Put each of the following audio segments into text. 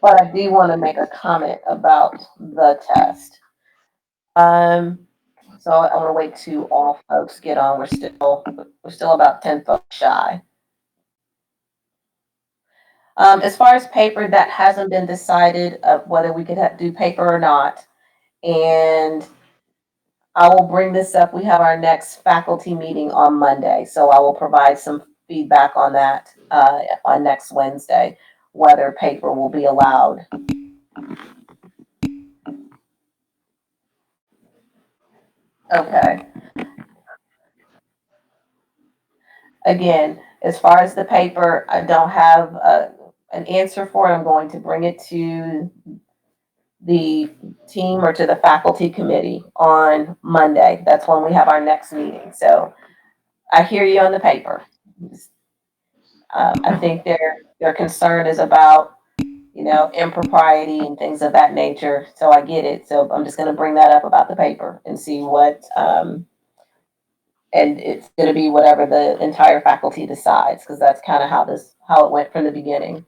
but I do want to make a comment about the test. Um, so I want to wait till all folks get on. We're still about 10 folks shy. As far as paper, that hasn't been decided of whether we could do paper or not. And I will bring this up. We have our next faculty meeting on Monday, so I will provide some feedback on that on next Wednesday, whether paper will be allowed. Okay. Again, as far as the paper, I don't have an answer for it. I'm going to bring it to the team or to the faculty committee on Monday. That's when we have our next meeting. So I hear you on the paper. I think their concern is about impropriety and things of that nature. So I get it. So I'm just going to bring that up about the paper and see what, and it's going to be whatever the entire faculty decides, because that's kind of how it went from the beginning.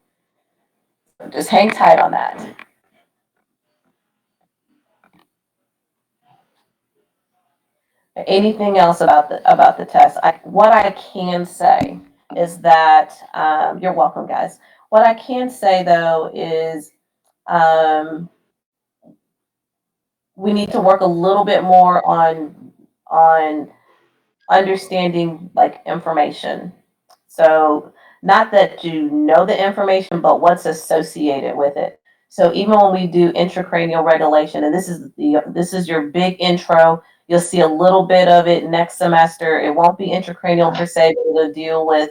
Just hang tight on that. Anything else about the test? What I can say is that you're welcome, guys. What I can say though is um, we need to work a little bit more on understanding like information. So not that you know the information, but what's associated with it. So even when we do intracranial regulation, and this is your big intro, you'll see a little bit of it next semester. It won't be intracranial per se, but it'll deal with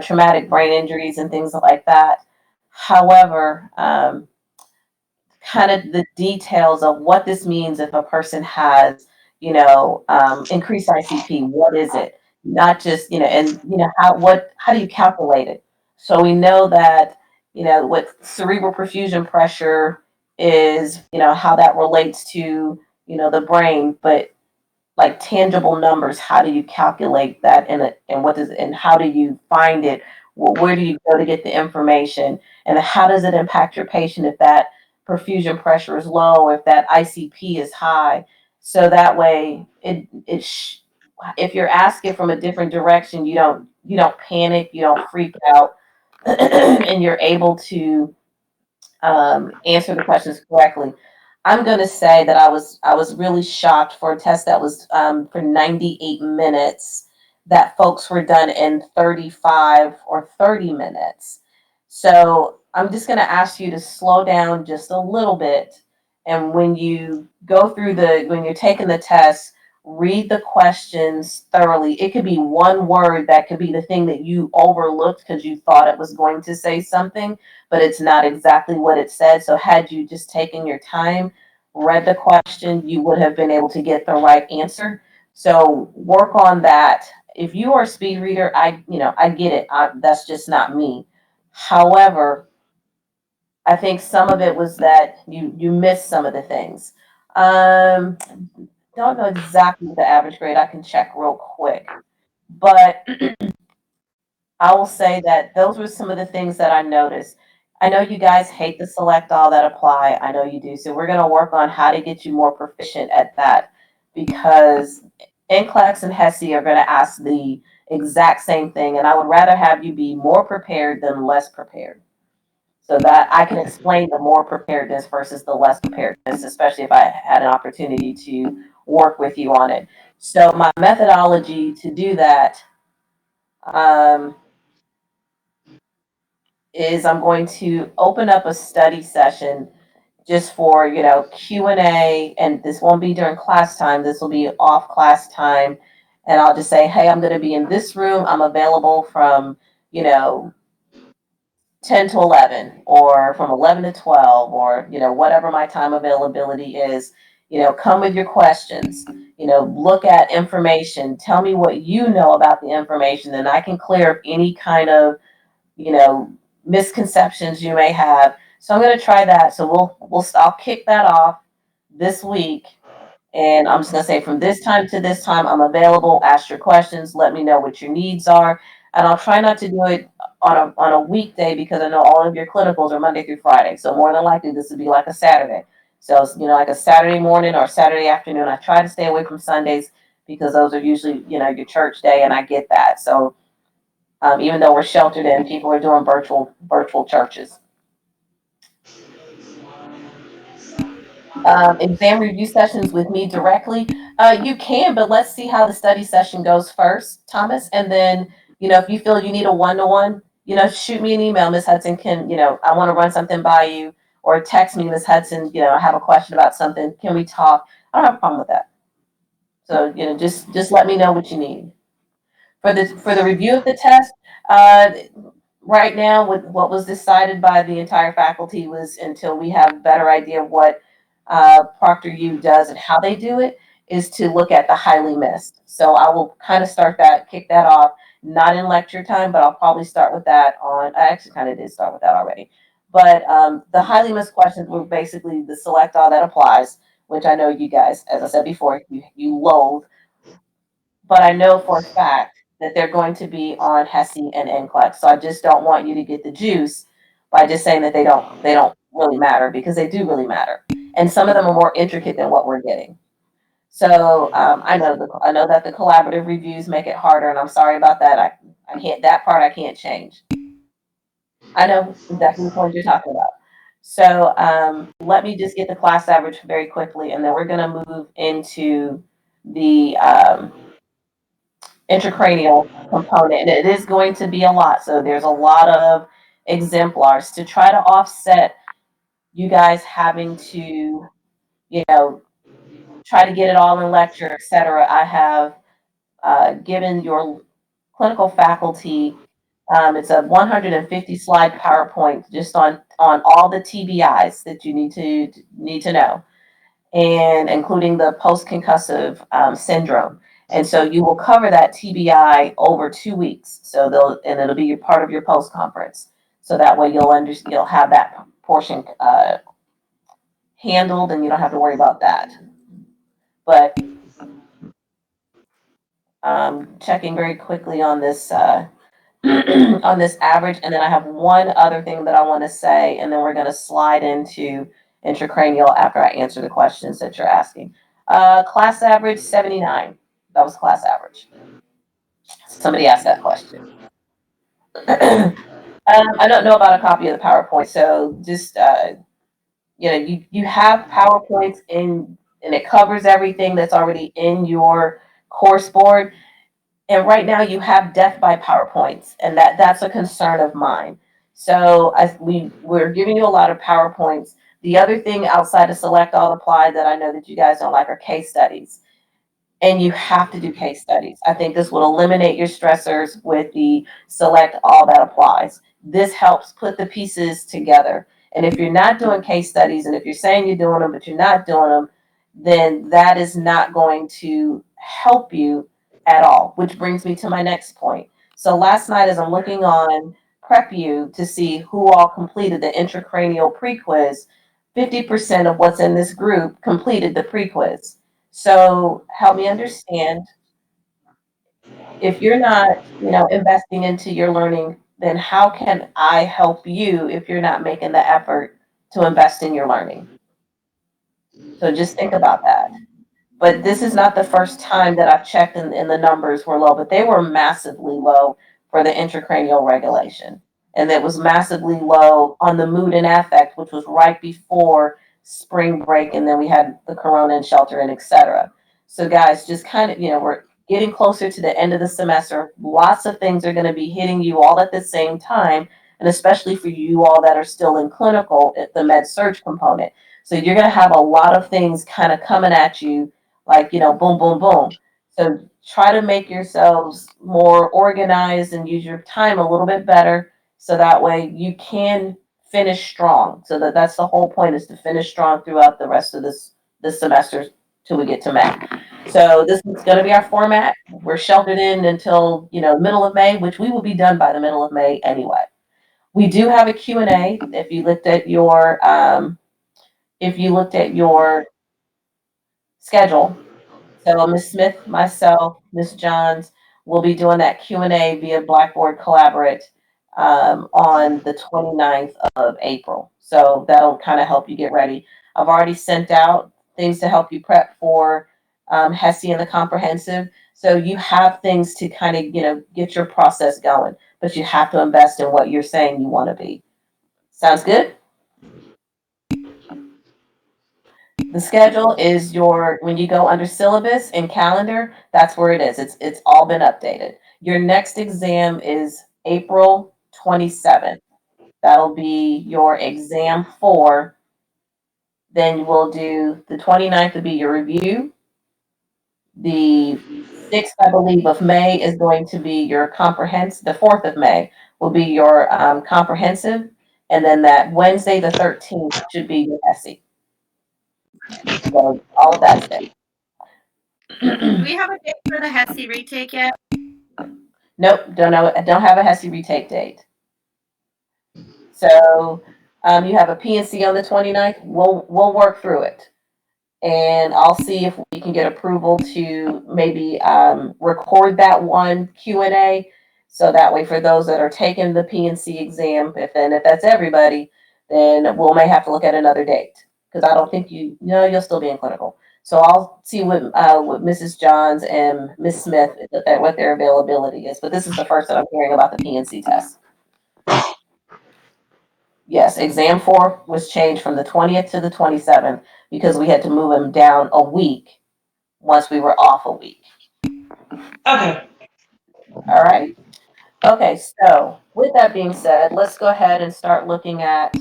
traumatic brain injuries and things like that. However, kind of the details of what this means if a person has, increased ICP. What is it? Not just, and how do you calculate it? So we know that, what cerebral perfusion pressure is, how that relates to, the brain, but like tangible numbers, how do you calculate that and how do you find it? Where do you go to get the information, and how does it impact your patient if that perfusion pressure is low, if that ICP is high? So that way if you're asking from a different direction, you don't panic, you don't freak out, and you're able to answer the questions correctly. I'm going to say that I was really shocked for a test that was for 98 minutes, that folks were done in 35 or 30 minutes. So I'm just going to ask you to slow down just a little bit. And when you're taking the test, read the questions thoroughly. It could be one word that could be the thing that you overlooked because you thought it was going to say something, but it's not exactly what it said. So had you just taken your time, read the question, you would have been able to get the right answer. So work on that. If you are a speed reader, I get it. That's just not me. However, I think some of it was that you missed some of the things. Um, don't know exactly the average grade. I can check real quick, but I will say that those were some of the things that I noticed. I know you guys hate the select all that apply. I know you do. So we're going to work on how to get you more proficient at that, because NCLEX and HESI are going to ask the exact same thing. And I would rather have you be more prepared than less prepared, so that I can explain the more preparedness versus the less preparedness, especially if I had an opportunity to work with you on it. So my methodology to do that, um, is I'm going to open up a study session just for Q&A, and this won't be during class time. This will be off class time, and I'll just say, hey, I'm going to be in this room. I'm available from you know 10 to 11, or from 11 to 12, or whatever my time availability is. Come with your questions. Look at information. Tell me what you know about the information, and I can clear up any kind of you know, misconceptions you may have. So I'm going to try that. So I'll kick that off this week. And I'm just going to say from this time to this time, I'm available. Ask your questions. Let me know what your needs are. And I'll try not to do it on a weekday because I know all of your clinicals are Monday through Friday. So more than likely this would be like a Saturday. So, like a Saturday morning or Saturday afternoon. I try to stay away from Sundays because those are usually, your church day, and I get that. So even though we're sheltered in, people are doing virtual churches. Exam review sessions with me directly. You can, but let's see how the study session goes first, Thomas. And then, if you feel you need a one-to-one, shoot me an email. Miss Hudson can, I want to run something by you, or text me, Miss Hudson, I have a question about something. Can we talk? I don't have a problem with that. So, just let me know what you need. For the review of the test, uh, right now, with what was decided by the entire faculty, was until we have a better idea of what Proctor U does and how they do it, is to look at the highly missed. So I will kind of kick that off, not in lecture time, but I'll probably start with that I actually kind of did start with that already. But the highly missed questions were basically the select all that applies, which I know you guys, as I said before, you loathe, but I know for a fact that they're going to be on HESI and NCLEX. So I just don't want you to get the juice by just saying that they don't really matter, because they do really matter, and some of them are more intricate than what we're getting. So I know that the collaborative reviews make it harder, and I'm sorry about that. I can't, that part I can't change. I know exactly the point you're talking about. So let me just get the class average very quickly, and then we're going to move into the intracranial component, and it is going to be a lot. So there's a lot of exemplars to try to offset you guys having to, try to get it all in lecture, etc. I have given your clinical faculty, it's a 150 slide PowerPoint just on all the TBIs that you need to know, and including the post-concussive syndrome. And so you will cover that TBI over 2 weeks. So it'll be part of your post conference. So that way you'll have that portion handled, and you don't have to worry about that. But checking very quickly on this on this average, and then I have one other thing that I want to say, and then we're going to slide into intracranial after I answer the questions that you're asking. Class average 79. That was class average. Somebody asked that question. I don't know about a copy of the PowerPoint, so just you have PowerPoints in, and it covers everything that's already in your course board. And right now you have death by PowerPoints, and that's a concern of mine. So we're giving you a lot of PowerPoints. The other thing outside of select all apply that I know that you guys don't like are case studies. And you have to do case studies. I think this will eliminate your stressors with the select all that applies. This helps put the pieces together. And if you're not doing case studies, and if you're saying you're doing them, but you're not doing them, then that is not going to help you at all, which brings me to my next point. So last night, as I'm looking on PrepU to see who all completed the intracranial pre-quiz, 50% of what's in this group completed the pre-quiz. So help me understand, if you're not, investing into your learning, then how can I help you if you're not making the effort to invest in your learning? So just think about that. But this is not the first time that I've checked and the numbers were low, but they were massively low for the intracranial regulation. And it was massively low on the mood and affect, which was right before spring break. And then we had the corona and shelter and et cetera. So guys, just kind of, we're getting closer to the end of the semester. Lots of things are going to be hitting you all at the same time. And especially for you all that are still in clinical, at the med surg component. So you're going to have a lot of things kind of coming at you, like, boom, boom, boom. So try to make yourselves more organized and use your time a little bit better, so that way you can finish strong. So that's the whole point, is to finish strong throughout the rest of this semester till we get to May. So this is going to be our format. We're sheltered in until, middle of May, which we will be done by the middle of May anyway. We do have a Q&A. If you looked at your schedule, so Ms. Smith, myself, Ms. Johns, we'll be doing that Q&A via Blackboard Collaborate on the 29th of April. So that'll kind of help you get ready. I've already sent out things to help you prep for HESI and the comprehensive. So you have things to kind of, get your process going, but you have to invest in what you're saying you want to be. Sounds good? The schedule is when you go under syllabus and calendar, that's where it is. It's all been updated. Your next exam is April 27th. That'll be your exam 4. Then we'll do the 29th will be your review. The 6th, I believe, of May is going to be your comprehensive. The 4th of May will be your comprehensive. And then that Wednesday, the 13th, should be your HESI. So all of that's there. Do we have a date for the HESI retake yet? Nope, don't have a HESI retake date. So you have a PNC on the 29th. We'll work through it. And I'll see if we can get approval to maybe record that one Q&A. So that way for those that are taking the PNC exam, if that's everybody, then we may have to look at another date. Because I don't think you'll still be in clinical. So I'll see what Mrs. Johns and Miss Smith, what their availability is. But this is the first that I'm hearing about the PNC test. Yes, exam 4 was changed from the 20th to the 27th because we had to move them down a week once we were off a week. Okay. All right. Okay, so with that being said, let's go ahead and start looking at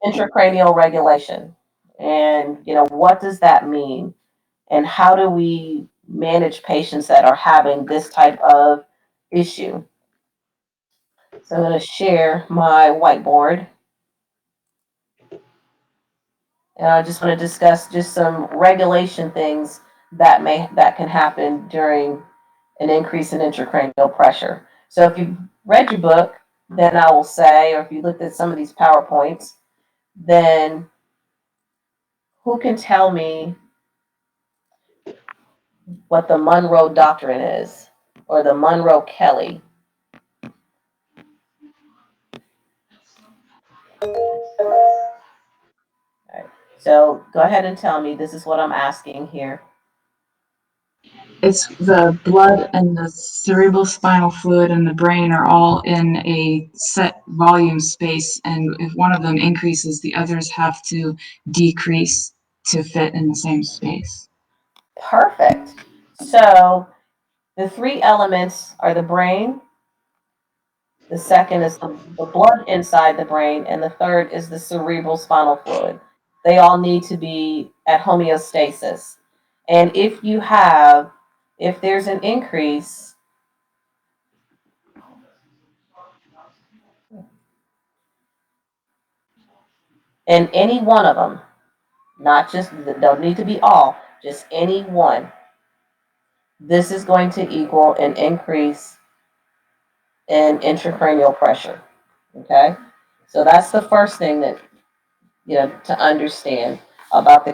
intracranial regulation. And, what does that mean? And how do we manage patients that are having this type of issue? So I'm going to share my whiteboard. And I just want to discuss just some regulation things that can happen during an increase in intracranial pressure. So if you've read your book, then I will say, or if you looked at some of these PowerPoints, then who can tell me what the Monroe Doctrine is, or the Monroe-Kelly? All right. So go ahead and tell me. This is what I'm asking here. It's the blood and the cerebral spinal fluid and the brain are all in a set volume space, and if one of them increases, the others have to decrease to fit in the same space. Perfect. So the 3 elements are the brain, the second is the blood inside the brain, and the third is the cerebral spinal fluid. They all need to be at homeostasis. And if there's an increase in any one of them, not just, don't need to be all, just any one, this is going to equal an increase in intracranial pressure. Okay? So that's the first thing that, to understand about the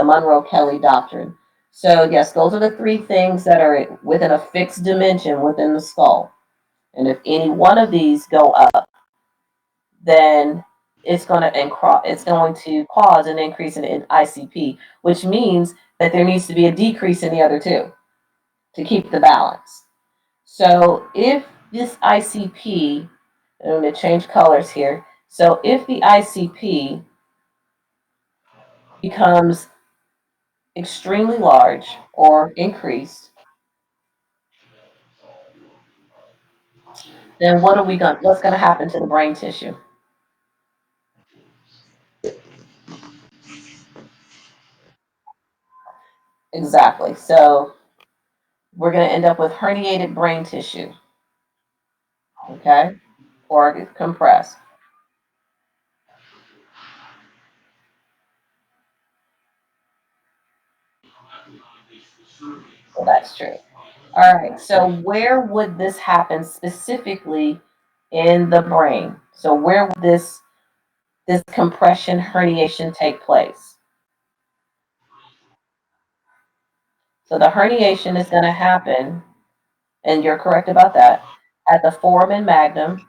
Monroe-Kelly doctrine. So yes, those are the 3 things that are within a fixed dimension within the skull. And if any one of these go up, then it's going to cause an increase in ICP, which means that there needs to be a decrease in the other 2 to keep the balance. So if this ICP, I'm going to change colors here. So if the ICP becomes extremely large or increased, then what's going to happen to the brain tissue? Exactly. So we're going to end up with herniated brain tissue. Okay? Or compressed. So that's true. All right. So where would this happen specifically in the brain? So where would this compression herniation take place? So the herniation is going to happen and you're correct about that, at the foramen magnum,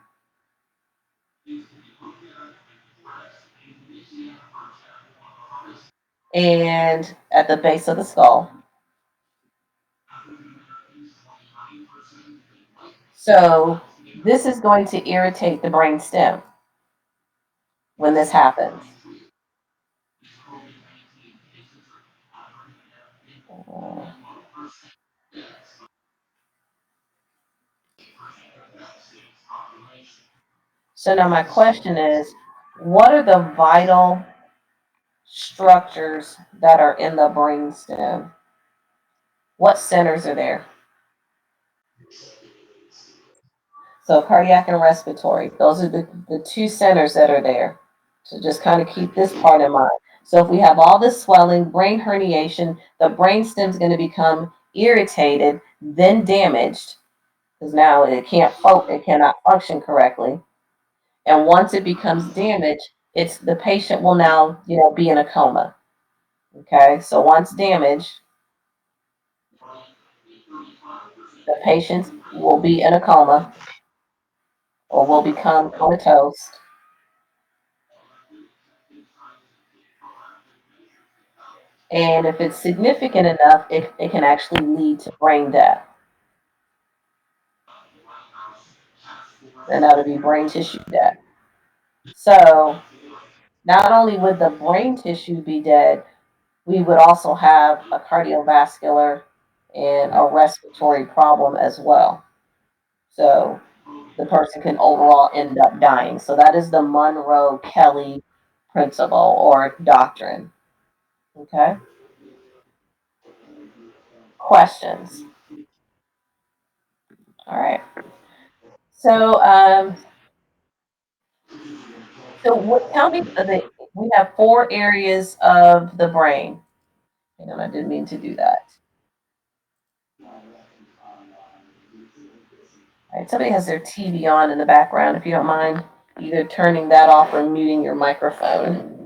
and at the base of the skull. So this is going to irritate the brain stem when this happens. So now my question is, what are the vital structures that are in the brain stem? What centers are there? So cardiac and respiratory, those are the two centers that are there. So just kind of keep this part in mind. So if we have all this swelling, brain herniation, the brain stem is going to become irritated, then damaged, because now it cannot function correctly. And once it becomes damaged, it's the patient will now, be in a coma. Okay, so once damaged, the patient will be in a coma or will become comatose. And if it's significant enough, it can actually lead to brain death. And that would be brain tissue death. So not only would the brain tissue be dead, we would also have a cardiovascular and a respiratory problem as well. So the person can overall end up dying. So that is the Monroe-Kelly principle or doctrine. Okay. Questions? All right. So, tell me, we have 4 areas of the brain. Hang on, I didn't mean to do that. All right, somebody has their TV on in the background. If you don't mind either turning that off or muting your microphone.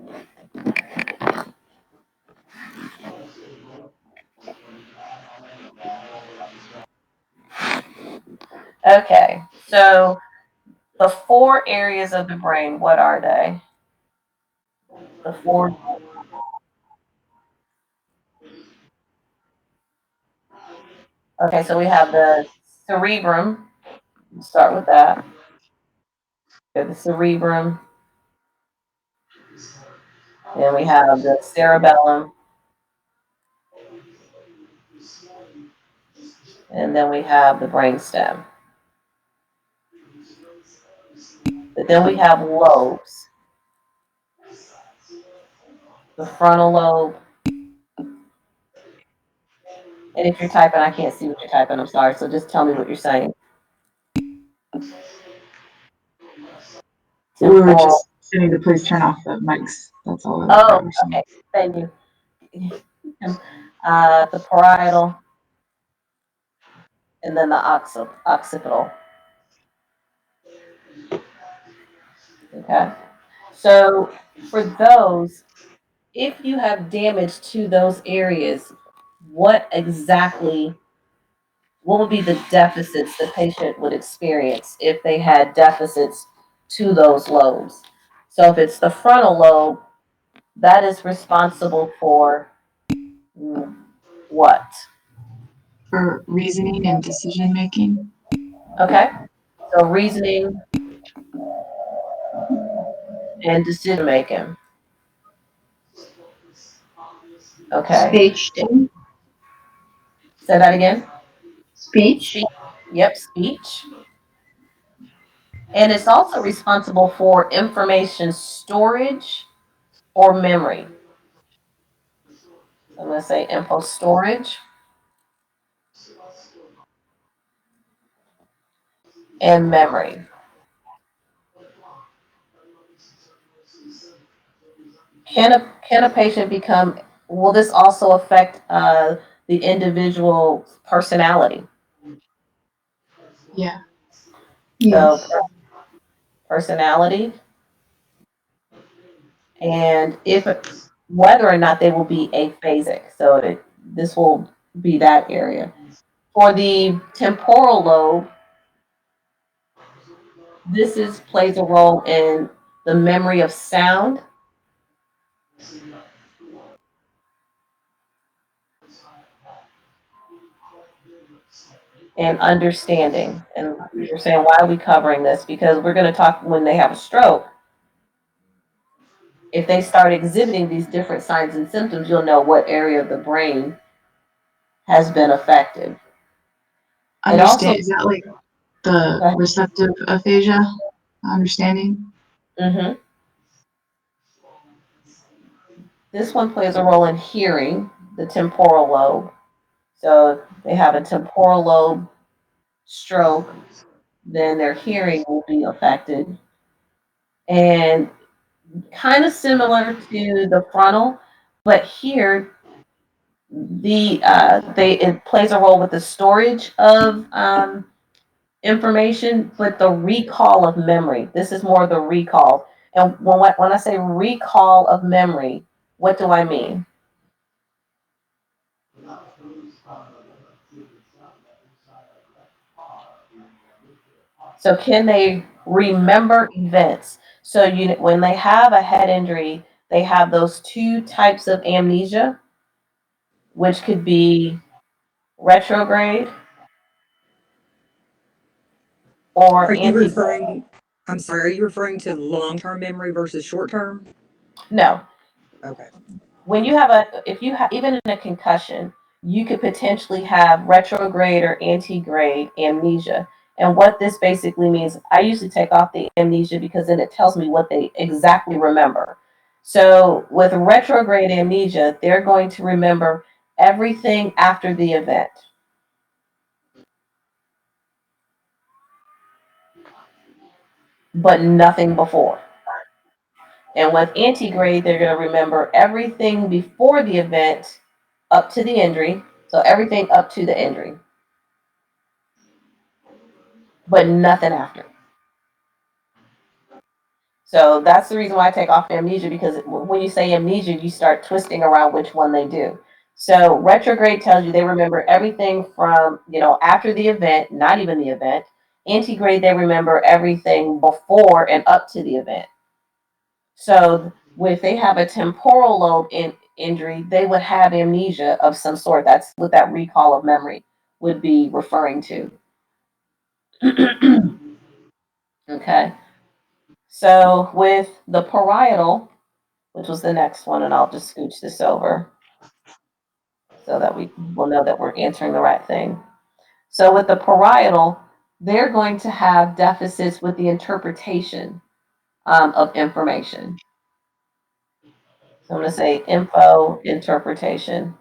Okay, so the 4 areas of the brain, what are they? The 4. Okay, so we have the cerebrum. Let's start with that. The cerebrum. Then we have the cerebellum. And then we have the brainstem. But then we have lobes. The frontal lobe. And if you're typing, I can't see what you're typing. I'm sorry. So just tell me what you're saying. So we were just saying to please turn off the mics. That's all that Oh, we're saying. okay. Thank you. The parietal, and then the occipital. Okay. So for those, if you have damage to those areas, what would be the deficits the patient would experience if they had deficits to those lobes? So if it's the frontal lobe, that is responsible for what? For reasoning and decision making. Okay. So reasoning and decision making. Okay. Speech. Say that again. Speech. Yep, speech. And it's also responsible for information storage or memory. I'm going to say info storage and memory. Can a patient become, will this also affect the individual personality? Yeah. So Yes. personality, and whether or not they will be aphasic. So this will be that area. For the temporal lobe, this plays a role in the memory of sound, and understanding. And you're saying, why are we covering this? Because we're going to talk when they have a stroke. If they start exhibiting these different signs and symptoms, you'll know what area of the brain has been affected. Understand, is that like the receptive aphasia? Understanding? Mm-hmm. This one plays a role in hearing, the temporal lobe. So if they have a temporal lobe stroke, then their hearing will be affected. And kind of similar to the frontal, but here it plays a role with the storage of information, but the recall of memory. This is more the recall. And when I say recall of memory, what do I mean? So can they remember events? So when they have a head injury, they have those two types of amnesia, which could be retrograde or Are you referring, I'm sorry, are you referring to long-term memory versus short-term? No. Okay. When you have if you have, even in a concussion, you could potentially have retrograde or antegrade amnesia. And what this basically means, I usually take off the amnesia because then it tells me what they exactly remember. So with retrograde amnesia, they're going to remember everything after the event, but nothing before. And with antegrade, they're going to remember everything before the event up to the injury. So everything up to the injury, but nothing after. So that's the reason why I take off amnesia, because when you say amnesia, you start twisting around which one they do. So retrograde tells you they remember everything from, after the event, not even the event. Antegrade, they remember everything before and up to the event. So if they have a temporal lobe injury, they would have amnesia of some sort. That's what that recall of memory would be referring to. Okay. So with the parietal, which was the next one, and I'll just scooch this over so that we will know that we're answering the right thing. So with the parietal, they're going to have deficits with the interpretation of information. So I'm going to say info interpretation.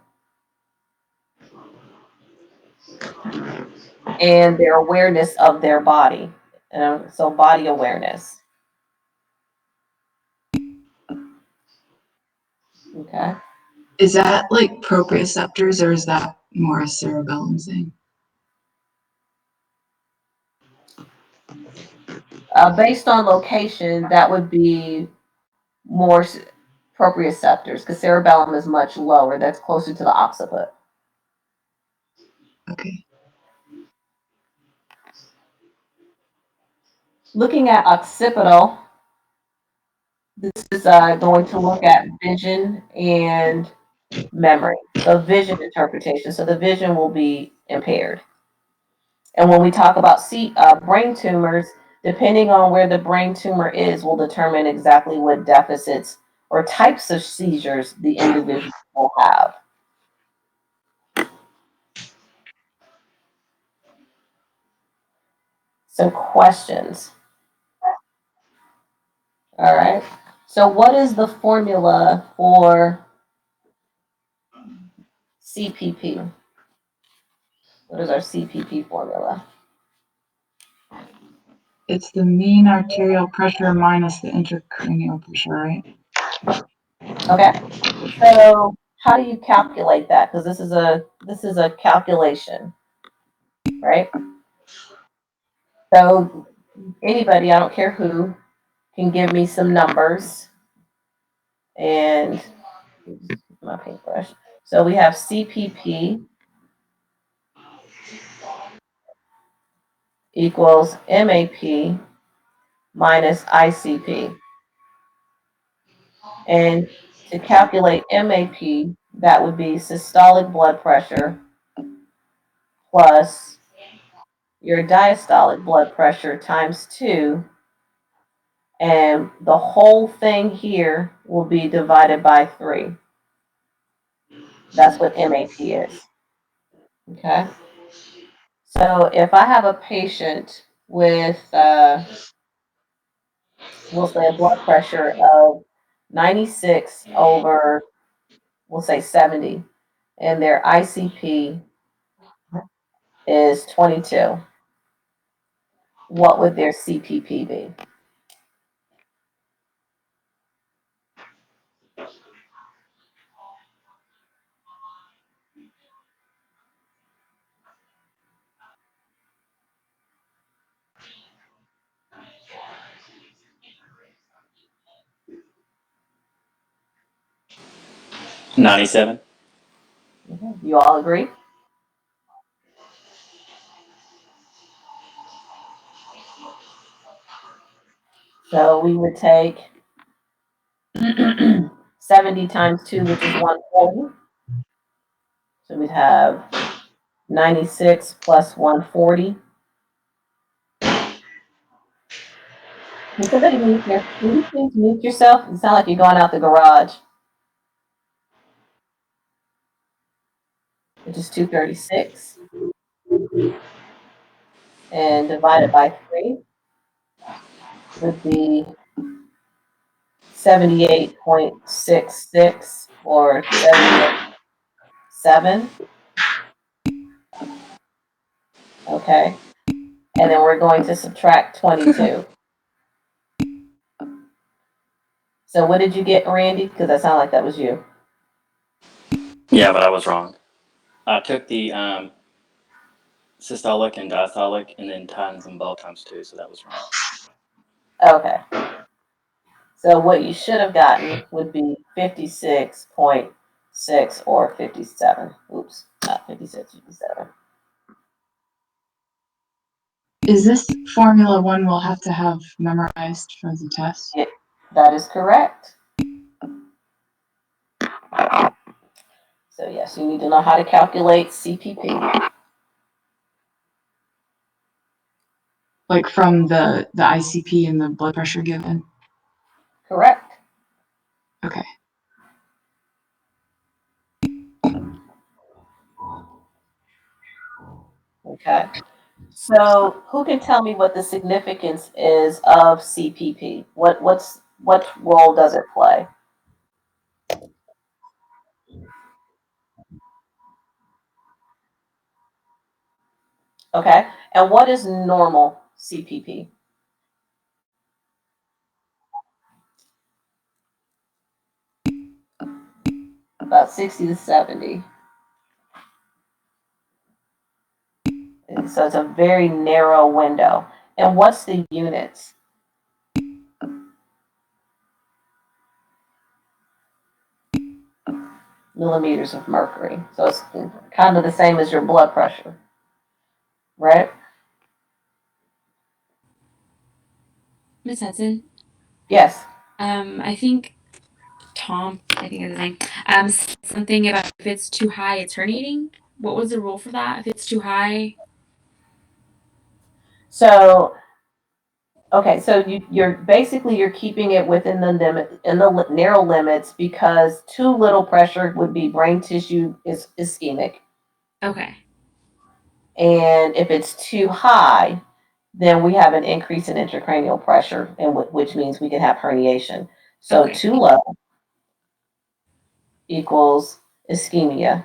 And their awareness of their body. So body awareness. Okay. Is that like proprioceptors or is that more a cerebellum thing? Based on location, that would be more proprioceptors, because cerebellum is much lower. That's closer to the occiput. Okay. Looking at occipital, this is going to look at vision and memory. So vision interpretation. So the vision will be impaired. And when we talk about brain tumors, depending on where the brain tumor is, will determine exactly what deficits or types of seizures the individual will have. Some questions. All right. So what is the formula for CPP? What is our CPP formula? It's the mean arterial pressure minus the intracranial pressure, right? Okay. So how do you calculate that? Because this is a calculation, right? So anybody, I don't care who, can give me some numbers and my paintbrush. So we have CPP equals MAP minus ICP. And to calculate MAP, that would be systolic blood pressure plus your diastolic blood pressure times 2. And the whole thing here will be divided by 3. That's what MAP is. Okay. So if I have a patient with, we'll say, a blood pressure of 96 over, we'll say 70, and their ICP is 22, what would their CPP be? $97. You all agree? So we would take 70 times 2, which is 140. So we'd have 96 plus 140. Can somebody mute your, can you please mute yourself? You sound like you're going out the garage. Which is 236. And divided by 3 would be 78.66 or 77. Okay. And then we're going to subtract 22. So what did you get, Randy? Because that sounded like that was you. Yeah, but I was wrong. I took the systolic and diastolic and then times them both times 2, so that was wrong. Okay. So what you should have gotten would be 56.6 or 57. Oops, not 56, 57. Is this formula one we'll have to have memorized for the test? That is correct. So yes, you need to know how to calculate CPP. Like from the ICP and the blood pressure given? Correct. Okay. Okay. So who can tell me what the significance is of CPP? What role does it play? Okay. And what is normal CPP? About 60 to 70. So it's a very narrow window. And what's the units? Millimeters of mercury. So it's kind of the same as your blood pressure, right? Miss Hudson, Yes. I think Tom, I think is his name, said something about if it's too high, it's herniating. What was the rule for that? If it's too high? So, okay, so you're basically you're keeping it within the limit, in the narrow limits, because too little pressure would be brain tissue is ischemic, Okay. and if it's too high, then we have an increase in intracranial pressure, and which means we can have herniation. So Okay. too low equals ischemia.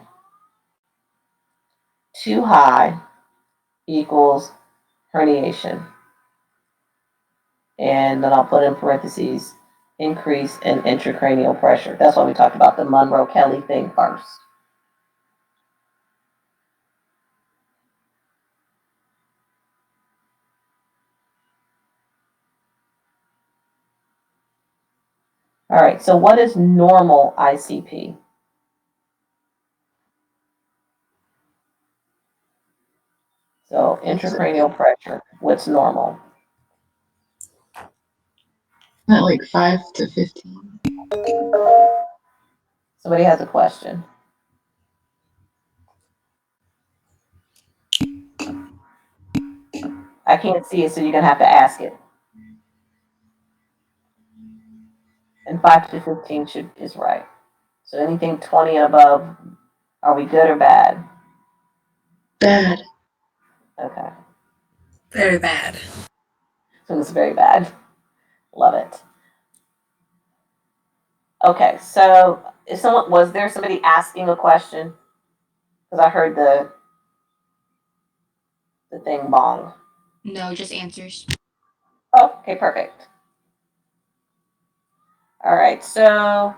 Too high equals herniation. And then I'll put in parentheses, increase in intracranial pressure. That's why we talked about the Monroe-Kelly thing first. All right, so what is normal ICP? So intracranial pressure, what's normal? Not like 5 to 15. Somebody has a question. I can't see it, so you're gonna have to ask it. And 5 to 15 is right. So anything 20 and above, are we good or bad? Bad. Okay. Very bad. So it's very bad. Love it. Okay, so was there somebody asking a question? Because I heard the thing bong. No, just answers. Oh, okay, perfect. All right, so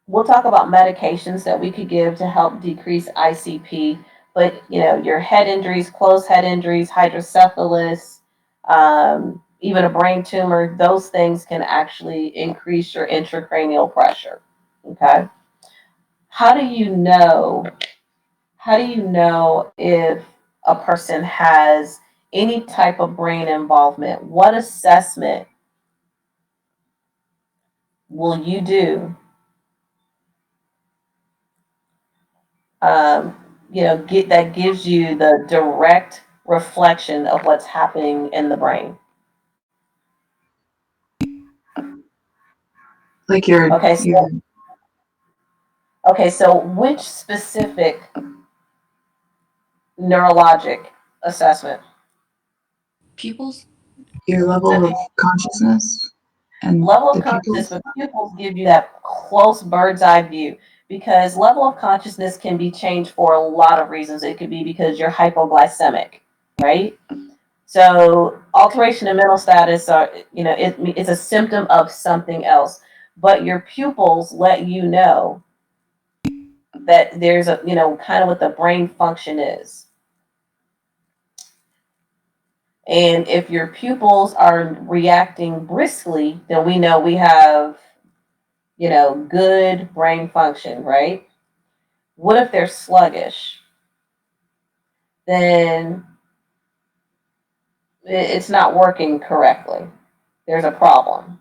we'll talk about medications that we could give to help decrease ICP. But your head injuries, closed head injuries, hydrocephalus, even a brain tumor, those things can actually increase your intracranial pressure. Okay. How do you know if a person has any type of brain involvement? What assessment will you do? That gives you the direct reflection of what's happening in the brain. Like your Okay, so which specific neurologic assessment? Pupils? your level of consciousness and Level of the consciousness, pupils. but pupils give you that close bird's eye view, because level of consciousness can be changed for a lot of reasons. It could be because you're hypoglycemic, right? So alteration in mental status it's a symptom of something else, but your pupils let you know that there's a, kind of what the brain function is. And if your pupils are reacting briskly, then we know we have, good brain function, right? What if they're sluggish? Then it's not working correctly. There's a problem.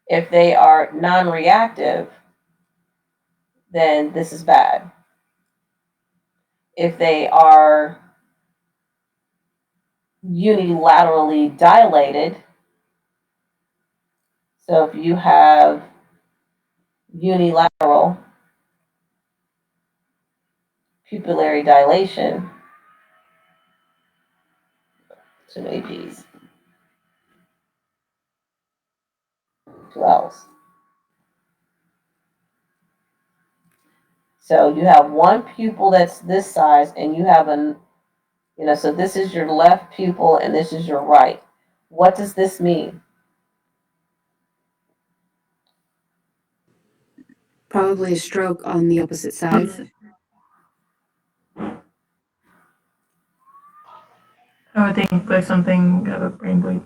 If they are non-reactive, then this is bad. If they are unilaterally dilated, so if you have unilateral pupillary dilation, too many P's, 2 L's. So you have one pupil that's this size, and you have so this is your left pupil and this is your right. What does this mean? Probably a stroke on the opposite side. I would think like something of a brain bleed.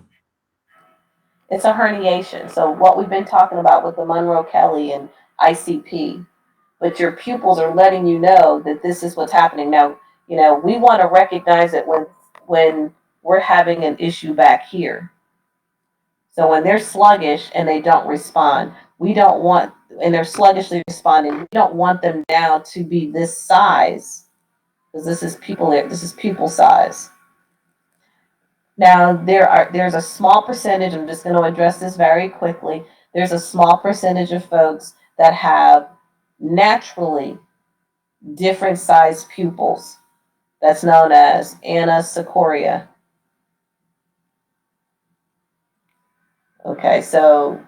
It's a herniation. So what we've been talking about with the Monroe-Kelly and ICP, but your pupils are letting you know that this is what's happening. Now, we want to recognize it when we're having an issue back here. So when they're sluggish and they don't respond, and they're sluggishly responding, we don't want them now to be this size, because this is pupil size. Now there's a small percentage, I'm just going to address this very quickly. There's a small percentage of folks that have naturally different size pupils. That's known as anisocoria. Okay, so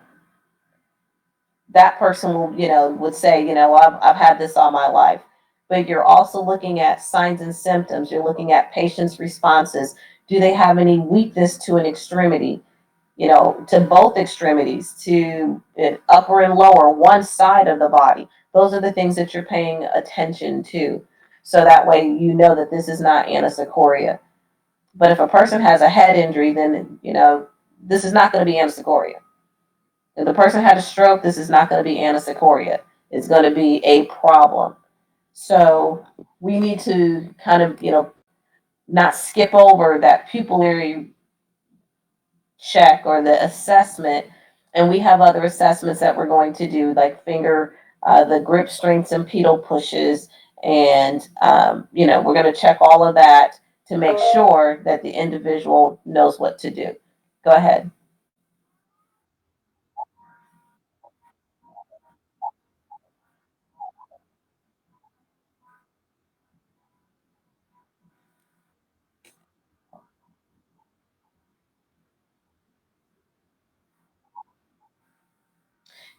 that person would say, I've had this all my life. But you're also looking at signs and symptoms. You're looking at patients' responses. Do they have any weakness to an extremity? To both extremities, to upper and lower, one side of the body. Those are the things that you're paying attention to. So that way you know that this is not anisocoria. But if a person has a head injury, then, this is not going to be anisocoria. If the person had a stroke, this is not going to be anisocoria. It's going to be a problem. So we need to kind of, not skip over that pupillary check or the assessment. And we have other assessments that we're going to do, like the grip strengths and pedal pushes. And, we're going to check all of that to make sure that the individual knows what to do. Go ahead.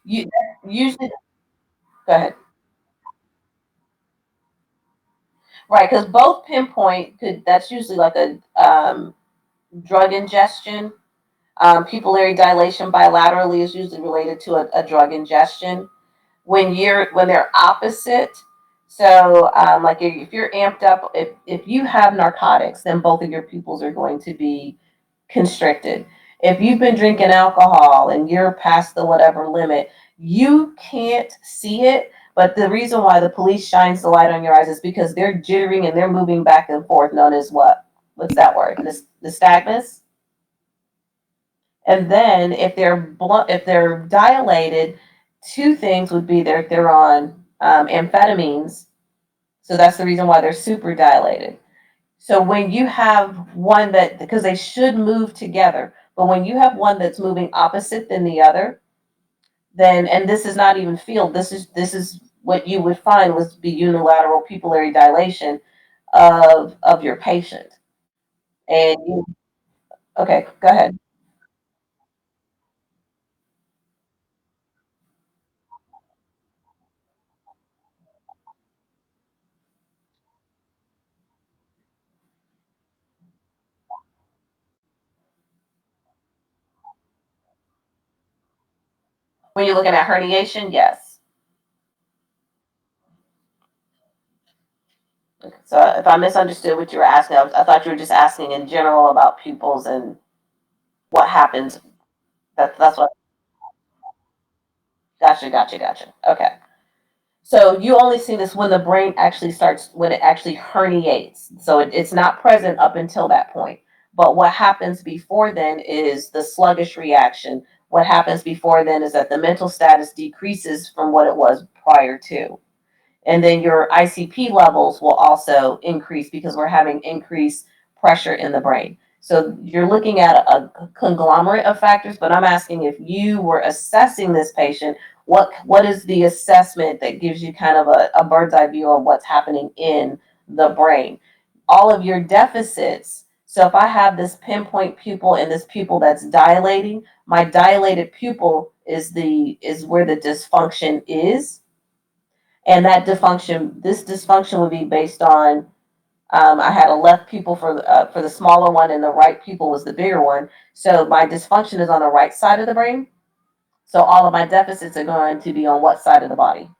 You usually go ahead. Right, because both pinpoint that's usually like a drug ingestion. Pupillary dilation bilaterally is usually related to a drug ingestion. When they're opposite, so like if you're amped up, if you have narcotics, then both of your pupils are going to be constricted. If you've been drinking alcohol and you're past the whatever limit, you can't see it. But the reason why the police shines the light on your eyes is because they're jittering and they're moving back and forth, known as what? What's that word? Nystagmus. And then if they're dilated, two things would be they're on amphetamines. So that's the reason why they're super dilated. So when you have one that, because they should move together, but when you have one that's moving opposite than the other, then, and this is not even field, this is what you would find would be unilateral pupillary dilation of your patient. And you, okay, go ahead. When you're looking at herniation, yes. So if I misunderstood what you were asking, I thought you were just asking in general about pupils and what happens. That's what. Gotcha. Okay. So you only see this when the brain actually starts, when it actually herniates. So it's not present up until that point. But what happens before then is the sluggish reaction. What happens before then is that the mental status decreases from what it was prior to. And then your ICP levels will also increase because we're having increased pressure in the brain. So you're looking at a conglomerate of factors, but I'm asking if you were assessing this patient, what is the assessment that gives you kind of a bird's eye view of what's happening in the brain? All of your deficits. So if I have this pinpoint pupil and this pupil that's dilating, my dilated pupil is where the dysfunction is, and this dysfunction would be based on, I had a left pupil for the smaller one, and the right pupil was the bigger one. So my dysfunction is on the right side of the brain. So all of my deficits are going to be on what side of the body?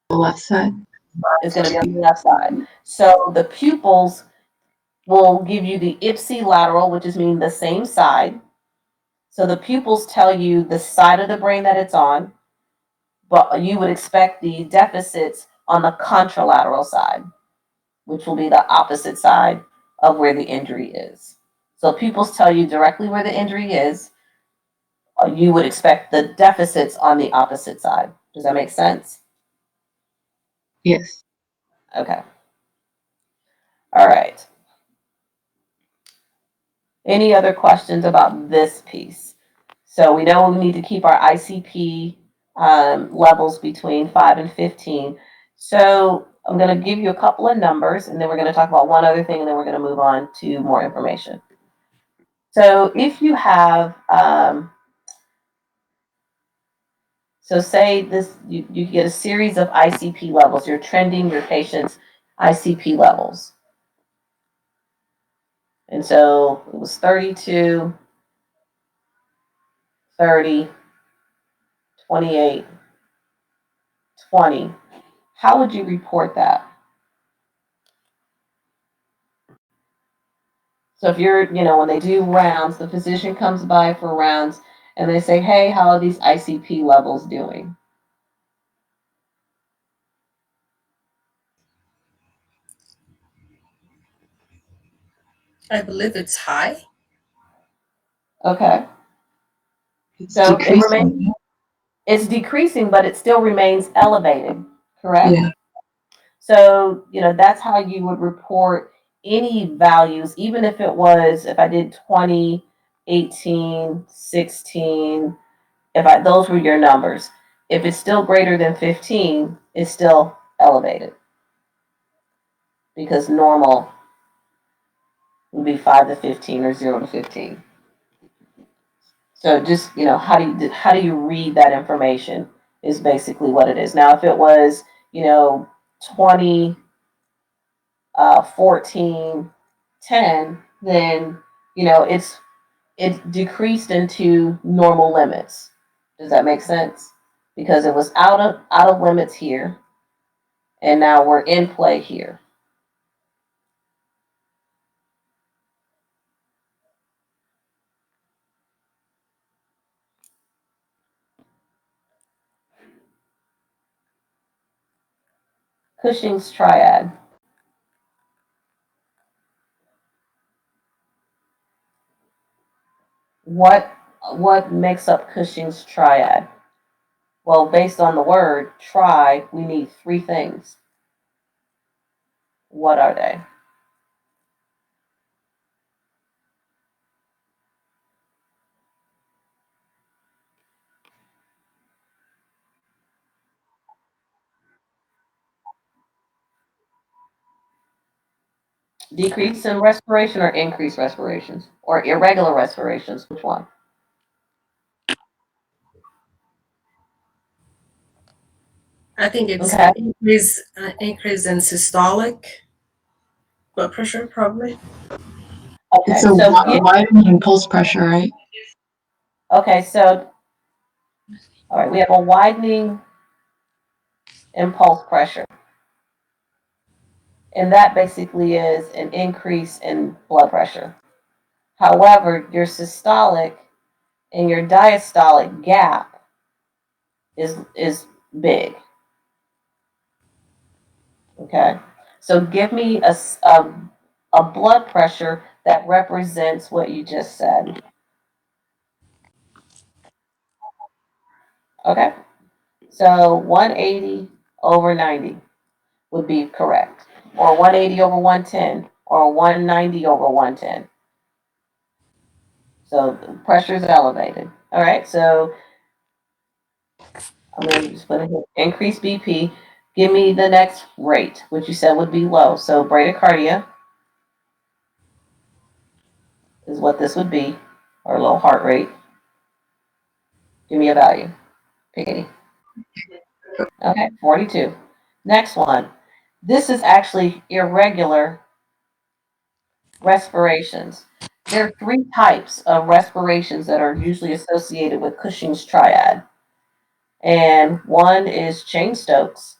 The left side. It's going to be on the left side. So the pupils will give you the ipsilateral, which is mean the same side. So the pupils tell you the side of the brain that it's on, but you would expect the deficits on the contralateral side, which will be the opposite side of where the injury is. So pupils tell you directly where the injury is. You would expect the deficits on the opposite side. Does that make sense? Yes. Okay. All right. Any other questions about this piece? So we know we need to keep our ICP levels between 5 and 15. So I'm going to give you a couple of numbers, and then we're going to talk about one other thing, and then we're going to move on to more information. So if you have, so say this, you get a series of ICP levels. You're trending your patient's ICP levels. And so it was 32, 30, 28, 20. How would you report that? So if you're, when they do rounds, the physician comes by for rounds and they say, hey, how are these ICP levels doing? I believe it's high. Okay. It's So it remains, decreasing. it's decreasing, but it still remains elevated, correct? Yeah. So, that's how you would report any values, even if it was, if I did 20, 18, 16, those were your numbers. If it's still greater than 15, it's still elevated because normal would be 5 to 15 or 0 to 15. So just, how do you read that information is basically what it is. Now, if it was, 20, 14, 10, then, it's decreased into normal limits. Does that make sense? Because it was out of limits here, and now we're in play here. Cushing's triad. What makes up Cushing's triad? Well, based on the word tri, we need three things. What are they? Decrease in respiration or increased respirations? Or irregular respirations? Which one? I think it's Okay. increase in systolic blood pressure, probably. Okay. It's a widening pulse pressure, right? Okay, so all right, we have a widening impulse pressure. And that basically is an increase in blood pressure. However, your systolic and your diastolic gap is big. Okay, so give me a blood pressure that represents what you just said. Okay, so 180 over 90 would be correct, or 180 over 110, or 190 over 110. So the pressure is elevated. All right, so I'm going to just put in here, increase BP. Give me the next rate, which you said would be low. So bradycardia is what this would be, or low heart rate. Give me a value. Pick any. Okay, 42. Next one. This is actually irregular respirations. There are three types of respirations that are usually associated with Cushing's triad. And one is Cheyne-Stokes.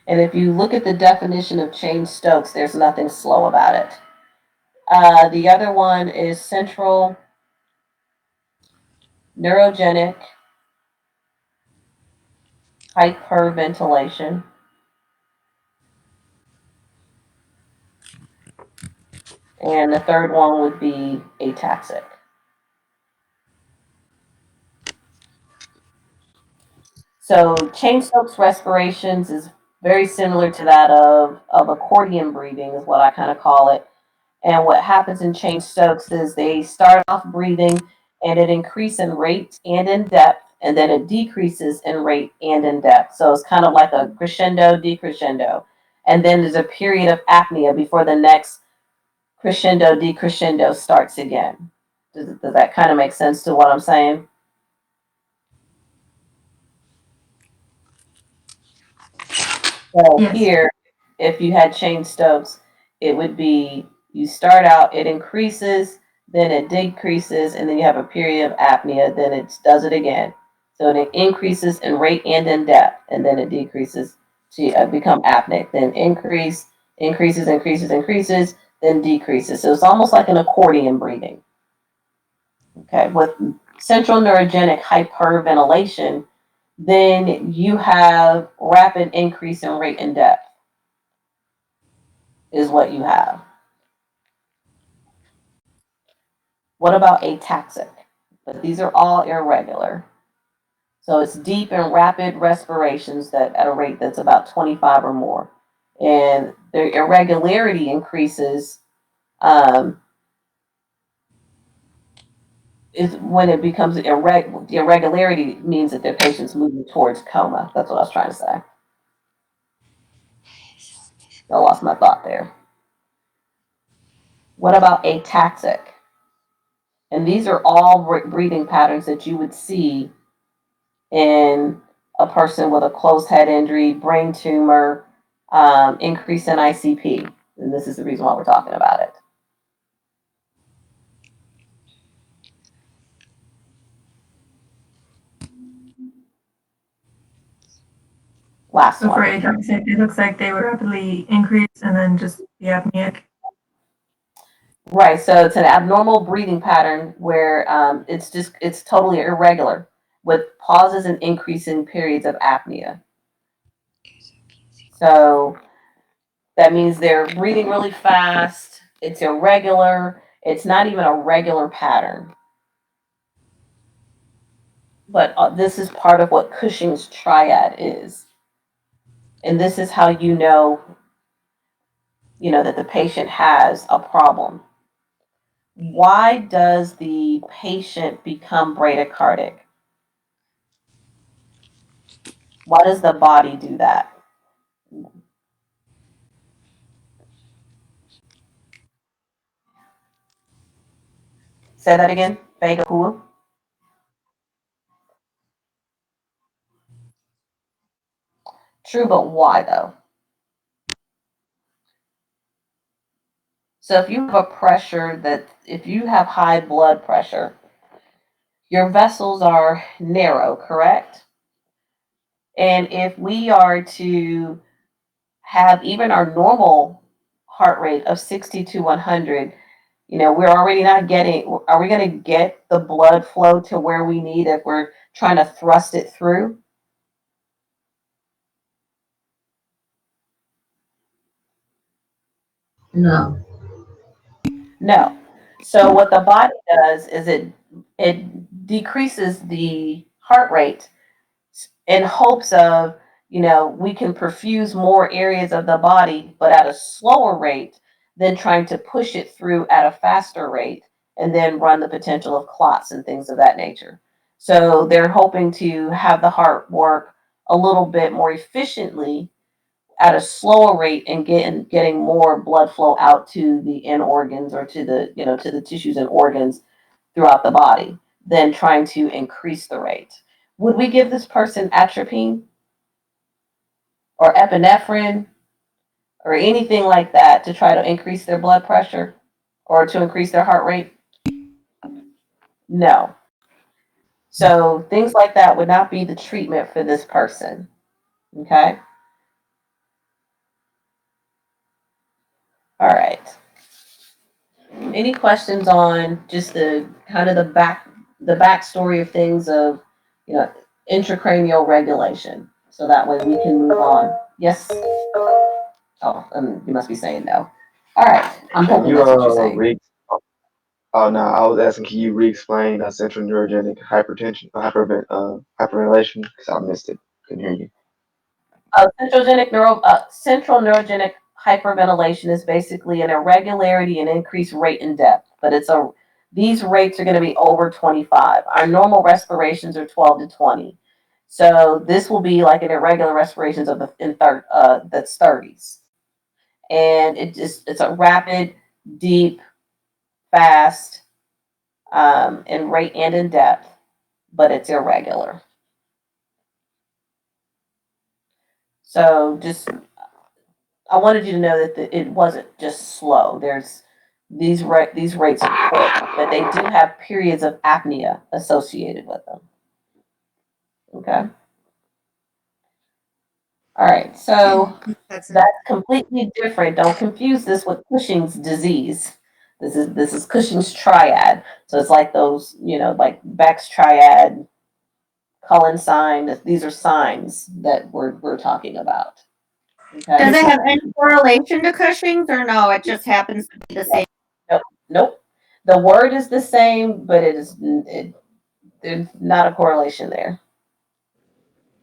And if you look at the definition of Cheyne-Stokes, there's nothing slow about it. The other one is central neurogenic hyperventilation. And the third one would be ataxic. So Cheyne-Stokes respirations is very similar to that of accordion breathing is what I kind of call it. And what happens in Cheyne-Stokes is they start off breathing and it increases in rate and in depth, and then it decreases in rate and in depth. So it's kind of like a crescendo, decrescendo. And then there's a period of apnea before the next crescendo, decrescendo starts again. Does that kind of make sense to what I'm saying? So Yes. here, if you had Cheyne-Stokes, it would be you start out, it increases, then it decreases, and then you have a period of apnea, then it does it again. So it increases in rate and in depth, and then it decreases to become apneic. Then increases, then decreases. So it's almost like an accordion breathing. Okay, with central neurogenic hyperventilation, then you have rapid increase in rate and depth. is what you have. What about ataxic? But these are all irregular. So it's deep and rapid respirations that at a rate that's about 25 or more. And the irregularity increases is when it becomes the irregularity means that the patient's moving towards coma. That's what I was trying to say. I lost my thought there. What about ataxic? And these are all breathing patterns that you would see in a person with a closed head injury, brain tumor, increase in ICP. And this is the reason why we're talking about it. Last So for one. ataxic, it looks like they would rapidly increase and then just be apneic. Right, so it's an abnormal breathing pattern where it's totally irregular with pauses and increasing periods of apnea. So that means they're breathing really fast, it's irregular, it's not even a regular pattern. But this is part of what Cushing's triad is. And this is how you know that the patient has a problem. Why does the patient become bradycardic? Why does the body do that? Say that again. Vega who? True, but why though? So if you have a pressure if you have high blood pressure, your vessels are narrow, correct? And if we are to have even our normal heart rate of 60 to 100, we're already not getting, are we going to get the blood flow to where we need if we're trying to thrust it through? No. No. So what the body does is it decreases the heart rate in hopes of, we can perfuse more areas of the body, but at a slower rate than trying to push it through at a faster rate and then run the potential of clots and things of that nature. So they're hoping to have the heart work a little bit more efficiently at a slower rate and getting more blood flow out to the end organs or to the tissues and organs throughout the body than trying to increase the rate. Would we give this person atropine or epinephrine or anything like that to try to increase their blood pressure or to increase their heart rate? No. So things like that would not be the treatment for this person. Okay. All right. Any questions on just the kind of the backstory of things of intracranial regulation? So that way we can move on. Yes. Oh, you must be saying no. All right. I'm Can hoping you that's what you're saying. oh no, I was asking, can you re-explain central neurogenic hypertension, hyperventilation? Because I missed it. Couldn't hear you. Central neurogenic hyperventilation is basically an irregularity and increased rate and depth, but these rates are going to be over 25. Our normal respirations are 12 to 20. So this will be like an irregular respirations of that's 30s. And it's a rapid, deep, fast, in rate and in depth, but it's irregular. So I wanted you to know that it wasn't just slow. These rates are quick, but they do have periods of apnea associated with them. Okay. All right. So that's completely different. Don't confuse this with Cushing's disease. This is Cushing's triad. So it's like those, like Beck's triad, Cullen sign. These are signs that we're talking about. Okay. Does it have any correlation to Cushing's or no? It just happens to be the same. Nope. The word is the same, but there's not a correlation there.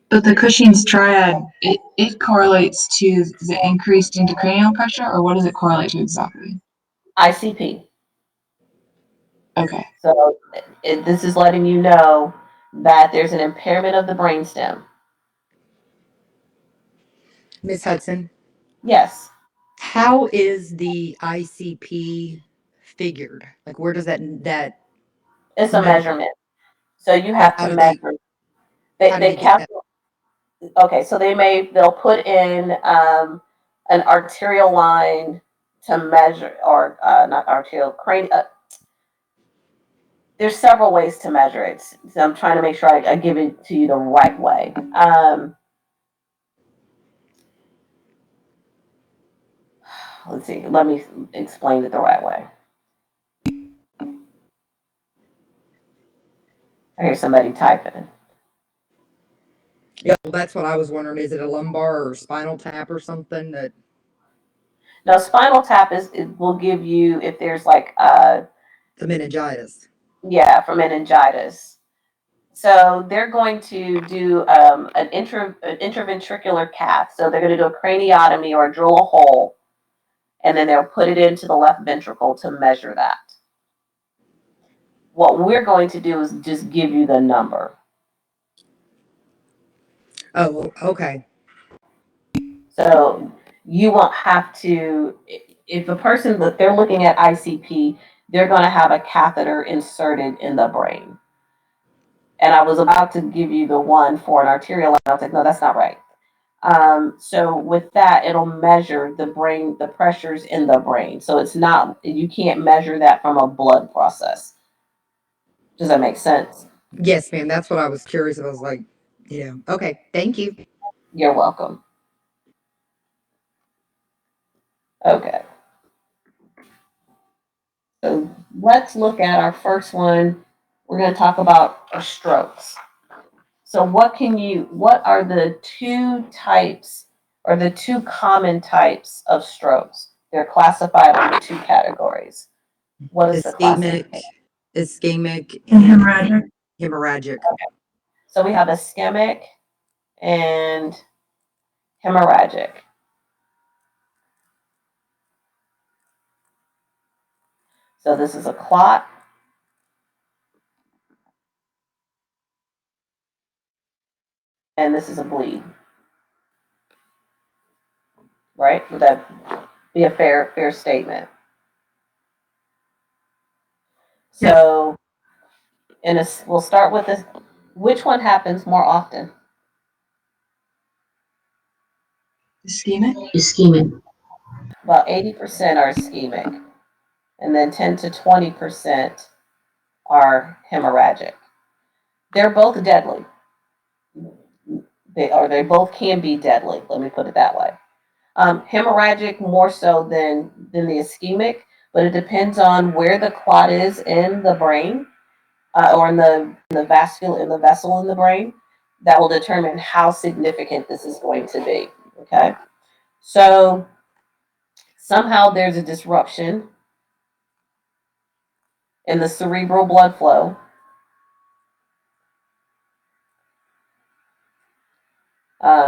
But the Cushing's triad, it correlates to the increased intracranial pressure, or what does it correlate to exactly? ICP. Okay. So this is letting you know that there's an impairment of the brainstem. Miss Hudson, Yes, how is the ICP figured? Like, where does that it's a number? measurement. So you have How to do they? measure. How do They they get that? calculate. Okay, so they'll put in an arterial line to measure, or not arterial, cranial. There's several ways to measure it. So I'm trying to make sure I give it to you the right way. Let's see. Let me explain it the right way. I hear somebody typing. Yeah, well, that's what I was wondering. Is it a lumbar or spinal tap or something that? Now, spinal tap it will give you if there's like The meningitis. yeah, for meningitis. So they're going to do an intraventricular cath. So they're going to do a craniotomy or drill a hole, and then they'll put it into the left ventricle to measure that. What we're going to do is just give you the number. Oh, okay. So you won't have to, if a person that they're looking at ICP, they're going to have a catheter inserted in the brain. And I was about to give you the one for an arterial line. I was like, no, that's not right. So with that, it'll measure the brain, the pressures in the brain. So it's not, you can't measure that from a blood process. Does that make sense? Yes, ma'am. That's what I was curious. I was like, okay. Thank you. You're welcome. Okay. So let's look at our first one. We're going to talk about our strokes. So what are the two types or the two common types of strokes? They're classified under two categories. What is the classification? Ischemic, And and hemorrhagic. hemorrhagic. So we have ischemic and hemorrhagic. So this is a clot. And this is a bleed. Right? Would that be a fair statement? So we'll start with this. Which one happens more often? Ischemic? Ischemic. About 80% are ischemic, and then 10 to 20% are hemorrhagic. They're both deadly. They both can be deadly. Let me put it that way. Hemorrhagic more so than the ischemic, but it depends on where the clot is in the brain, or in the vessel in the brain. That will determine how significant this is going to be. Okay, so somehow there's a disruption in the cerebral blood flow.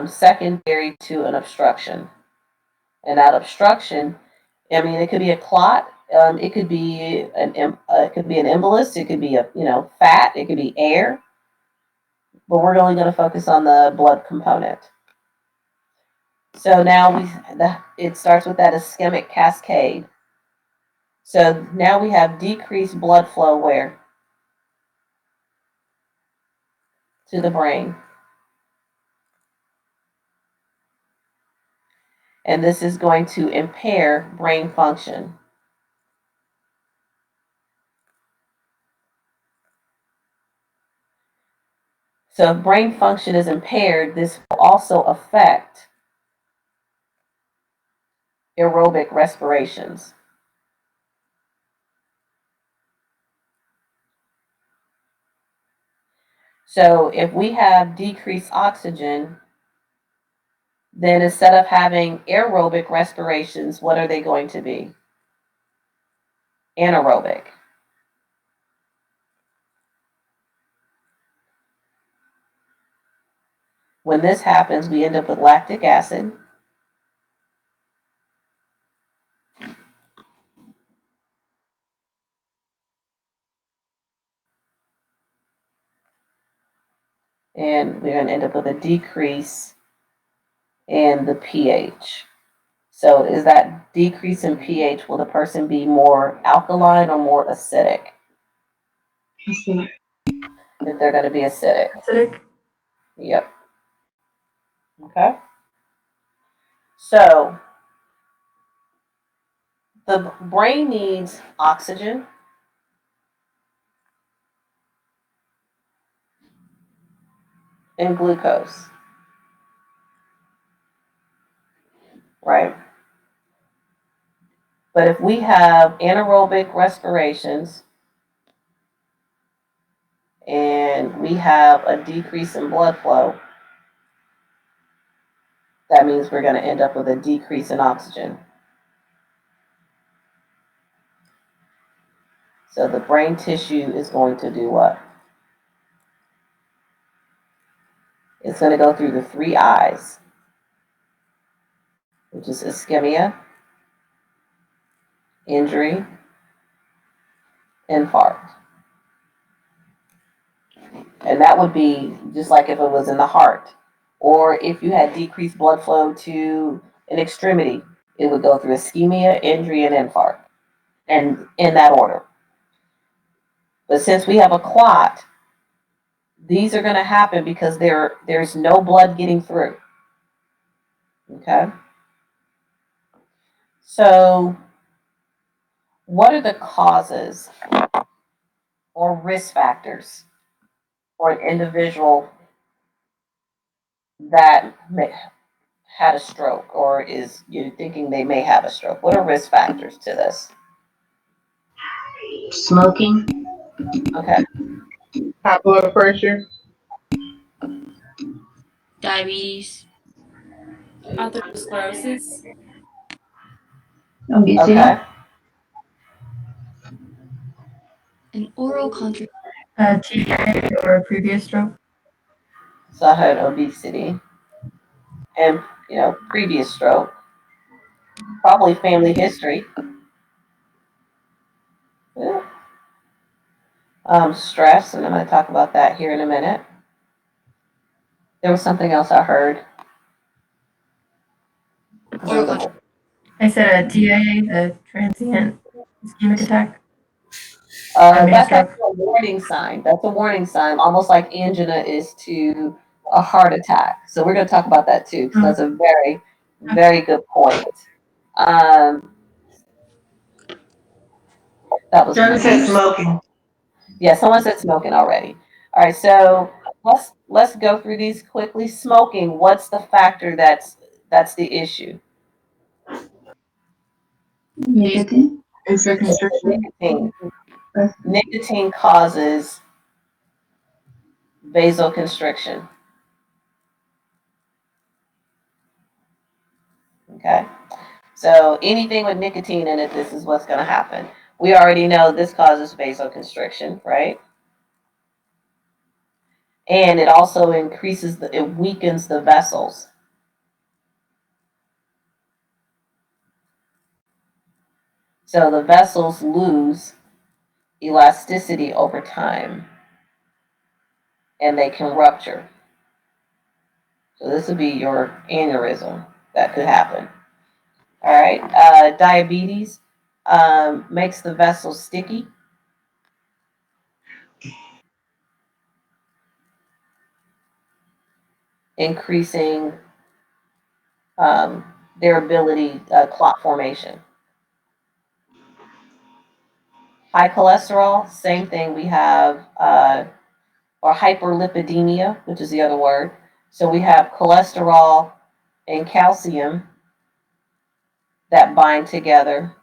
Secondary to an obstruction. And that obstruction, I mean, it could be a clot, it could be an embolus, it could be fat, it could be air, but we're only going to focus on the blood component. So now it starts with that ischemic cascade. So now we have decreased blood flow where? To the brain. And this is going to impair brain function. So if brain function is impaired, this will also affect aerobic respirations. So if we have decreased oxygen, then instead of having aerobic respirations, what are they going to be? Anaerobic. When this happens, we end up with lactic acid. And we're going to end up with a decrease in the pH. So is that decrease in pH, will the person be more alkaline or more acidic? Acidic. If they're going to be acidic. Acidic. Yep. Okay. So the brain needs oxygen, and glucose, right? But if we have anaerobic respirations and we have a decrease in blood flow, that means we're going to end up with a decrease in oxygen. So the brain tissue is going to do what? It's going to go through the 3 I's, which is ischemia, injury, infarct. And that would be just like if it was in the heart, or if you had decreased blood flow to an extremity, it would go through ischemia, injury, and infarct, and in that order. But since we have a clot, these are going to happen because there's no blood getting through. Okay? So, what are the causes or risk factors for an individual that had a stroke or is thinking they may have a stroke? What are risk factors to this? Smoking, Okay. high blood pressure, Diabetes, atherosclerosis, obesity, Okay. and oral contraception. TIA or a previous stroke. So I had obesity and previous stroke, probably family history. Yeah. Stress, and I'm going to talk about that here in a minute. There was something else I heard. Oral contraception. I said a TIA, the transient ischemic attack. That's stroke. actually a warning sign. That's a warning sign, almost like angina is to a heart attack. So we're going to talk about that too, because that's a very, very good point. That was John said smoking. Yeah, someone said smoking already. All right, so let's go through these quickly. Smoking, what's the factor that's the issue? nicotine, Vasoconstriction. Nicotine. Nicotine causes vasoconstriction. Okay, so anything with nicotine in it, this is what's going to happen. We already know this causes vasoconstriction, right? And it also it weakens the vessels. So the vessels lose elasticity over time and they can rupture. So this would be your aneurysm that could happen. All right, diabetes makes the vessels sticky. Increasing their ability, clot formation. High cholesterol, same thing. We have, or hyperlipidemia, which is the other word. So we have cholesterol and calcium that bind together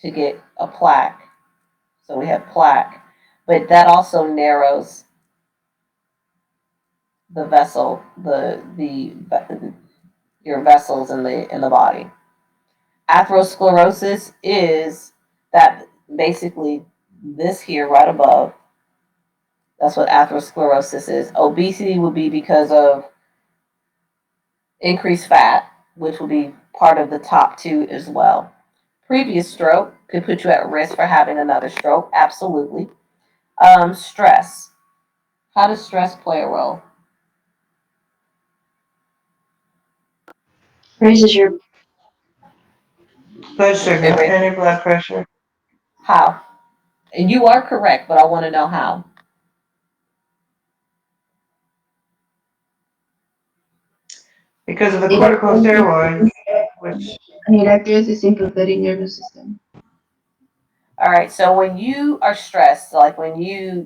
to get a plaque. So we have plaque, but that also narrows the vessel, the your vessels in the body. Atherosclerosis is that basically this here right above. That's what atherosclerosis is. Obesity would be because of increased fat, which will be part of the top two as well. Previous stroke could put you at risk for having another stroke. Absolutely. Stress. How does stress play a role? Raises your Blood sugar It and your blood pressure. How? And you are correct, but I want to know how. Because of the corticosteroids, which it activates the sympathetic nervous system. All right. So when you are stressed, like when you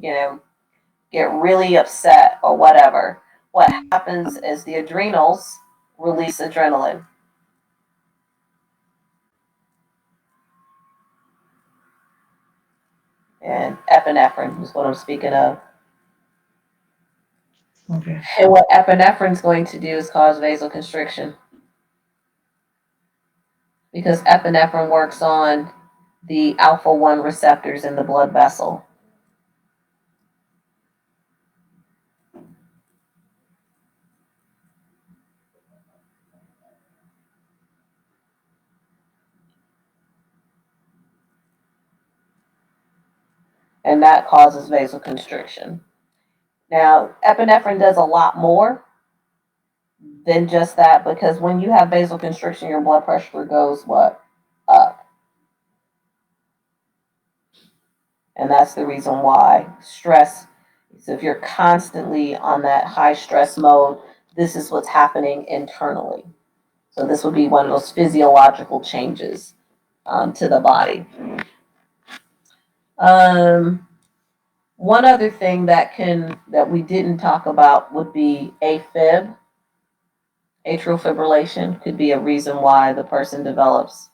get really upset or whatever, what happens is the adrenals release adrenaline. And epinephrine is what I'm speaking of. okay. And what epinephrine is going to do is cause vasoconstriction. Because epinephrine works on the alpha 1 receptors in the blood vessel. And that causes vasoconstriction. Now, epinephrine does a lot more than just that, because when you have vasoconstriction, your blood pressure goes what? Up. And that's the reason why stress, so if you're constantly on that high stress mode, this is what's happening internally. So this would be one of those physiological changes to the body. One other thing that we didn't talk about would be AFib. Atrial fibrillation could be a reason why the person develops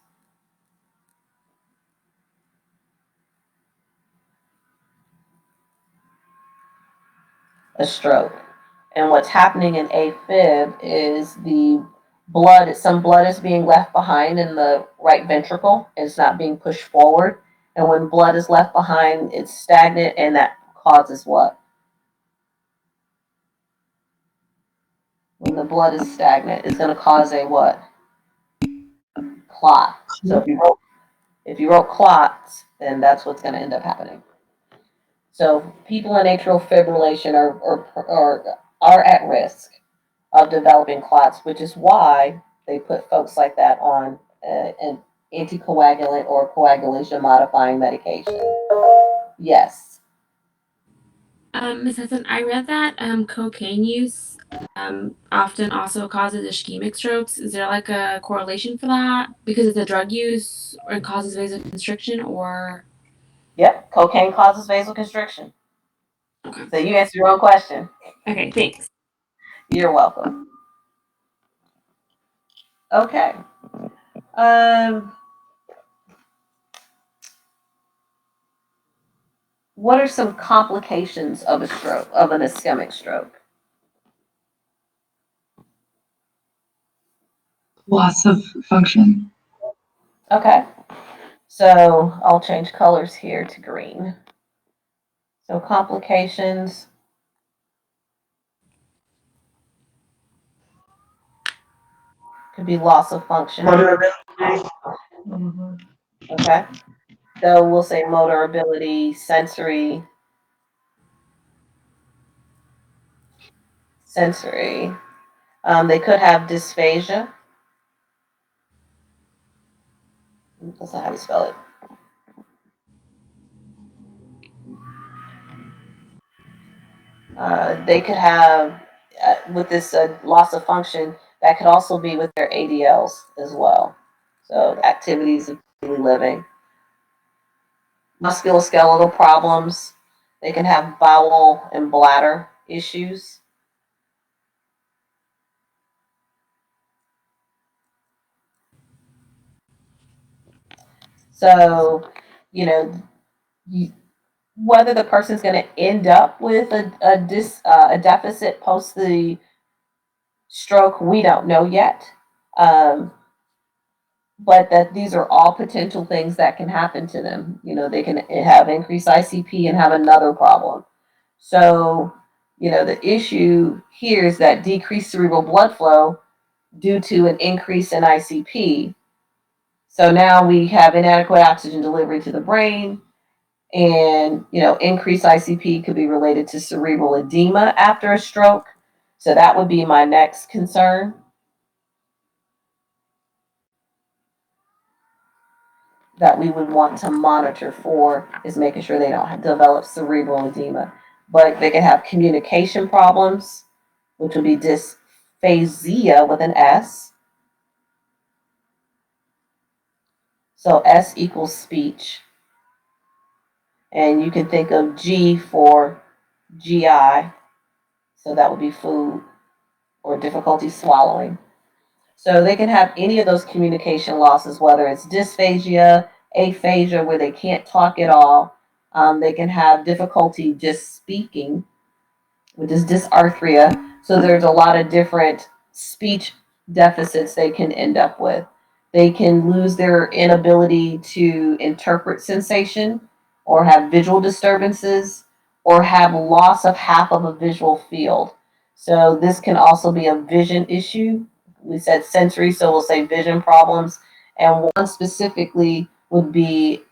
a stroke. And what's happening in AFib is some blood is being left behind in the right ventricle. It's not being pushed forward. And when blood is left behind, it's stagnant, and that causes what? When the blood is stagnant, it's going to cause a what? Clot. So if you wrote clots, then that's what's going to end up happening. So people in atrial fibrillation are at risk of developing clots, which is why they put folks like that on an anticoagulant or coagulation modifying medication. Yes. Ms. Hudson, I read that cocaine use often also causes ischemic strokes. Is there like a correlation for that? Because it's a drug use or it causes vasoconstriction or? Yep, cocaine causes vasoconstriction. Okay. So you answered your own question. Okay, thanks. You're welcome. Okay. What are some complications of a stroke, of an ischemic stroke? Loss of function. Okay. So I'll change colors here to green. So complications. Could be loss of function. Motor ability. Mm-hmm. Okay. So we'll say motor ability, sensory. They could have dysphagia. That's not how you spell it. They could have, with this loss of function, that could also be with their ADLs as well. So activities of daily living. Musculoskeletal problems. They can have bowel and bladder issues. So, whether the person's going to end up with a deficit post the stroke, we don't know yet. But that these are all potential things that can happen to them. You know, they can have increased ICP and have another problem. So, you know, the issue here is that decreased cerebral blood flow due to an increase in ICP. So now we have inadequate oxygen delivery to the brain, and, you know, increased ICP could be related to cerebral edema after a stroke. So that would be my next concern. That we would want to monitor for is making sure they don't develop cerebral edema. But they can have communication problems, which would be dysphasia with an S. So S equals speech. And you can think of G for GI. So that would be food or difficulty swallowing. So they can have any of those communication losses, whether it's dysphagia, aphasia, where they can't talk at all. They can have difficulty just speaking, which is dysarthria. So there's a lot of different speech deficits they can end up with. They can lose their inability to interpret sensation, or have visual disturbances, or have loss of half of a visual field. So this can also be a vision issue. We said sensory, so we'll say vision problems. And one specifically would be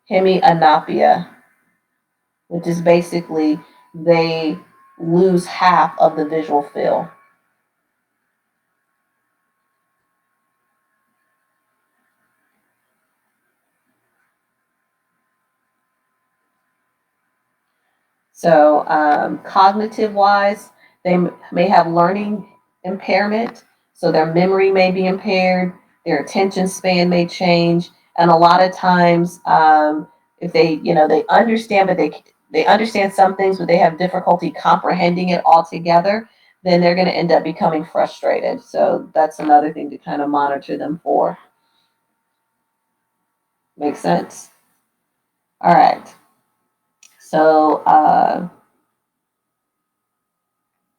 hemianopia, which is basically they lose half of the visual field. So cognitive wise, they may have learning impairment. So their memory may be impaired, their attention span may change. And a lot of times, if they, you know, they understand, but they understand some things, but they have difficulty comprehending it altogether, then they're going to end up becoming frustrated. So that's another thing to kind of monitor them for. Make sense? All right. So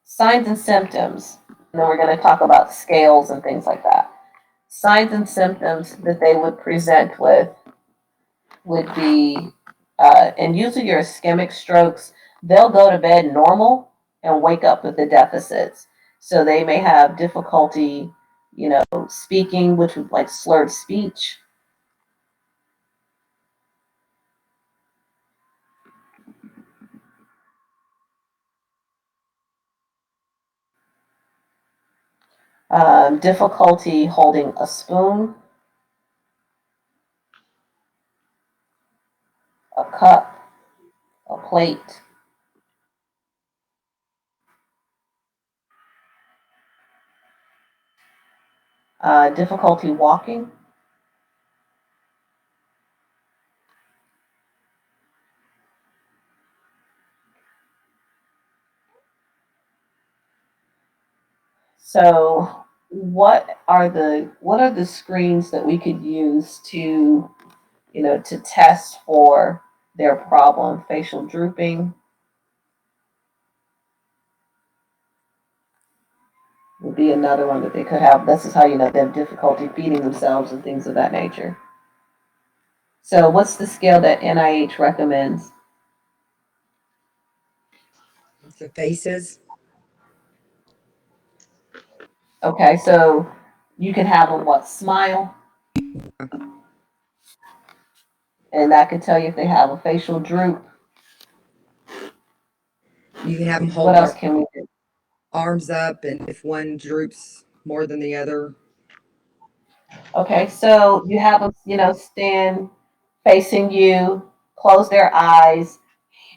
signs and symptoms. And then we're going to talk about scales and things like that. Signs and symptoms that they would present with would be, and usually your ischemic strokes, they'll go to bed normal and wake up with the deficits. So they may have difficulty, you know, speaking, which would like slurred speech. Difficulty holding a spoon, a cup, a plate. Difficulty walking. So what are the screens that we could use to, you know, to test for their problem? Facial drooping would be another one that they could have. This is how you know they have difficulty feeding themselves and things of that nature. So what's the scale that NIH recommends? The faces. Okay, so you can have them what? Smile. And that can tell you if they have a facial droop. You can have them What hold else their can we do? arms up, and if one droops more than the other. Okay, so you have them, you know, stand facing you, close their eyes,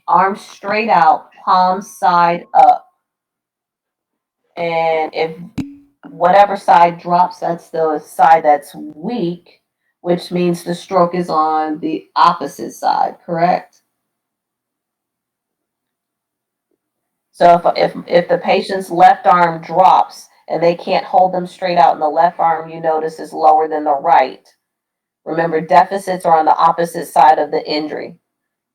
arms straight out, palms side up. And if whatever side drops, that's the side that's weak, which means the stroke is on the opposite side, correct? So if the patient's left arm drops and they can't hold them straight out, and the left arm you notice is lower than the right, remember deficits are on the opposite side of the injury.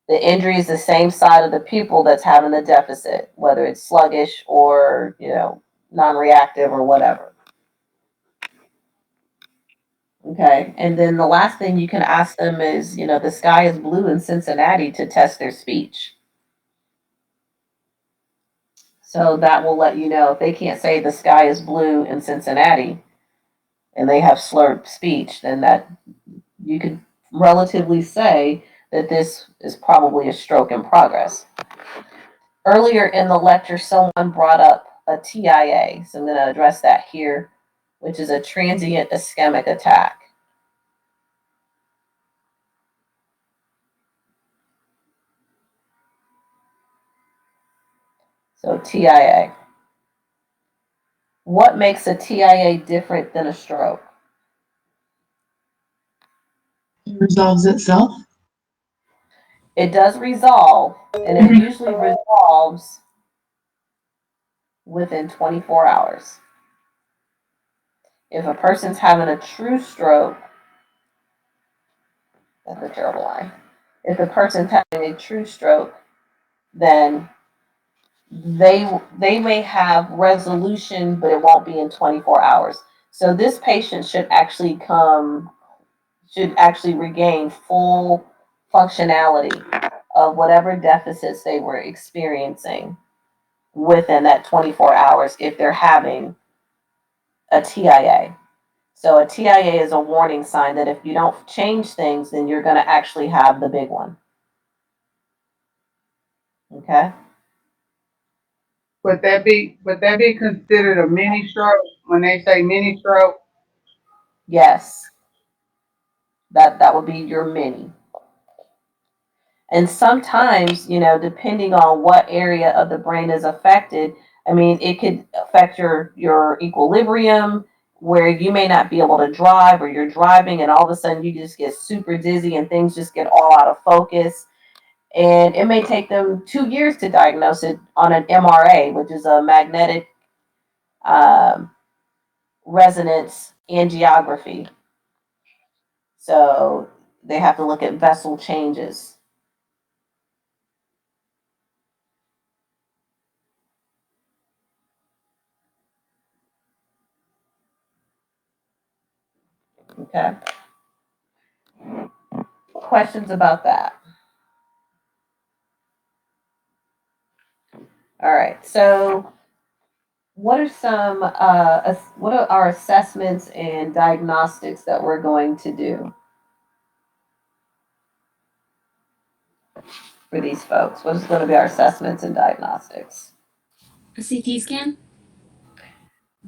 The injury is the same side of the pupil that's having the deficit, whether it's sluggish or, you know, non-reactive or whatever. Okay. And then the last thing you can ask them is, the sky is blue in Cincinnati to test their speech. So that will let you know if they can't say the sky is blue in Cincinnati and they have slurred speech, then that you could relatively say that this is probably a stroke in progress. Earlier in the lecture, someone brought up a TIA, so I'm going to address that here, which is a transient ischemic attack. So TIA. What makes a TIA different than a stroke? It resolves itself. It does resolve, and it usually resolves within 24 hours. If a person's having a true stroke, that's a terrible line. If the person's having a true stroke, then they may have resolution, but it won't be in 24 hours. So this patient should actually regain full functionality of whatever deficits they were experiencing within that 24 hours if they're having a TIA. So a TIA is a warning sign that if you don't change things, then you're going to actually have the big one. Okay? Would that be considered a mini stroke when they say mini stroke? Yes. That would be your mini. And sometimes, depending on what area of the brain is affected, I mean, it could affect your equilibrium where you may not be able to drive, or you're driving and all of a sudden you just get super dizzy and things just get all out of focus. And it may take them 2 years to diagnose it on an MRA, which is a magnetic resonance angiography. So they have to look at vessel changes. Okay. Questions about that? All right. So what are our assessments and diagnostics that we're going to do for these folks? What is going to be our assessments and diagnostics? A CT scan?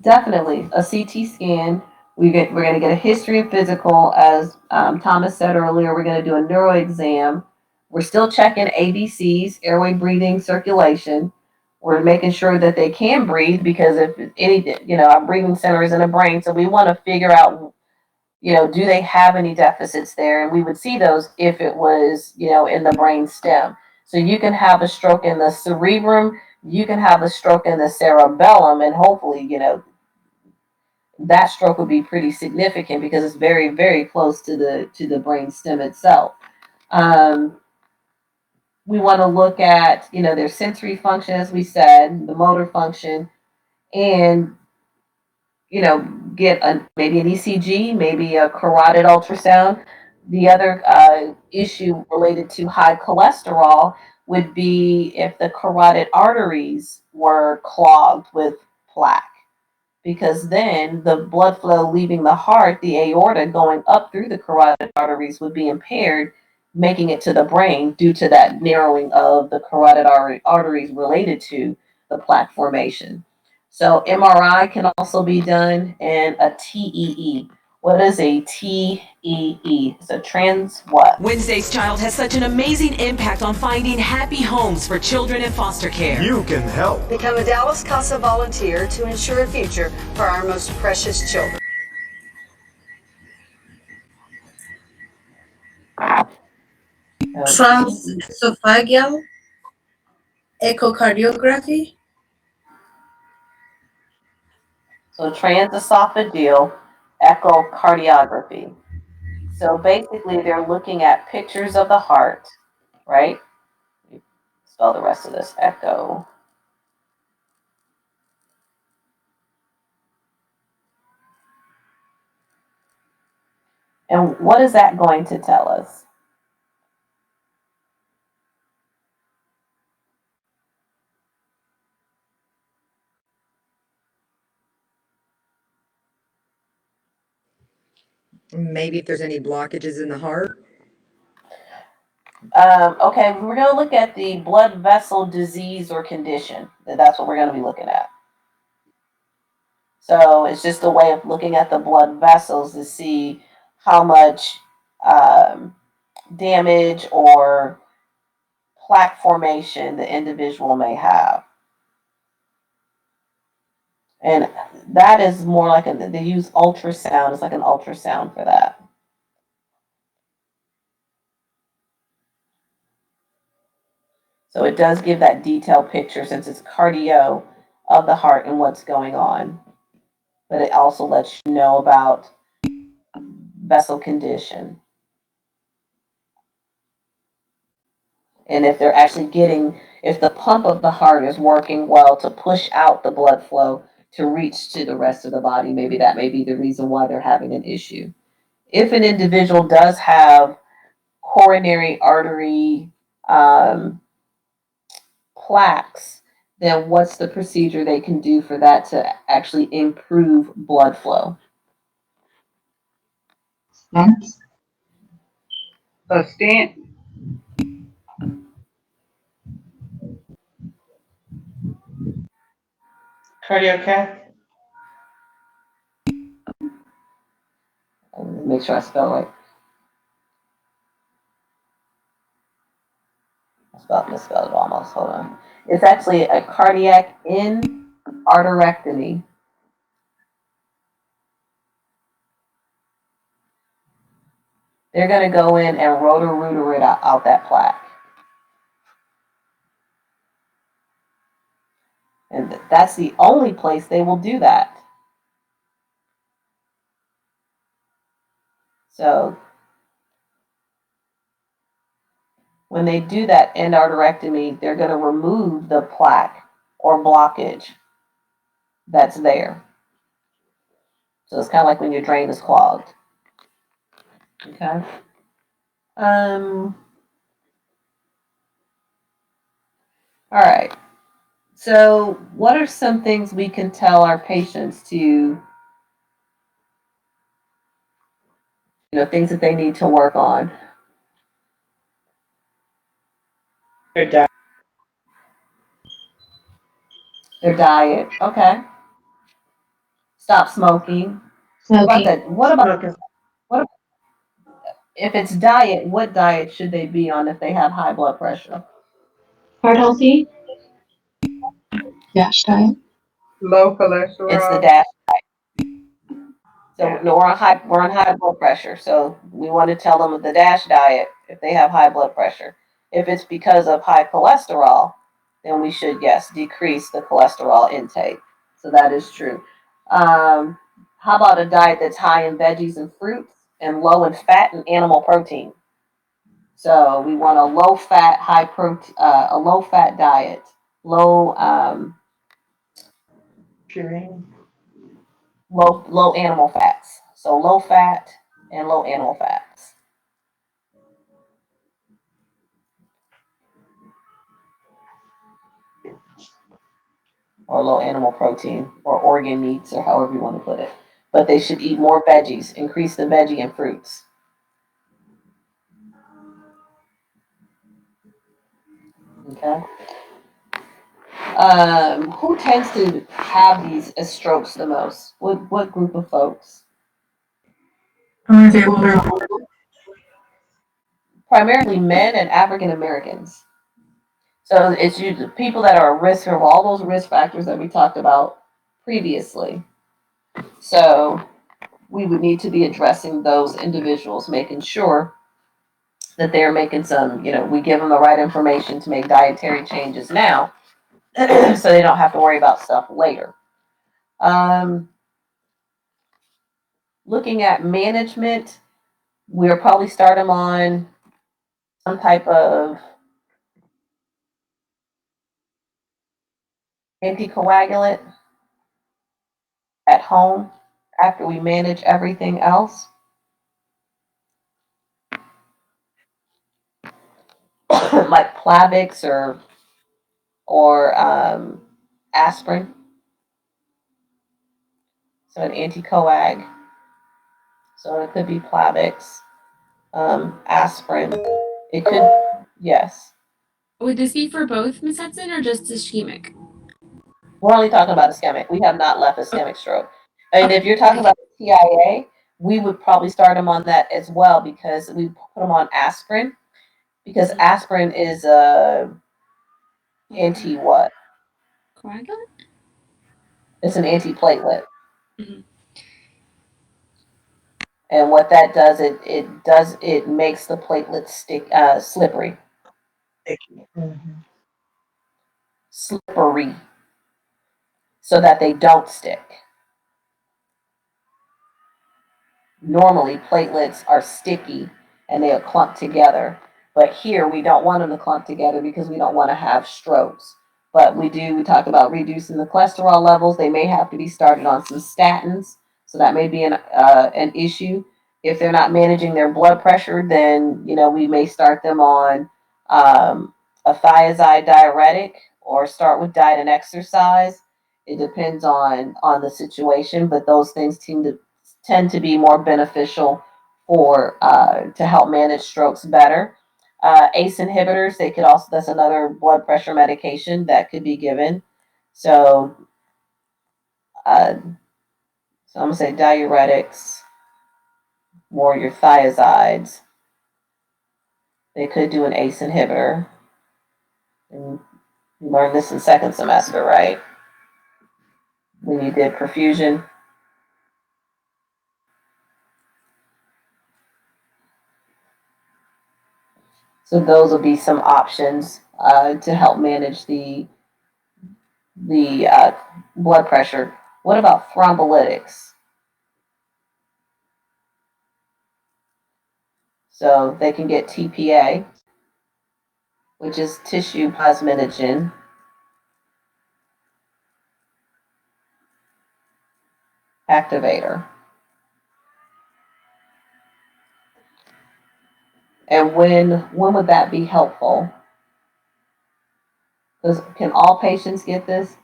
Definitely a CT scan. We're going to get a history and physical. As Thomas said earlier, we're going to do a neuro exam. We're still checking ABCs, airway, breathing, circulation. We're making sure that they can breathe, because if any, our breathing center is in the brain. So we want to figure out, do they have any deficits there? And we would see those if it was, in the brain stem. So you can have a stroke in the cerebrum, you can have a stroke in the cerebellum, and hopefully, that stroke would be pretty significant because it's very, very close to the brain stem itself. We want to look at, their sensory function, as we said, the motor function, and get maybe an ECG, maybe a carotid ultrasound. The other issue related to high cholesterol would be if the carotid arteries were clogged with plaque, because then the blood flow leaving the heart, the aorta going up through the carotid arteries, would be impaired, making it to the brain due to that narrowing of the carotid arteries related to the plaque formation. So MRI can also be done, and a TEE. What is a TEE? It's a trans what? Wednesday's Child has such an amazing impact on finding happy homes for children in foster care. You can help. Become a Dallas Casa volunteer to ensure a future for our most precious children. Transesophageal echocardiography. So transesophageal echocardiography. So basically, they're looking at pictures of the heart, right? Spell the rest of this, echo. And what is that going to tell us? Maybe if there's any blockages in the heart. Okay, we're going to look at the blood vessel disease or condition. That's what we're going to be looking at. So it's just a way of looking at the blood vessels to see how much damage or plaque formation the individual may have. And that is more like they use ultrasound. It's like an ultrasound for that. So it does give that detailed picture since it's cardio of the heart and what's going on. But it also lets you know about vessel condition. And if they're actually if the pump of the heart is working well to push out the blood flow to reach to the rest of the body, maybe that may be the reason why they're having an issue. If an individual does have coronary artery plaques, then what's the procedure they can do for that to actually improve blood flow? Stents? A stent. Cardiac. Make sure I spell right. Misspelled it almost. Hold on. It's actually a cardiac arterectomy. They're going to go in and rotor-rooter it out that plaque. And that's the only place they will do that. So when they do that endarterectomy, they're going to remove the plaque or blockage that's there. So it's kind of like when your drain is clogged. Okay. All right. So what are some things we can tell our patients to, things that they need to work on? Their diet. Okay. Stop smoking. What about that? What if it's diet? What diet should they be on if they have high blood pressure? Heart healthy? DASH diet? Low cholesterol. It's the DASH diet. So no, we're on high blood pressure. So we want to tell them the DASH diet if they have high blood pressure. If it's because of high cholesterol, then we should decrease the cholesterol intake. So that is true. How about a diet that's high in veggies and fruits and low in fat and animal protein? So we want a low fat, high protein, a low fat diet, low low animal fats. So low fat and low animal fats. Or low animal protein or organ meats or however you want to put it. But they should eat more veggies, increase the veggie and fruits. Okay. Who tends to have these strokes the most? What group of folks? Primarily men and African Americans. So it's usually people that are at risk of all those risk factors that we talked about previously. So we would need to be addressing those individuals, making sure that they're making some, we give them the right information to make dietary changes now so they don't have to worry about stuff later. Looking at management, we'll probably start them on some type of anticoagulant at home after we manage everything else. like Plavix or aspirin, so an anticoag. So it could be Plavix, aspirin. It could, yes. Would this be for both, Miss Hudson, or just ischemic? We're only talking about ischemic. We have not left ischemic stroke. And if you're talking about TIA, we would probably start them on that as well because we put them on aspirin because aspirin is a anti what? Coagulant? It's an antiplatelet. Mhm. And what that does, it makes the platelets slippery. Slippery. So that they don't stick. Normally platelets are sticky and they'll clump together. But here we don't want them to clump together because we don't want to have strokes. But we talk about reducing the cholesterol levels. They may have to be started on some statins. So that may be an issue. If they're not managing their blood pressure, then, we may start them on a thiazide diuretic or start with diet and exercise. It depends on the situation, but those things tend to be more beneficial for to help manage strokes better. ACE inhibitors, that's another blood pressure medication that could be given. So, so I'm gonna say diuretics, more your thiazides. They could do an ACE inhibitor. And you learned this in second semester, right? When you did perfusion. So those will be some options to help manage the blood pressure. What about thrombolytics? So they can get TPA, which is tissue plasminogen activator. And when would that be helpful? Can all patients get this?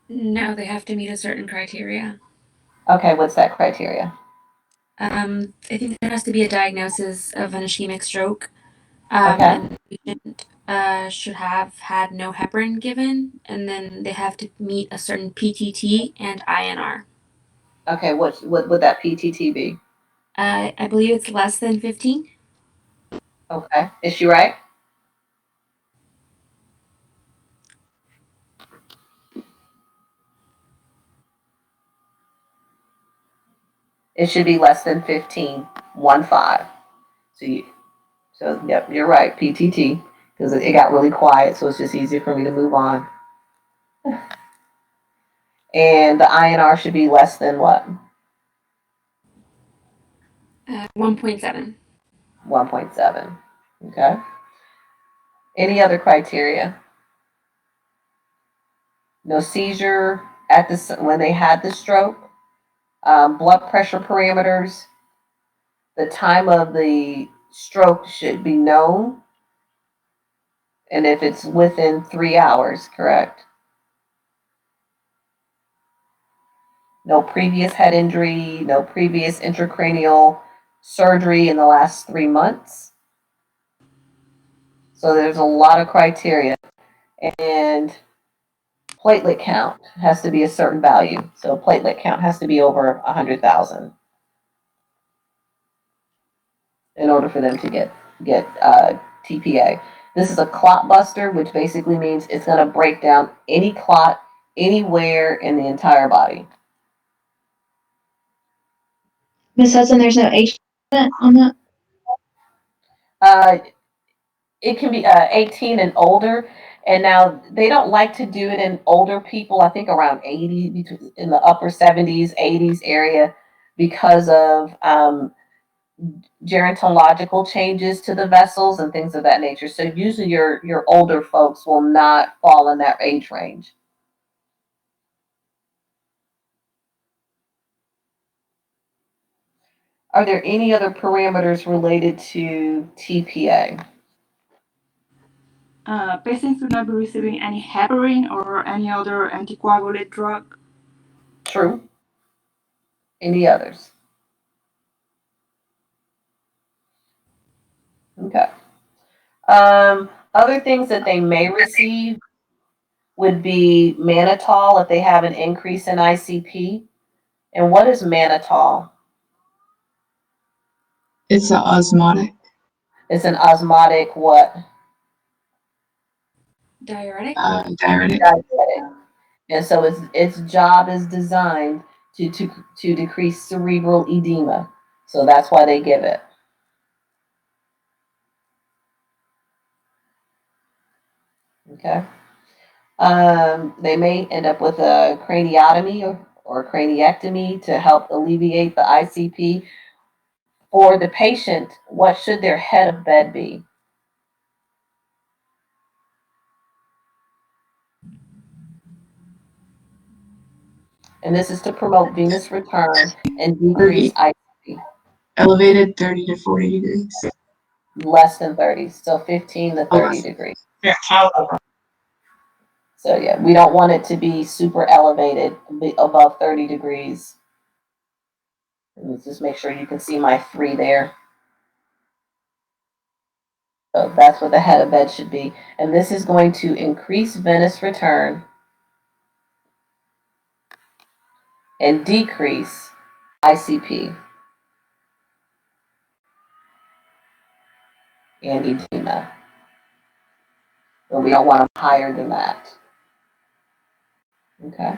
No, they have to meet a certain criteria. Okay, what's that criteria? I think there has to be a diagnosis of an ischemic stroke. Okay. And the patient should have had no heparin given, and then they have to meet a certain PTT and INR. Okay, what would that PTT be? I believe it's less than 15. Okay, is she right? It should be less than 15, 1-5. So yep, you're right, PTT, because it got really quiet, so it's just easier for me to move on. And the INR should be less than what? 1.7. 1.7. Okay. Any other criteria? No seizure when they had the stroke. Blood pressure parameters. The time of the stroke should be known. And if it's within 3 hours, correct? No previous head injury, no previous intracranial surgery in the last 3 months. So there's a lot of criteria. And platelet count has to be a certain value. So platelet count has to be over 100,000 in order for them to get TPA. This is a clot buster, which basically means it's going to break down any clot anywhere in the entire body. Miss Hudson, there's no age limit on that? It can be 18 and older. And now they don't like to do it in older people, I think around 80, in the upper 70s, 80s area, because of gerontological changes to the vessels and things of that nature. So usually your older folks will not fall in that age range. Are there any other parameters related to TPA? patients should not be receiving any heparin or any other anticoagulant drug. True. Any others? Okay. Other things that they may receive would be mannitol if they have an increase in ICP. And what is mannitol? It's an osmotic. It's an osmotic what? Diuretic? Diuretic. Diuretic. And so its job is designed to decrease cerebral edema. So that's why they give it. Okay. They may end up with a craniotomy or craniectomy to help alleviate the ICP. For the patient, what should their head of bed be? And this is to promote venous return and decrease ICP. Elevated 30 to 40 degrees. Less than 30, so 15 to 30 degrees. Yeah. So yeah, we don't want it to be super elevated, above 30 degrees. Let's just make sure you can see my 3 there. So that's what the head of bed should be. And this is going to increase venous return and decrease ICP and edema. But we don't want them higher than that. Okay.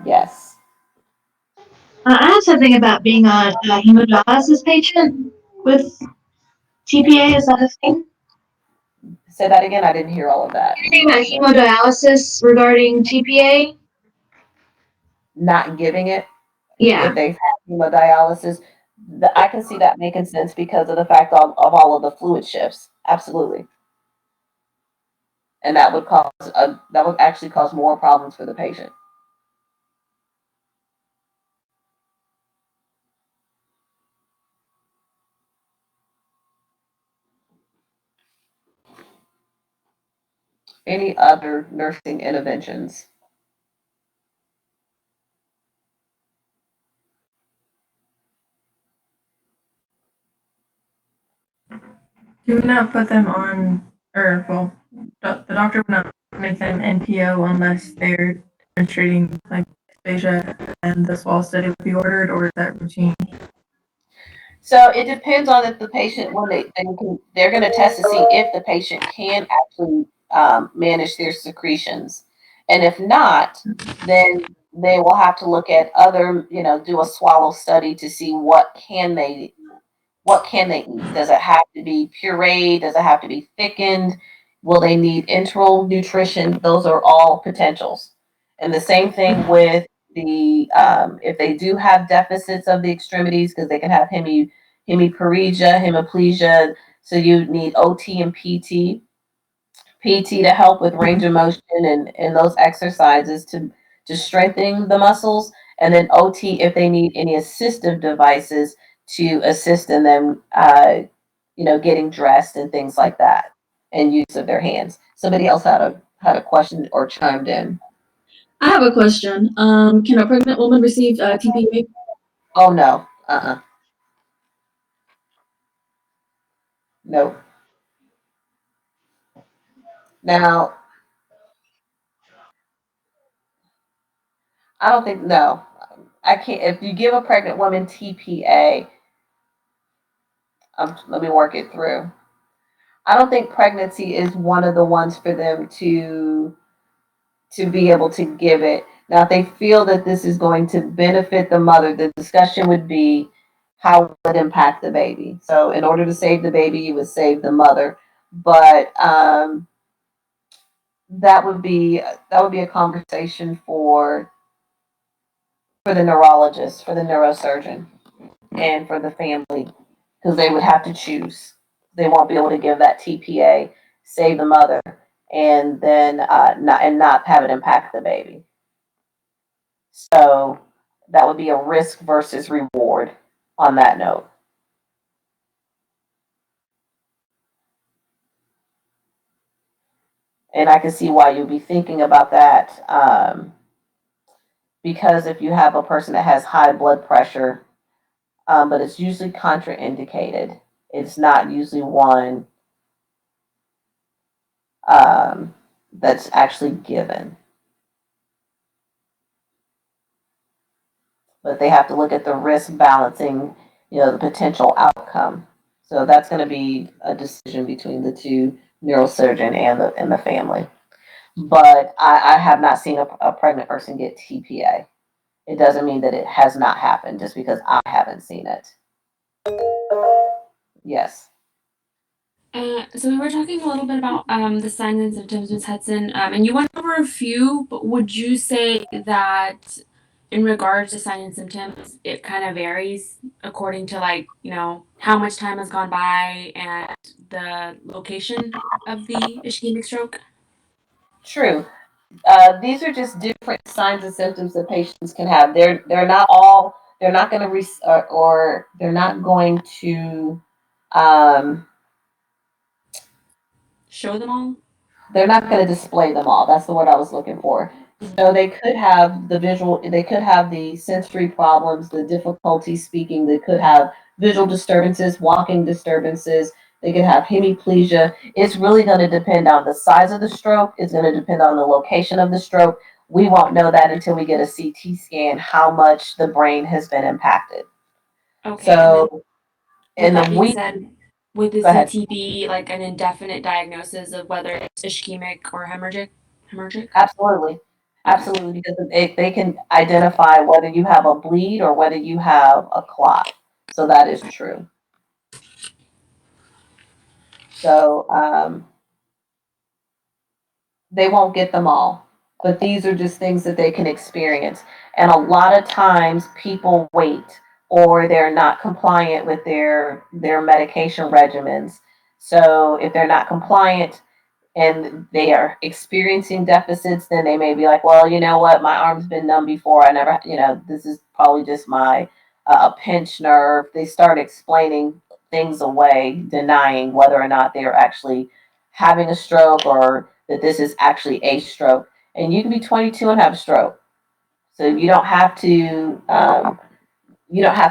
Yes. I have something about being a hemodialysis patient with TPA. Is that a thing? Say that again. I didn't hear all of that. Anything about hemodialysis regarding TPA? Not giving it. Yeah. If they've had hemodialysis, I can see that making sense because of the fact of all of the fluid shifts. Absolutely. And that would actually cause more problems for the patient. Any other nursing interventions? Do not put them on, or well, the doctor would not make them NPO unless they're demonstrating like dysphagia and the swallow study would be ordered, or is that routine? So it depends on if the patient, when they're going to test to see if the patient can actually manage their secretions. And if not, then they will have to look at other, do a swallow study to see what can they eat. Does it have to be pureed? Does it have to be thickened? Will they need enteral nutrition? Those are all potentials. And the same thing with the if they do have deficits of the extremities, because they can have hemiplegia, hemiplegia. So you need OT and PT. PT to help with range of motion and those exercises to strengthen the muscles, and then OT if they need any assistive devices to assist in them, getting dressed and things like that, and use of their hands. Somebody else had a question or chimed in. I have a question. Can a pregnant woman receive TPA? Oh no. No. Now, I don't think no. I can't. If you give a pregnant woman TPA, let me work it through. I don't think pregnancy is one of the ones for them to be able to give it. Now, if they feel that this is going to benefit the mother, the discussion would be how would it impact the baby. So, in order to save the baby, you would save the mother. But that would be a conversation for the neurologist, for the neurosurgeon, and for the family, because they would have to choose. They won't be able to give that TPA, save the mother, and then not have it impact the baby. So that would be a risk versus reward. on that note. And I can see why you'd be thinking about that, because if you have a person that has high blood pressure, but it's usually contraindicated, it's not usually one that's actually given. But they have to look at the risk balancing, the potential outcome. So that's going to be a decision between the two neurosurgeon and the family. But I have not seen a pregnant person get TPA. It doesn't mean that it has not happened just because I haven't seen it. Yes. So we were talking a little bit about the signs and symptoms, Ms. Hudson, and you went over a few, but would you say that in regards to signs and symptoms, it kind of varies according to how much time has gone by and the location of the ischemic stroke? True. These are just different signs and symptoms that patients can have. They're not going to or they're not going to show them all. They're not going to display them all. That's the word I was looking for. So they could have they could have the sensory problems, the difficulty speaking, they could have visual disturbances, walking disturbances, they could have hemiplegia. It's really going to depend on the size of the stroke, it's going to depend on the location of the stroke. We won't know that until we get a CT scan, how much the brain has been impacted. Okay. So, with that being said, would the Go ahead. CT be like an indefinite diagnosis of whether it's ischemic or hemorrhagic? Absolutely. Absolutely, because they can identify whether you have a bleed or whether you have a clot. So that is true. So they won't get them all, but these are just things that they can experience. And a lot of times people wait or they're not compliant with their medication regimens. So if they're not compliant, and they are experiencing deficits, then they may be like, well, you know what, my arm's been numb before. I never, this is probably just my pinched nerve. They start explaining things away, denying whether or not they're actually having a stroke or that this is actually a stroke. And you can be 22 and have a stroke. So you don't have to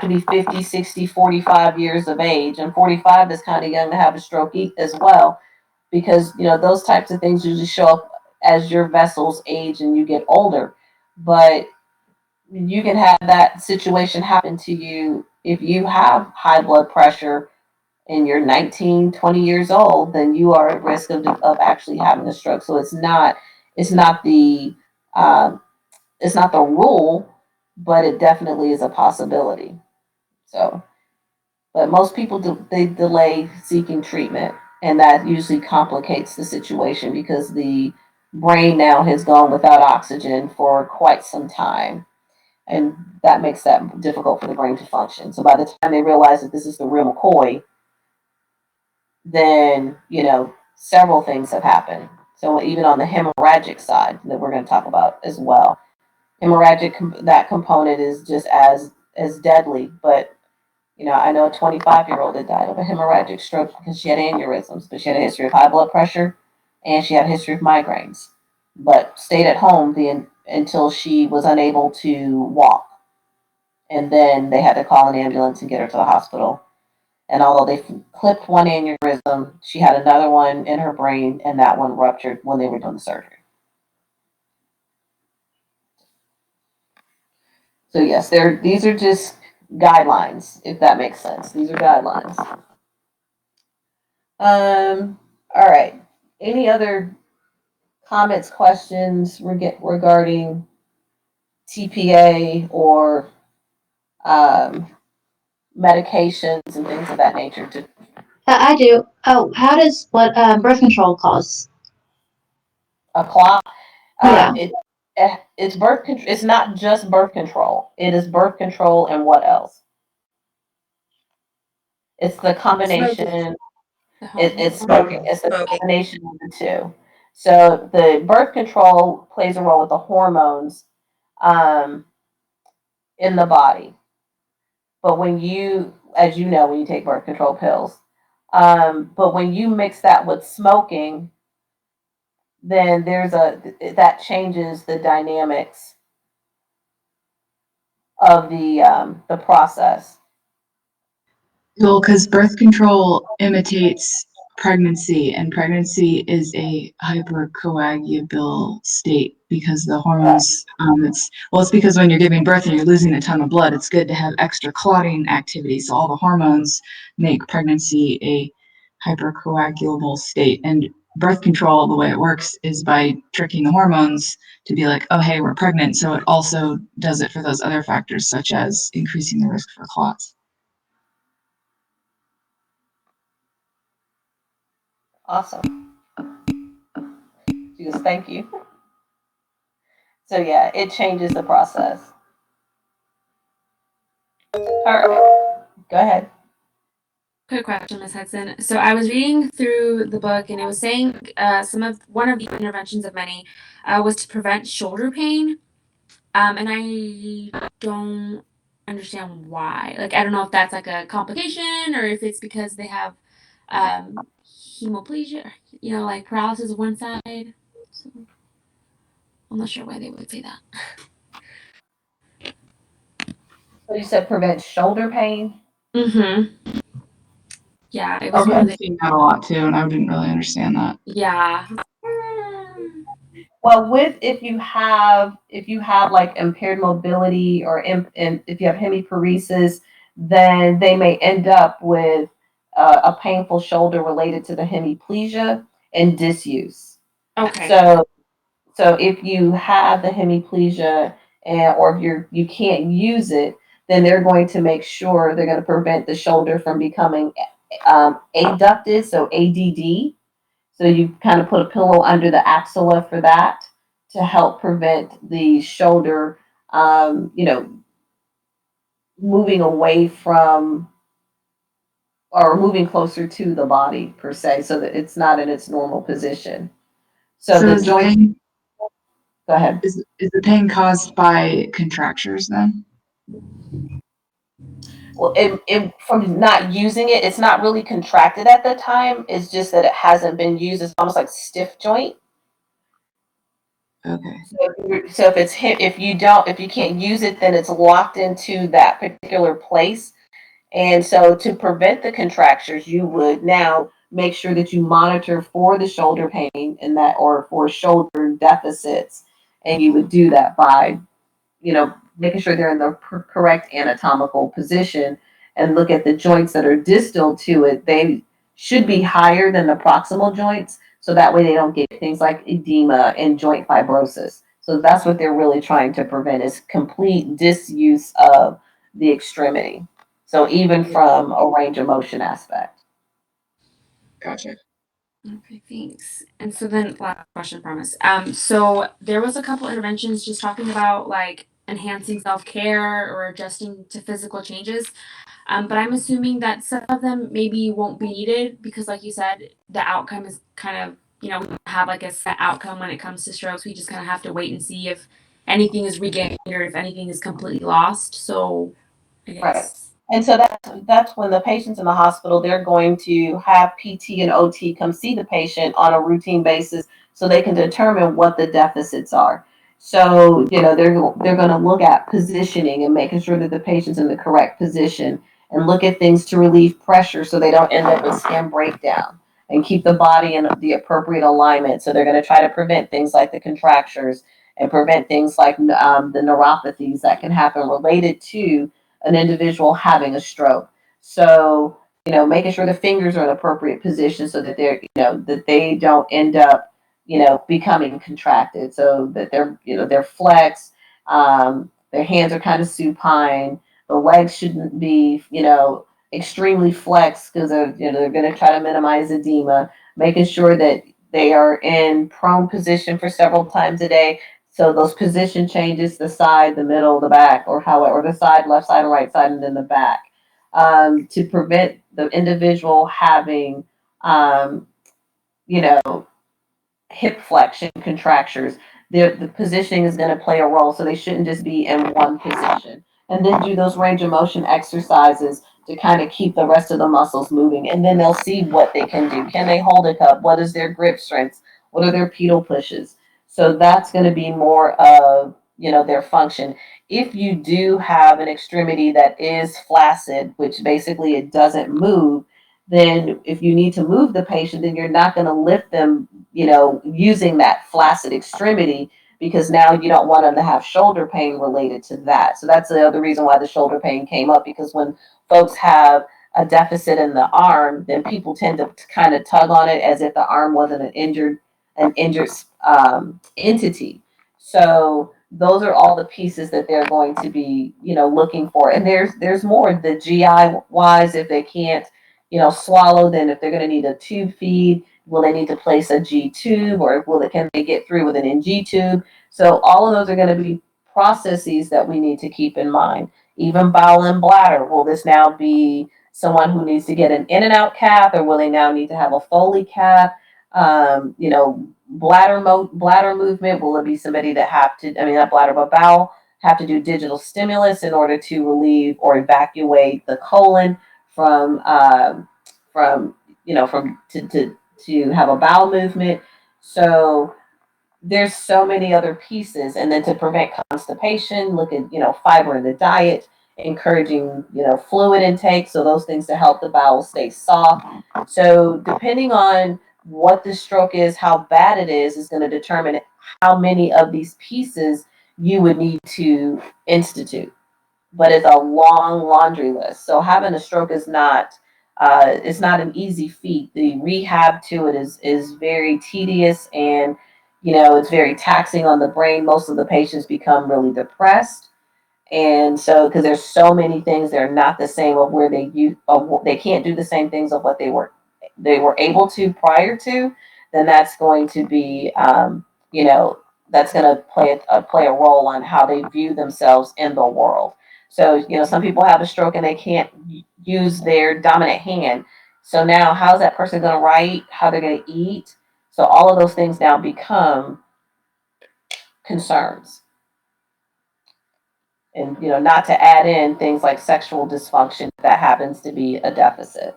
be 50, 60, 45 years of age. And 45 is kind of young to have a stroke as well, because those types of things usually show up as your vessels age and you get older. But you can have that situation happen to you if you have high blood pressure and you're 19, 20 years old, then you are at risk of actually having a stroke. So it's not the rule, but it definitely is a possibility. So, but most people they delay seeking treatment, and that usually complicates the situation because the brain now has gone without oxygen for quite some time, and that makes that difficult for the brain to function. So by the time they realize that this is the real McCoy, then several things have happened. So even on the hemorrhagic side that we're going to talk about as well, hemorrhagic, that component is just as deadly. But I know a 25-year-old that died of a hemorrhagic stroke because she had aneurysms, but she had a history of high blood pressure and she had a history of migraines, but stayed at home until she was unable to walk. And then they had to call an ambulance and get her to the hospital. And although they clipped one aneurysm, she had another one in her brain, and that one ruptured when they were doing the surgery. So yes, these are just guidelines, if that makes sense. These are guidelines. All right. Any other comments, questions regarding TPA or medications and things of that nature? I do. Oh, how does birth control cause? A clot? Yeah. It's birth control. It's not just birth control. It is birth control and what else? It's the combination. It's smoking. It's the combination of the two. So the birth control plays a role with the hormones in the body. but when you, as you know, when you take birth control pills, but when you mix that with smoking, then that changes the dynamics of the process. Well, because birth control imitates pregnancy, and pregnancy is a hypercoagulable state because the hormones, it's because when you're giving birth and you're losing a ton of blood, it's good to have extra clotting activity. So all the hormones make pregnancy a hypercoagulable state. And birth control, the way it works is by tricking the hormones to be like, oh, hey, we're pregnant. So it also does it for those other factors, such as increasing the risk for clots. Awesome. Just thank you. So yeah, it changes the process. All right, go ahead. Quick question, Ms. Hudson. So I was reading through the book, and it was saying one of the interventions of many was to prevent shoulder pain. And I don't understand why. Like, I don't know if that's like a complication or if it's because they have hemiplegia, like paralysis of one side. So I'm not sure why they would say that. So you said prevent shoulder pain? Mm-hmm. Yeah, it was Okay. really. I've seen that a lot too, and I didn't really understand that. Yeah. Well, if you have like impaired mobility or if you have hemiparesis, then they may end up with a painful shoulder related to the hemiplegia and disuse. Okay. So if you have the hemiplegia or if you can't use it, then they're going to make sure they're going to prevent the shoulder from becoming adducted, so ADD. So you kind of put a pillow under the axilla for that to help prevent the shoulder, moving away from or moving closer to the body per se, so that it's not in its normal position. So the joint. Go ahead. Is the pain caused by contractures then? Well, from not using it, it's not really contracted at the time. It's just that it hasn't been used. It's almost like stiff joint. Okay. So if you can't use it, then it's locked into that particular place. And so to prevent the contractures, you would now make sure that you monitor for the shoulder pain or for shoulder deficits. And you would do that by, making sure they're in the correct anatomical position and look at the joints that are distal to it. They should be higher than the proximal joints. So that way they don't get things like edema and joint fibrosis. So that's what they're really trying to prevent is complete disuse of the extremity. So even from a range of motion aspect. Gotcha. Okay, thanks. And so then last question, promise. So there was a couple interventions just talking about like enhancing self-care or adjusting to physical changes. But I'm assuming that some of them maybe won't be needed because like you said, the outcome is kind of, we don't have like a set outcome when it comes to strokes. We just kind of have to wait and see if anything is regained or if anything is completely lost. So I guess. Right. And so that's when the patient's in the hospital, they're going to have PT and OT come see the patient on a routine basis so they can determine what the deficits are. So, they're going to look at positioning and making sure that the patient's in the correct position and look at things to relieve pressure so they don't end up with skin breakdown and keep the body in the appropriate alignment. So they're going to try to prevent things like the contractures and prevent things like the neuropathies that can happen related to an individual having a stroke. So, making sure the fingers are in appropriate position so that that they don't end up, becoming contracted. So that they're flexed, their hands are kind of supine, the legs shouldn't be, extremely flexed because they're going to try to minimize edema, making sure that they are in prone position for several times a day. So those position changes, the side, the middle, the back, or the side, left side, and right side, and then the back, to prevent the individual having, hip flexion contractures. The positioning is going to play a role, so they shouldn't just be in one position. and then do those range of motion exercises to kind of keep the rest of the muscles moving. And then they'll see what they can do. Can they hold a cup? What is their grip strength? What are their pedal pushes? So that's going to be more of, their function. If you do have an extremity that is flaccid, which basically it doesn't move, then if you need to move the patient, then you're not going to lift them, using that flaccid extremity, because now you don't want them to have shoulder pain related to that. So that's the other reason why the shoulder pain came up, because when folks have a deficit in the arm, then people tend to kind of tug on it as if the arm wasn't an injured entity. So those are all the pieces that they're going to be, looking for. And there's more. The GI wise, if they can't, swallow, then if they're going to need a tube feed, will they need to place a G tube, or can they get through with an NG tube? So all of those are going to be processes that we need to keep in mind. Even bowel and bladder. Will this now be someone who needs to get an in and out cath, or will they now need to have a Foley cath? Bladder movement. Will it be somebody that not bladder, but bowel, have to do digital stimulus in order to relieve or evacuate the colon to have a bowel movement. So there's so many other pieces. And then to prevent constipation, look at, fiber in the diet, encouraging, fluid intake. So those things to help the bowel stay soft. So depending on what the stroke is, how bad it is going to determine how many of these pieces you would need to institute. But it's a long laundry list. So having a stroke is not, it's not an easy feat. The rehab to it is very tedious, and it's very taxing on the brain. Most of the patients become really depressed, and so because there's so many things, they're not the same of where they can't do the same things of what they were able to prior to. Then that's going to be, that's going to play a role on how they view themselves in the world. So, some people have a stroke and they can't use their dominant hand. So now how's that person going to write? How they're going to eat? So all of those things now become concerns. And, not to add in things like sexual dysfunction that happens to be a deficit.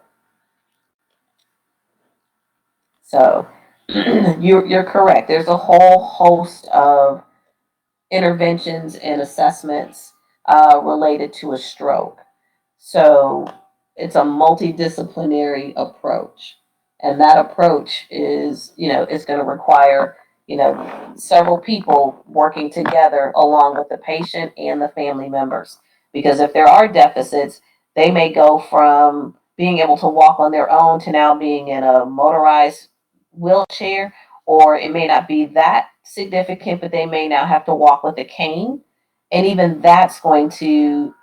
So you're correct. There's a whole host of interventions and assessments related to a stroke. So it's a multidisciplinary approach. And that approach is, it's going to require, several people working together along with the patient and the family members. Because if there are deficits, they may go from being able to walk on their own to now being in a motorized wheelchair, or it may not be that significant, but they may now have to walk with a cane. And even that's going to,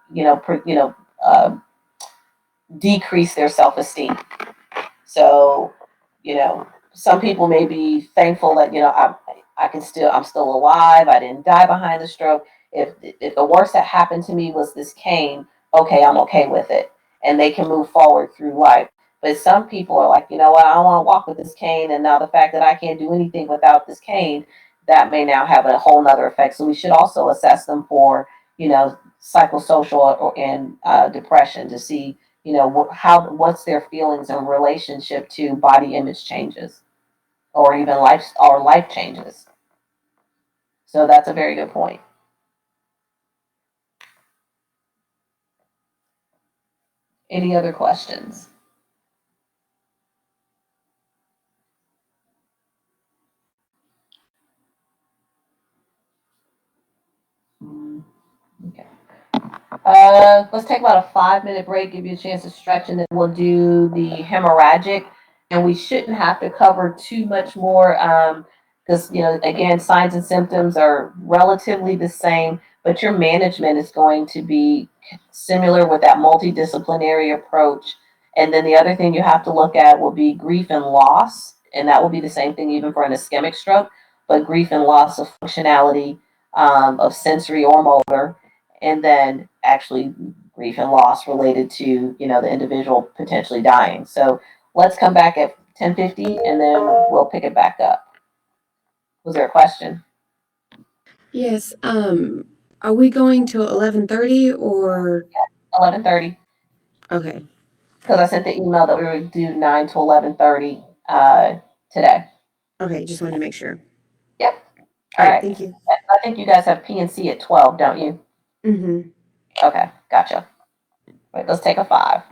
decrease their self-esteem. So, some people may be thankful that, I'm still alive. I didn't die behind the stroke. If the worst that happened to me was this cane, okay, I'm okay with it. And they can move forward through life. But some people are like, what, I don't want to walk with this cane. And now the fact that I can't do anything without this cane, that may now have a whole nother effect. So we should also assess them for, psychosocial and depression, to see, what's their feelings in relationship to body image changes, or even life changes. So that's a very good point. Any other questions? Okay. Let's take about a 5-minute break, give you a chance to stretch, and then we'll do the hemorrhagic. And we shouldn't have to cover too much more, because, again, signs and symptoms are relatively the same, but your management is going to be similar with that multidisciplinary approach. And then the other thing you have to look at will be grief and loss, and that will be the same thing even for an ischemic stroke, but grief and loss of functionality, of sensory or motor, and then actually grief and loss related to, the individual potentially dying. So let's come back at 10:50 and then we'll pick it back up. Was there a question? Yes. Are we going till 11:30 or? 11:30. Okay. Because I sent the email that we would do 9 to 11:30 today. Okay, just wanted to make sure. Yep. All All right, right. thank you. I think you guys have PNC at 12, don't you? Mm-hmm. Okay, gotcha. Wait, let's take a 5.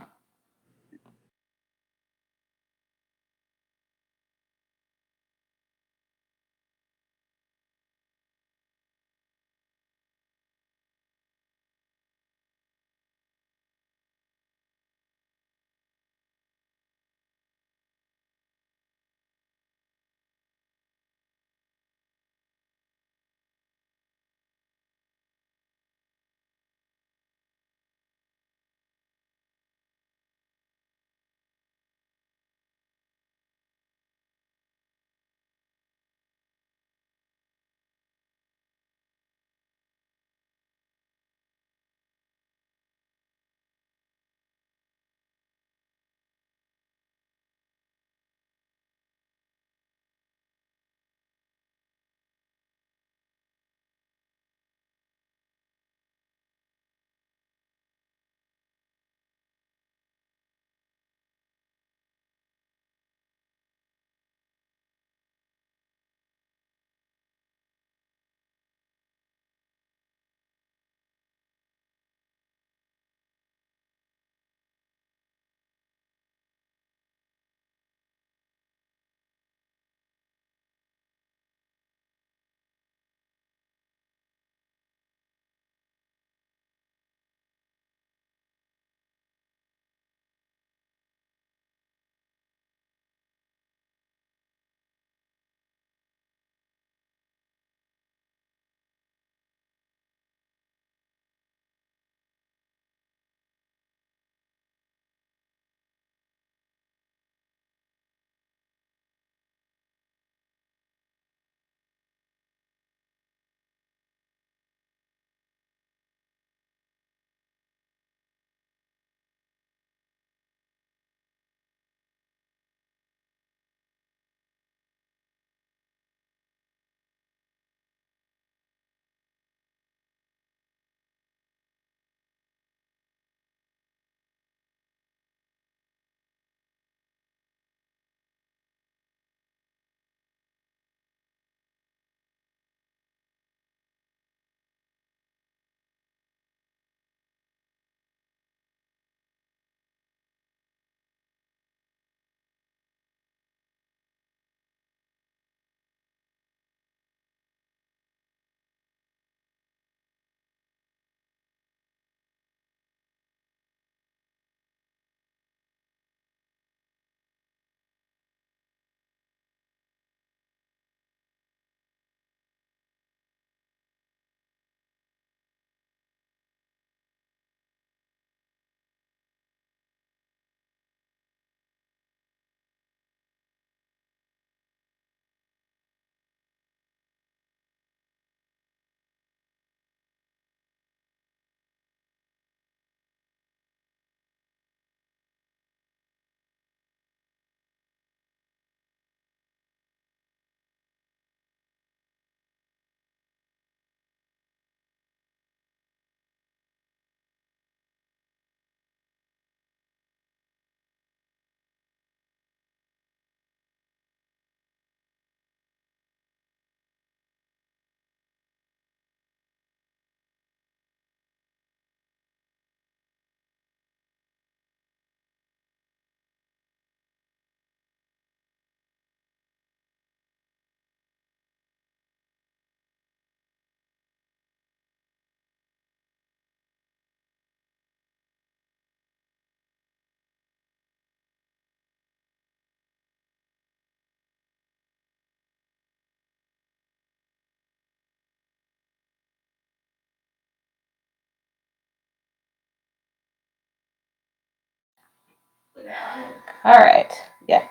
All right. Yeah.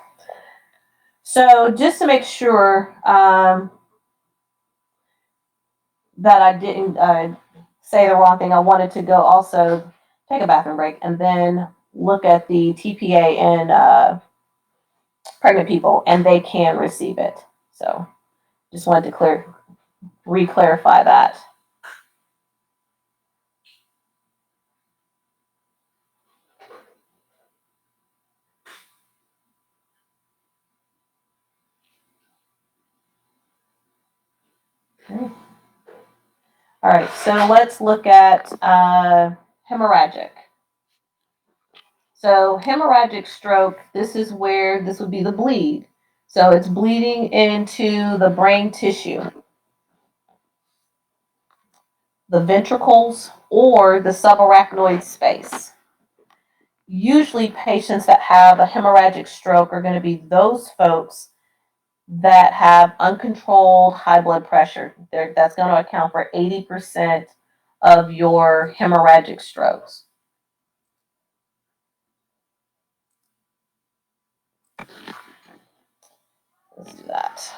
So just to make sure that I didn't say the wrong thing, I wanted to go also take a bathroom break and then look at the TPA and pregnant people, and they can receive it. So just wanted to re-clarify that. Okay. All right, so let's look at hemorrhagic. So hemorrhagic stroke, this is where this would be the bleed. So it's bleeding into the brain tissue, the ventricles, or the subarachnoid space. Usually patients that have a hemorrhagic stroke are going to be those folks that have uncontrolled high blood pressure. That's going to account for 80% of your hemorrhagic strokes. Let's do that.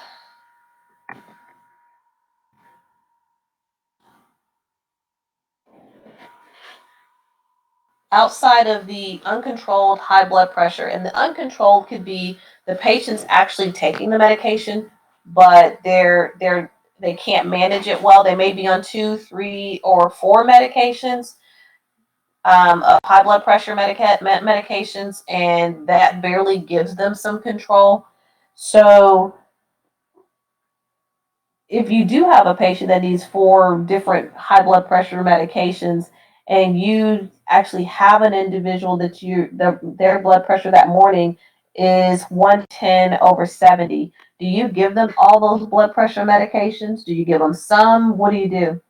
Outside of the uncontrolled high blood pressure, and the uncontrolled could be the patient's actually taking the medication, but they can't manage it well. They may be on 2, 3, or 4 medications, of high blood pressure medications, and that barely gives them some control. So if you do have a patient that needs 4 different high blood pressure medications, and you actually have an individual that their blood pressure that morning is 110/70, do you give them all those blood pressure medications? Do you give them some? What do you do?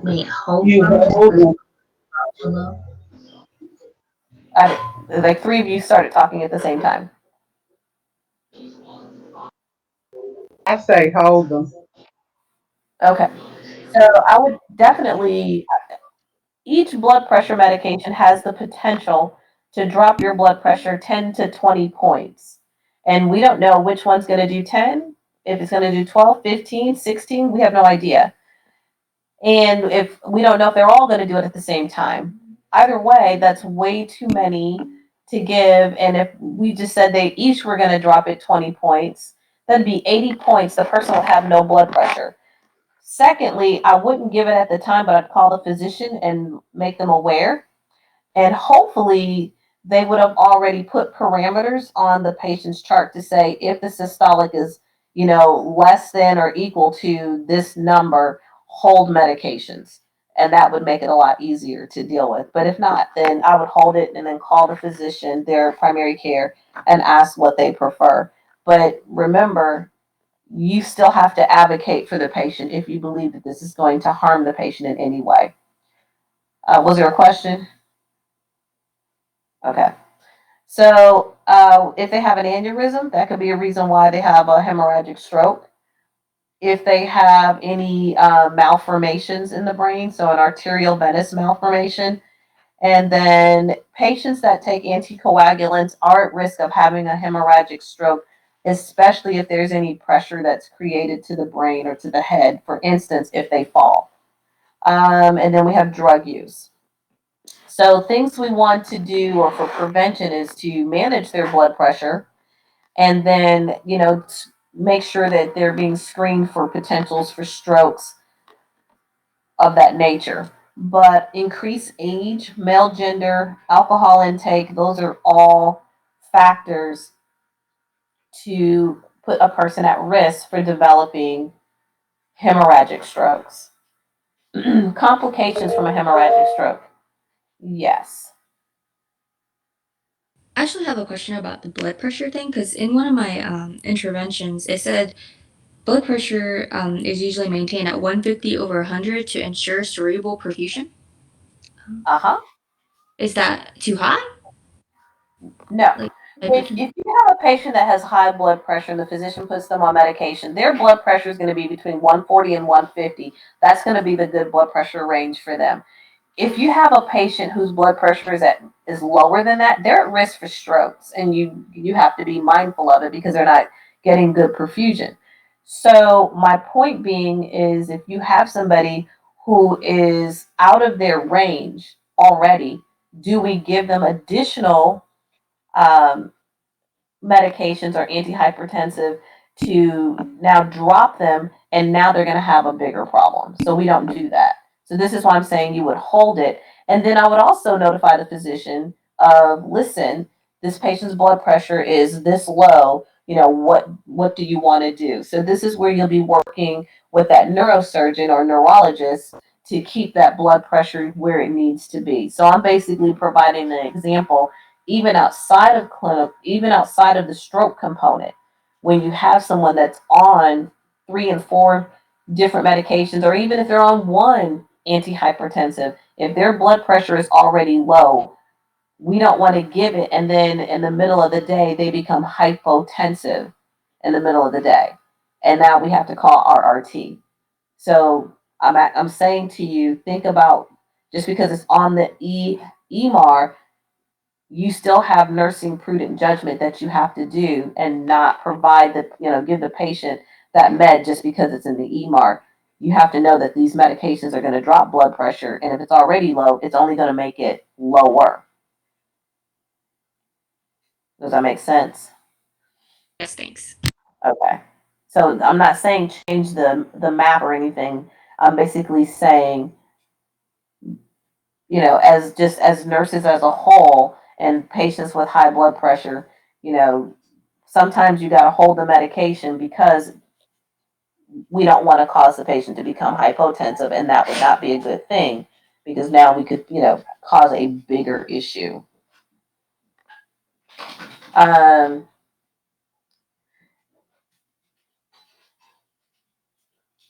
Wait, hold You on. hold them. Like 3 of you started talking at the same time. I say hold them. Okay. So I would definitely, each blood pressure medication has the potential to drop your blood pressure 10 to 20 points. And we don't know which one's going to do 10, if it's going to do 12, 15, 16, we have no idea. And if we don't know if they're all going to do it at the same time. Either way, that's way too many to give. And if we just said they each were going to drop it 20 points, that'd be 80 points. The person would have no blood pressure. Secondly, I wouldn't give it at the time, but I'd call the physician and make them aware. And hopefully they would have already put parameters on the patient's chart to say if the systolic is, less than or equal to this number, hold medications. And that would make it a lot easier to deal with. But if not, then I would hold it and then call the physician, their primary care, and ask what they prefer. But remember, you still have to advocate for the patient if you believe that this is going to harm the patient in any way. Was there a question? Okay. So if they have an aneurysm, that could be a reason why they have a hemorrhagic stroke. If they have any malformations in the brain, so an arterial venous malformation, and then patients that take anticoagulants are at risk of having a hemorrhagic stroke, especially if there's any pressure that's created to the brain or to the head, for instance, if they fall. And then we have drug use. So things we want to do or for prevention is to manage their blood pressure, and then, make sure that they're being screened for potentials for strokes of that nature. But increased age, male gender, alcohol intake, those are all factors to put a person at risk for developing hemorrhagic strokes. Complications from a hemorrhagic stroke. Yes. I actually have a question about the blood pressure thing because in one of my interventions, it said blood pressure is usually maintained at 150/100 to ensure cerebral perfusion. Is that too high? No. If you have a patient that has high blood pressure and the physician puts them on medication, their blood pressure is going to be between 140 and 150. That's going to be the good blood pressure range for them. If you have a patient whose blood pressure is lower than that, they're at risk for strokes, and you have to be mindful of it because they're not getting good perfusion. So my point being is, if you have somebody who is out of their range already, do we give them additional medications or antihypertensive to now drop them, and now they're going to have a bigger problem? So we don't do that. So this is why I'm saying you would hold it. And then I would also notify the physician of, listen, this patient's blood pressure is this low. what do you want to do? So this is where you'll be working with that neurosurgeon or neurologist to keep that blood pressure where it needs to be. So I'm basically providing an example, even outside of clinic, even outside of the stroke component, when you have someone that's on 3 and 4 different medications, or even if they're on one antihypertensive, if their blood pressure is already low, we don't want to give it, and then in the middle of the day they become hypotensive in the middle of the day, and now we have to call RRT. So I'm saying to you, think about, just because it's on the EMR, you still have nursing prudent judgment that you have to do, and not provide give the patient that med just because it's in the EMR. You have to know that these medications are going to drop blood pressure, and if it's already low, it's only going to make it lower. Does that make sense? Yes, thanks. Okay. So I'm not saying change the map or anything. I'm basically saying, as nurses as a whole and patients with high blood pressure, sometimes you got to hold the medication because we don't want to cause the patient to become hypotensive, and that would not be a good thing, because now we could, cause a bigger issue.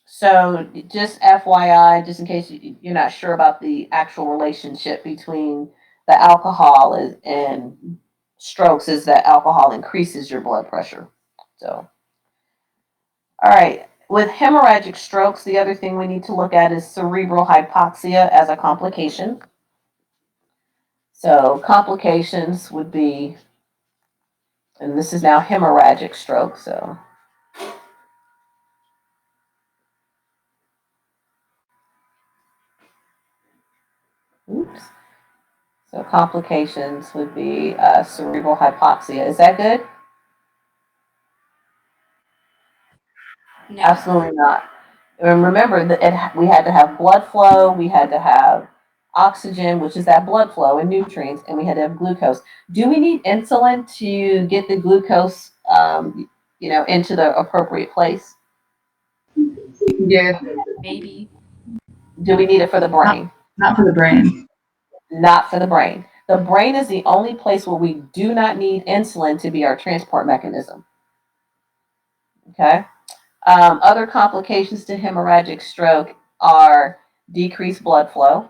So just FYI, just in case you're not sure about the actual relationship between the alcohol and strokes, is that alcohol increases your blood pressure. So, all right. With hemorrhagic strokes, the other thing we need to look at is cerebral hypoxia as a complication. So complications would be, and this is now hemorrhagic stroke, so oops. So complications would be cerebral hypoxia. Is that good? No. Absolutely not. And remember that we had to have blood flow, we had to have oxygen, which is that blood flow, and nutrients, and we had to have glucose. Do we need insulin to get the glucose, into the appropriate place? Yes. Maybe. Do we need it for the brain? Not for the brain. Not for the brain. The brain is the only place where we do not need insulin to be our transport mechanism. Okay. Other complications to hemorrhagic stroke are decreased blood flow,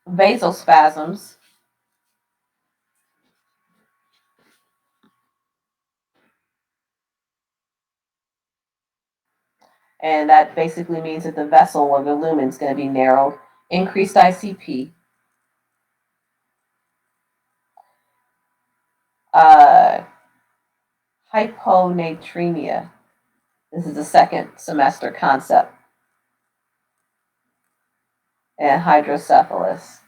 vasospasms, and that basically means that the vessel or the lumen is going to be narrowed, increased ICP, hyponatremia. This is a second semester concept, and hydrocephalus.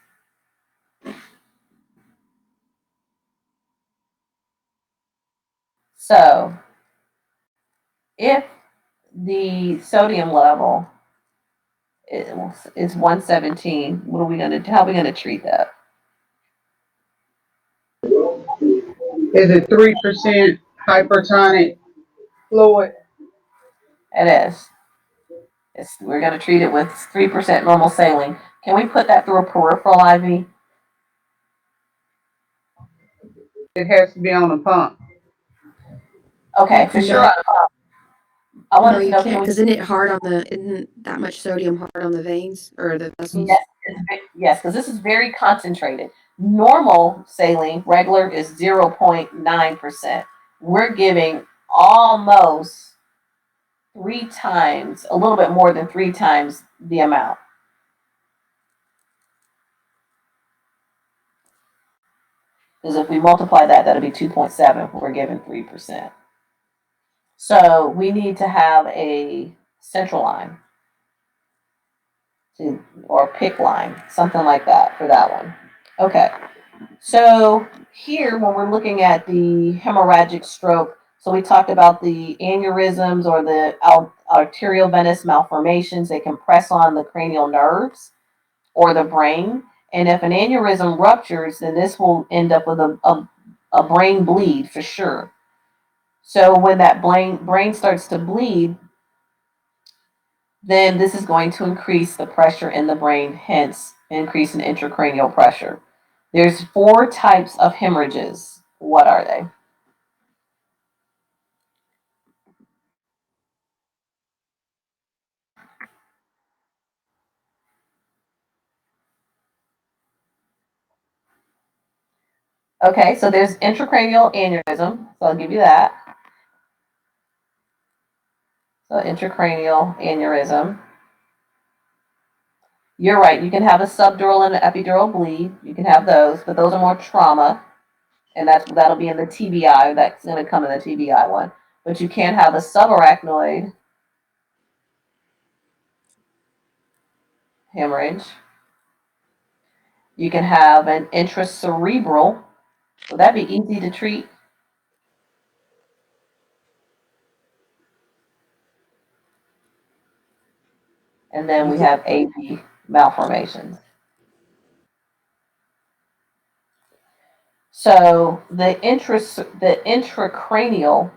So, if the sodium level is 117, how are we going to treat that? Is it 3% hypertonic fluid? It is. We're going to treat it with 3% normal saline. Can we put that through a peripheral IV? It has to be on a pump. Okay, for sure. I want to know, can't, because isn't that much sodium hard on the veins or the vessels? Yes, because this is very concentrated. Normal saline, regular, is 0.9%. We're giving almost 3 times, a little bit more than 3 times the amount. Because if we multiply that, that'll be 2.7. We're giving 3%. So we need to have a central line, or PIC line, something like that for that one. Okay. So here, when we're looking at the hemorrhagic stroke, so we talked about the aneurysms or the arteriovenous malformations. They can press on the cranial nerves or the brain. And if an aneurysm ruptures, then this will end up with a brain bleed for sure. So when that brain starts to bleed, then this is going to increase the pressure in the brain, hence increase in intracranial pressure. There's 4 types of hemorrhages. What are they? Okay, so there's intracranial aneurysm. So I'll give you that. So intracranial aneurysm. You're right. You can have a subdural and an epidural bleed. You can have those, but those are more trauma, and that'll be in the TBI. That's going to come in the TBI one. But you can have a subarachnoid hemorrhage. You can have an intracerebral. Would that be easy to treat? And then we have AV malformations. So the intracranial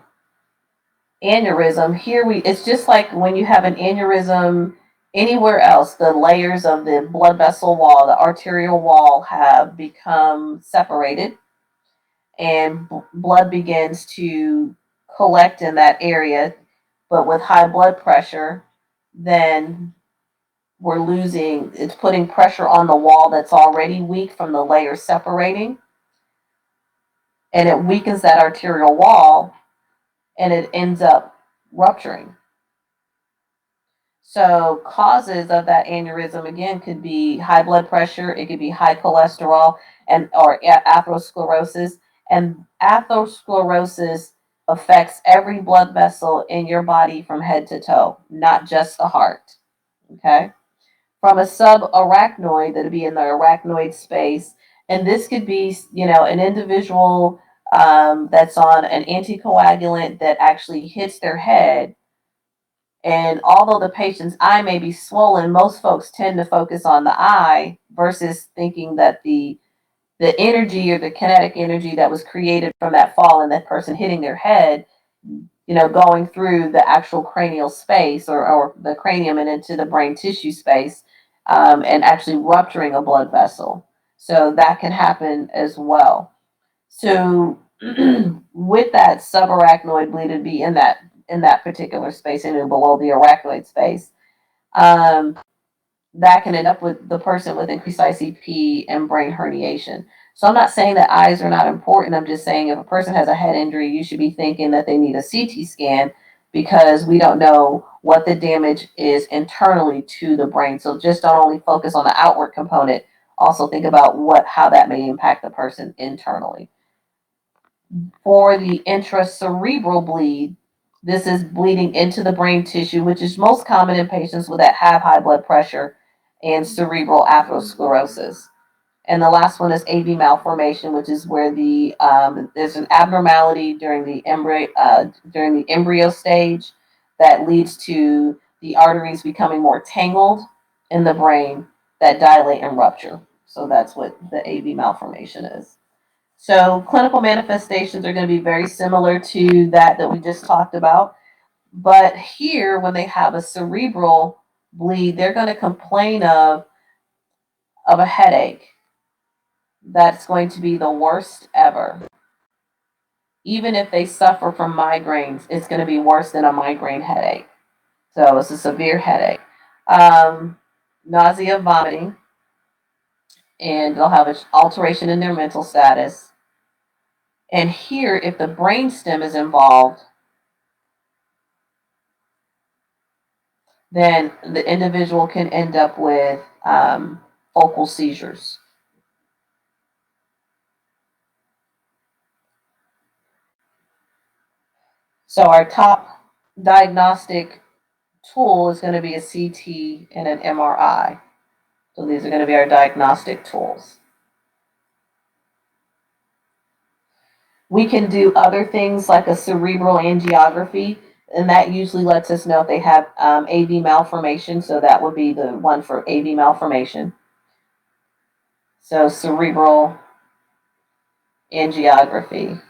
aneurysm here, it's just like when you have an aneurysm anywhere else, the layers of the blood vessel wall, the arterial wall have become separated, and blood begins to collect in that area. But with high blood pressure, then it's putting pressure on the wall that's already weak from the layers separating, and it weakens that arterial wall, and it ends up rupturing. So causes of that aneurysm again could be high blood pressure, it could be high cholesterol, or atherosclerosis. And atherosclerosis affects every blood vessel in your body from head to toe, not just the heart. Okay. From a subarachnoid, that'd be in the arachnoid space, and this could be, an individual that's on an anticoagulant that actually hits their head. And although the patient's eye may be swollen, most folks tend to focus on the eye versus thinking that the energy or the kinetic energy that was created from that fall and that person hitting their head, going through the actual cranial space or the cranium and into the brain tissue space, and actually rupturing a blood vessel. So that can happen as well. So with that subarachnoid bleed, it'd be in that particular space, and below the arachnoid space. That can end up with the person with increased ICP and brain herniation. So I'm not saying that eyes are not important. I'm just saying if a person has a head injury, you should be thinking that they need a CT scan, because we don't know what the damage is internally to the brain. So just don't only focus on the outward component. Also think about how that may impact the person internally. For the intracerebral bleed, this is bleeding into the brain tissue, which is most common in patients that have high blood pressure and cerebral atherosclerosis. And the last one is AV malformation, which is where there's an abnormality during the embryo stage that leads to the arteries becoming more tangled in the brain that dilate and rupture. So that's what the AV malformation is. So clinical manifestations are going to be very similar to that we just talked about. But here, when they have a cerebral bleed, they're going to complain of a headache. That's going to be the worst ever. Even if they suffer from migraines, it's going to be worse than a migraine headache. So it's a severe headache. Nausea, vomiting, and they'll have an alteration in their mental status. And here, if the brainstem is involved, then the individual can end up with focal seizures. So our top diagnostic tool is going to be a CT and an MRI. So these are going to be our diagnostic tools. We can do other things like a cerebral angiography. and that usually lets us know if they have AV malformation. So that would be the one for AV malformation. So cerebral angiography.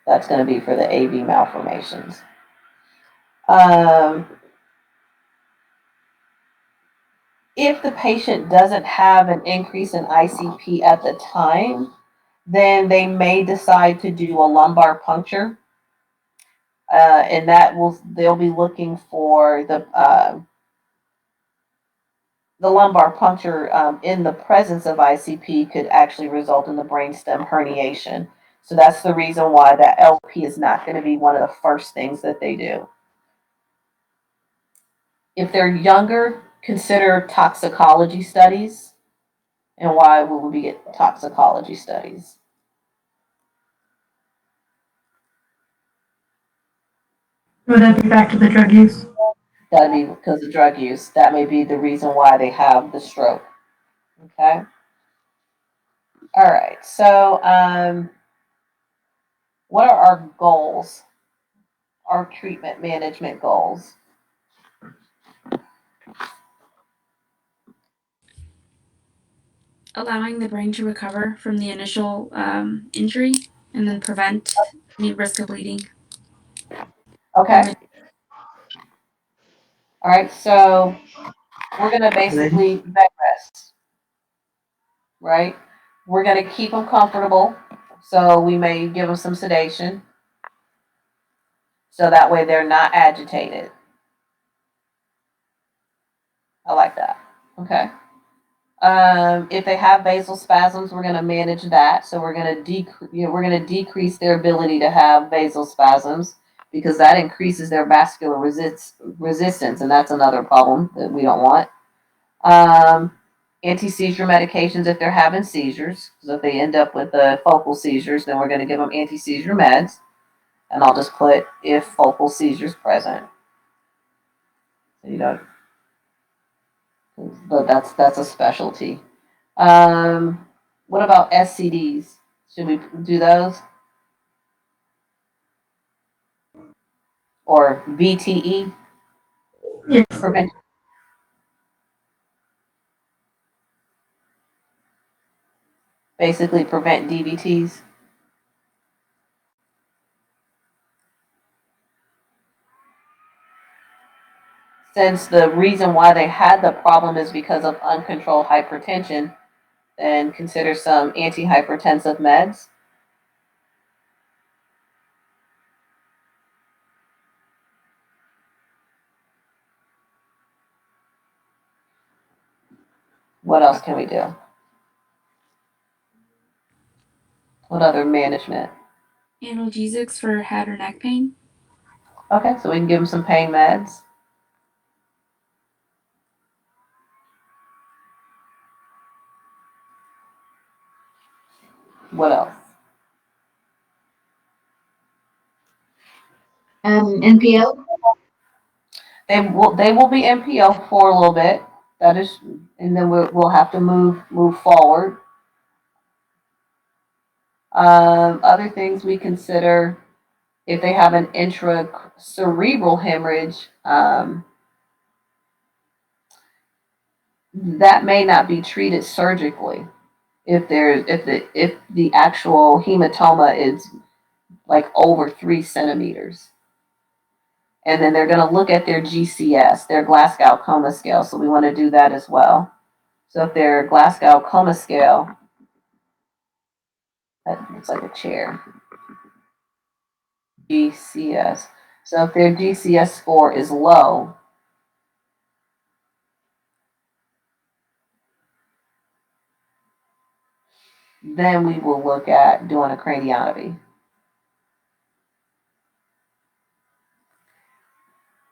That's going to be for the AV malformations. If the patient doesn't have an increase in ICP at the time, then they may decide to do a lumbar puncture. And they'll be looking for the lumbar puncture in the presence of ICP could actually result in the brainstem herniation. So that's the reason why that LP is not going to be one of the first things that they do. If they're younger, consider toxicology studies. And why will we get toxicology studies? Would that be back to the drug use? That'd be because of drug use. That may be the reason why they have the stroke. Okay. All right. So, what are our goals? Our treatment management goals? Allowing the brain to recover from the initial injury and then prevent any risk of bleeding. Okay. All right. So we're going to basically bed rest, right? We're going to keep them comfortable. So we may give them some sedation. So that way they're not agitated. I like that. Okay. If they have basal spasms, we're going to manage that. So we're going to decrease their ability to have basal spasms because that increases their vascular resistance, and that's another problem that we don't want. Anti-seizure medications if they're having seizures. So if they end up with the focal seizures, then we're going to give them anti-seizure meds, and I'll just put if focal seizures present. So, but that's a specialty. What about SCDs? Should we do those? Or VTE? Yes. Prevention. Basically prevent DVTs. Since the reason why they had the problem is because of uncontrolled hypertension, then consider some antihypertensive meds. What else can we do? What other management? Analgesics for head or neck pain. Okay, so we can give them some pain meds. What else? NPO? They will be NPO for a little bit. That is, and then we'll have to move forward. Other things we consider if they have an intracerebral hemorrhage, that may not be treated surgically. If the actual hematoma is like over 3 centimeters. And then they're going to look at their GCS, their Glasgow Coma Scale. So we want to do that as well. So if their Glasgow Coma Scale, that looks like a chair. GCS. So if their GCS score is low, then we will look at doing a craniotomy.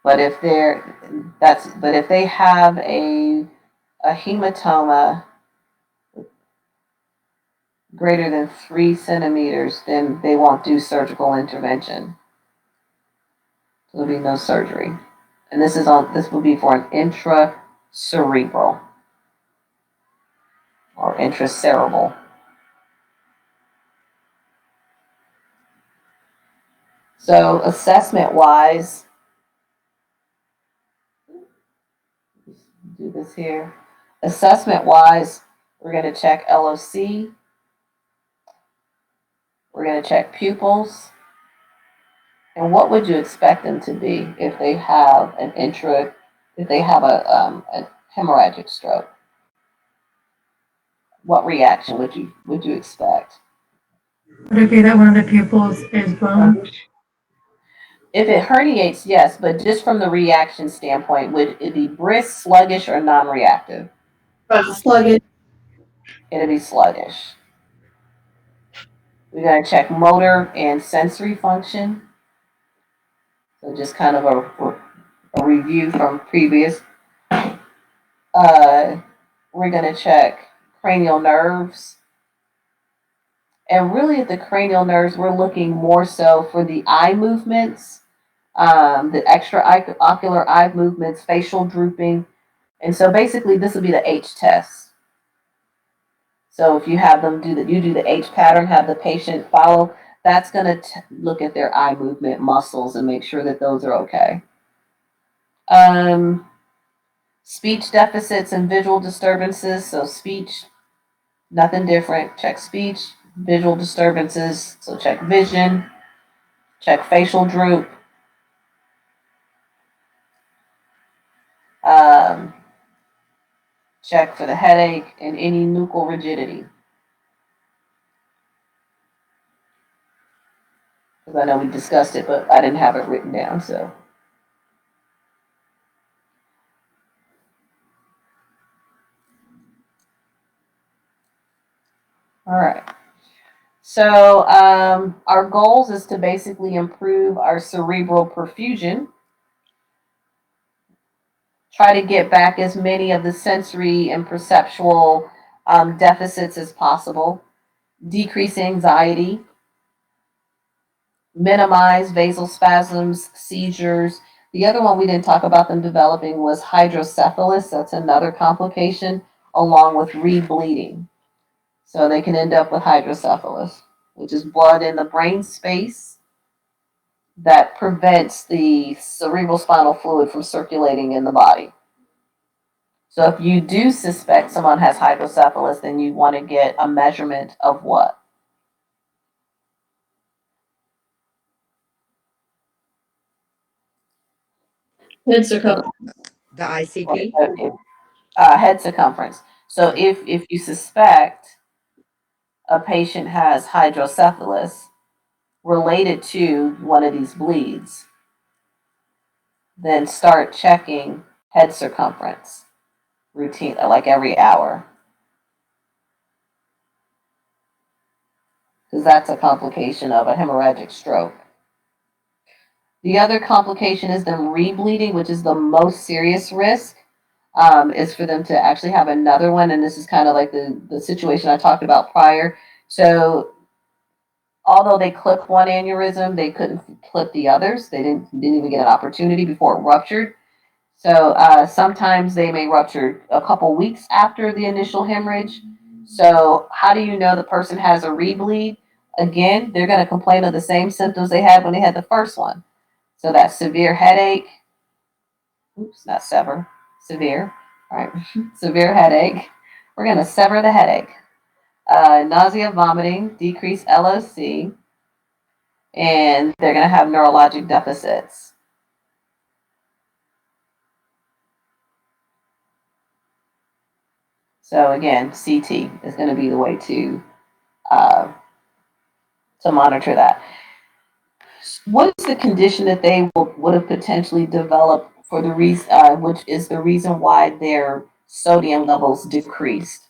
But if they have a hematoma greater than 3 centimeters, then they won't do surgical intervention. So there'll be no surgery. And this will be for an intracerebral or intracerebral. So assessment wise, do this here. Assessment wise, we're going to check LOC. We're going to check pupils. And what would you expect them to be if they have if they have a hemorrhagic stroke? What reaction would you expect? Would it be that one of the pupils is blown? If it herniates, yes, but just from the reaction standpoint, would it be brisk, sluggish, or non-reactive? Sluggish. It'll be sluggish. We're going to check motor and sensory function. So just kind of a review from previous. We're going to check cranial nerves. And really at the cranial nerves, we're looking more so for the eye movements, the extraocular eye movements, facial drooping. And so basically this will be the H test. So if you have them you do the H pattern, have the patient follow, that's going to look at their eye movement muscles and make sure that those are okay. Speech deficits and visual disturbances. So speech, nothing different. Check speech. Visual disturbances. So check vision. Check facial droop. Check for the headache and any nuchal rigidity. Because I know we discussed it, but I didn't have it written down, so. All right. So our goals is to basically improve our cerebral perfusion. Try to get back as many of the sensory and perceptual deficits as possible. Decrease anxiety. Minimize vasospasms, seizures. The other one we didn't talk about them developing was hydrocephalus. That's another complication, along with rebleeding. So they can end up with hydrocephalus, which is blood in the brain space that prevents the cerebral spinal fluid from circulating in the body. So if you do suspect someone has hydrocephalus, then you want to get a measurement of what? Head circumference. The ICP? Head circumference. So if you suspect a patient has hydrocephalus related to one of these bleeds, then start checking head circumference routine, like every hour. Because that's a complication of a hemorrhagic stroke. The other complication is them rebleeding, which is the most serious risk, is for them to actually have another one. And this is kind of like the situation I talked about prior. So although they clipped one aneurysm, they couldn't clip the others. They didn't even get an opportunity before it ruptured. So sometimes they may rupture a couple weeks after the initial hemorrhage. So how do you know the person has a rebleed? Again, they're going to complain of the same symptoms they had when they had the first one. So that severe headache, not sever, severe, all right, severe headache. We're going to sever the headache. Nausea, vomiting, decreased LOC, and they're going to have neurologic deficits. So again, CT is going to be the way to monitor that. What is the condition that they would have potentially developed for the reason, which is the reason why their sodium levels decreased?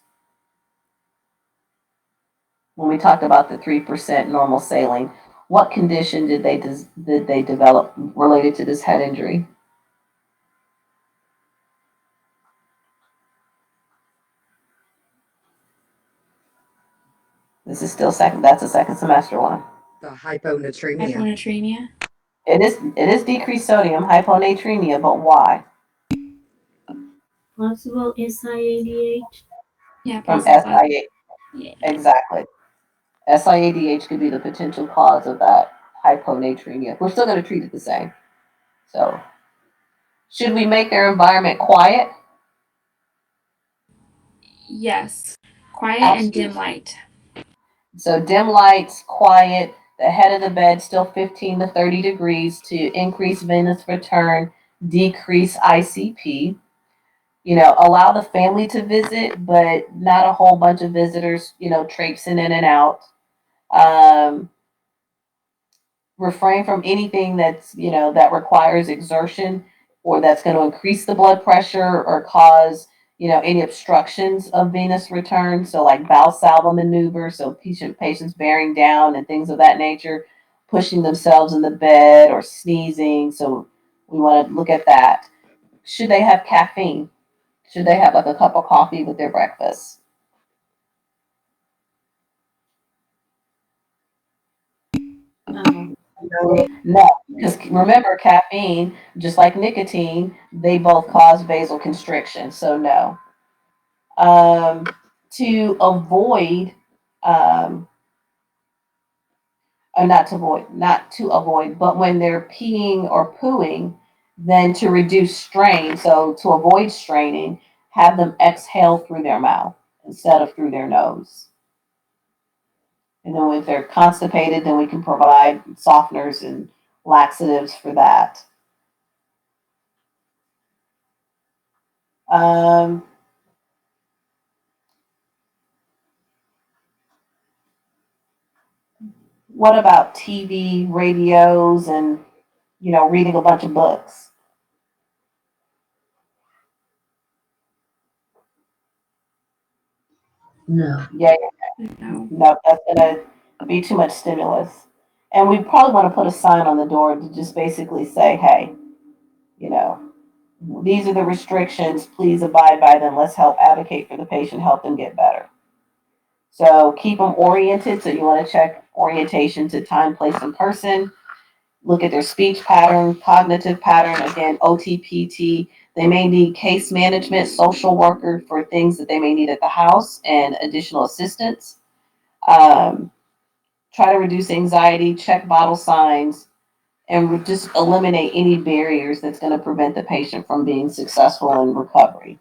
When we talked about the 3% normal saline, what condition did they develop related to this head injury? This is still second. That's a second semester one. The hyponatremia. Hyponatremia. It is decreased sodium, hyponatremia, but why? Possible SIADH. Yeah, From possible. SIA. Exactly. SIADH could be the potential cause of that hyponatremia. We're still going to treat it the same. So, should we make their environment quiet? Yes. Quiet and dim light. So dim lights, quiet, the head of the bed still 15 to 30 degrees to increase venous return, decrease ICP. Allow the family to visit, but not a whole bunch of visitors, traipsing in and out. Refrain from anything that requires exertion or that's going to increase the blood pressure or cause, any obstructions of venous return. So like Valsalva maneuver, so patients bearing down and things of that nature, pushing themselves in the bed or sneezing. So we want to look at that. Should they have caffeine? Should they have like a cup of coffee with their breakfast? No, because remember, caffeine, just like nicotine, they both cause vasoconstriction. So no. To avoid, or not to avoid, but when they're peeing or pooing, then to reduce strain. So to avoid straining, have them exhale through their mouth instead of through their nose. And then if they're constipated, then we can provide softeners and laxatives for that. What about TV, radios, and reading a bunch of books? No. Yeah, no, that's gonna be too much stimulus. And we probably want to put a sign on the door to just basically say, hey, you know, these are the restrictions. Please abide by them. Let's help advocate for the patient, help them get better. So keep them oriented. So you want to check orientation to time, place, and person. Look at their speech pattern, cognitive pattern, again, OTPT. They may need case management, social worker for things that they may need at the house and additional assistance. Try to reduce anxiety, check vital signs, and just eliminate any barriers that's going to prevent the patient from being successful in recovery.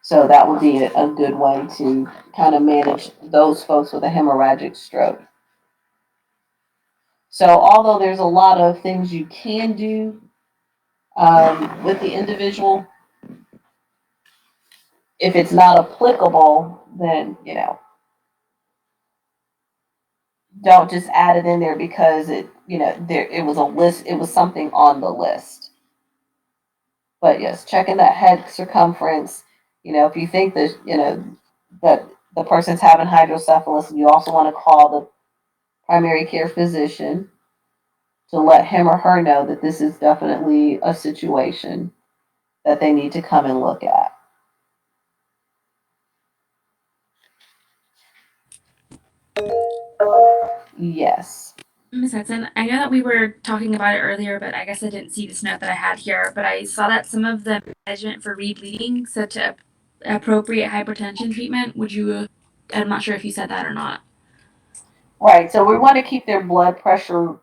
So that would be a good way to kind of manage those folks with a hemorrhagic stroke. So although there's a lot of things you can do with the individual, if it's not applicable, then don't just add it in there because it was a list, it was something on the list. But yes, checking that head circumference. If you think that the person's having hydrocephalus, you also want to call the primary care physician to let him or her know that this is definitely a situation that they need to come and look at. Yes. Ms. Hudson, I know that we were talking about it earlier, but I guess I didn't see this note that I had here. But I saw that some of the management for rebleeding said to appropriate hypertension treatment. I'm not sure if you said that or not. Right. So we want to keep their blood pressure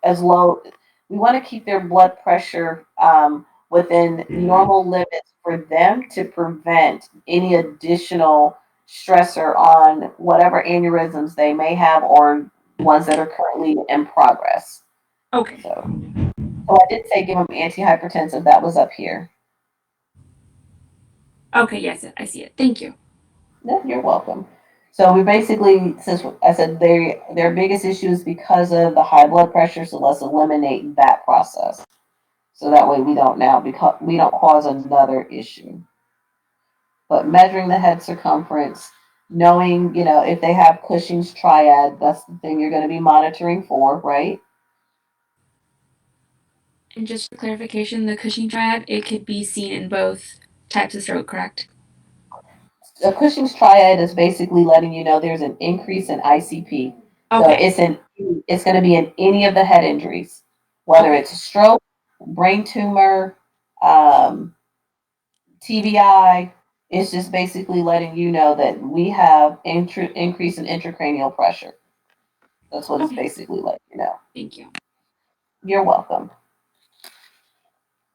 as low. We want to keep their blood pressure within normal limits for them to prevent any additional stressor on whatever aneurysms they may have or ones that are currently in progress. Okay. So I did say give them antihypertensive. That was up here. Okay. Yes, I see it. Thank you. No, you're welcome. So we basically, since I said their biggest issue is because of the high blood pressure, so let's eliminate that process. So that way we don't cause another issue. But measuring the head circumference, knowing, if they have Cushing's triad, that's the thing you're going to be monitoring for, right? And just for clarification, the Cushing triad, it could be seen in both types of stroke, correct? A Cushing's triad is basically letting you know there's an increase in ICP. Okay. So it's going to be in any of the head injuries, whether it's a stroke, brain tumor, TBI. It's just basically letting you know that we have increase in intracranial pressure. That's what it's basically letting you know. Thank you. You're welcome.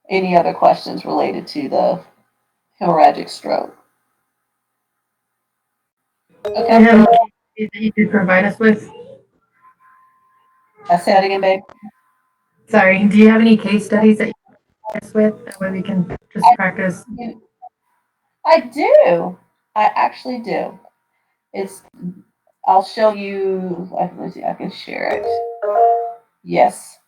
Any other questions related to the hemorrhagic stroke? Okay. You could provide us with. I say that again, babe. Sorry, do you have any case studies that you can provide us with? That way we can just practice. I do. I actually do. I'll show you. Let's see, I can share it. Yes.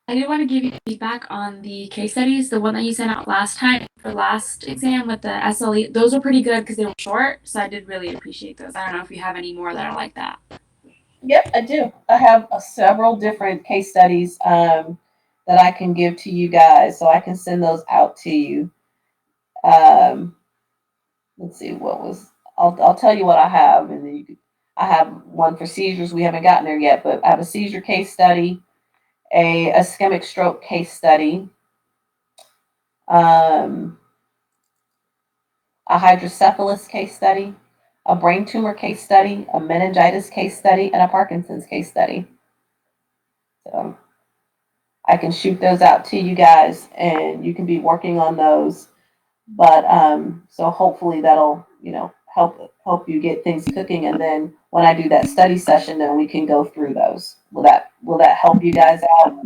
I did want to give you feedback on the case studies. The one that you sent out last time for last exam with the SLE, those were pretty good because they were short. So I did really appreciate those. I don't know if you have any more that are like that. Yep, I do. I have several different case studies that I can give to you guys, so I can send those out to you. Let's see what was. I'll tell you what I have, and then I have one for seizures. We haven't gotten there yet, but I have a seizure case study, a ischemic stroke case study, a hydrocephalus case study, a brain tumor case study, a meningitis case study, and a Parkinson's case study. So I can shoot those out to you guys, and you can be working on those. But so hopefully that'll help you get things cooking, and then when I do that study session, then we can go through those. Will that help you guys out?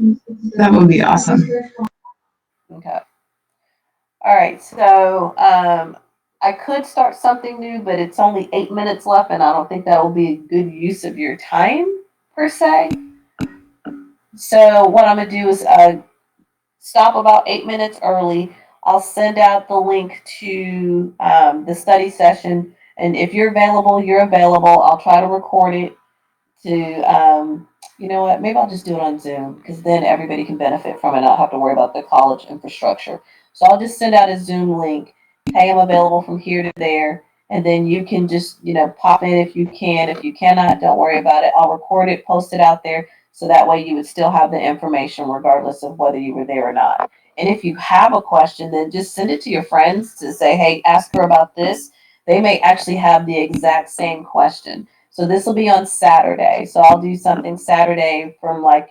That would be awesome. Okay. All right. So I could start something new, but it's only 8 minutes left, and I don't think that will be a good use of your time per se. So what I'm gonna do is stop about 8 minutes early. I'll send out the link to the study session, and if you're available, you're available. I'll try to record it to, you know what, maybe I'll just do it on Zoom, because then everybody can benefit from it. I don't have to worry about the college infrastructure. So I'll just send out a Zoom link. Hey, I'm available from here to there. And then you can just, pop in if you can. If you cannot, don't worry about it. I'll record it, post it out there. So that way you would still have the information regardless of whether you were there or not. And if you have a question, then just send it to your friends to say, hey, ask her about this. They may actually have the exact same question. So this will be on Saturday. So I'll do something Saturday from 10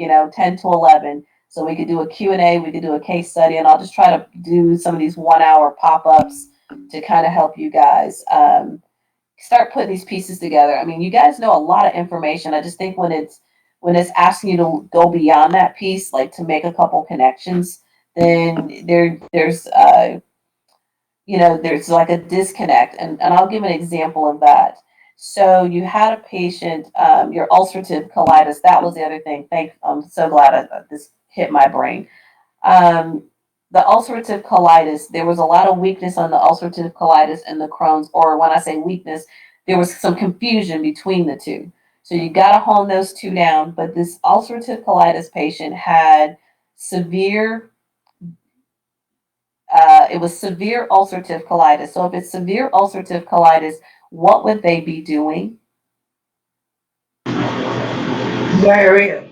to 11. So we could do a Q&A, we could do a case study, and I'll just try to do some of these 1 hour pop-ups to kind of help you guys start putting these pieces together. I mean, you guys know a lot of information. I just think when it's asking you to go beyond that piece, like to make a couple connections, then there's like a disconnect. And I'll give an example of that. So you had a patient, your ulcerative colitis. That was the other thing. I'm so glad this hit my brain. The ulcerative colitis, there was a lot of weakness on the ulcerative colitis and the Crohn's, or when I say weakness, there was some confusion between the two. So you got to hone those two down. But this ulcerative colitis patient had severe it was severe ulcerative colitis. So if it's severe ulcerative colitis, what would they be doing? Diarrhea.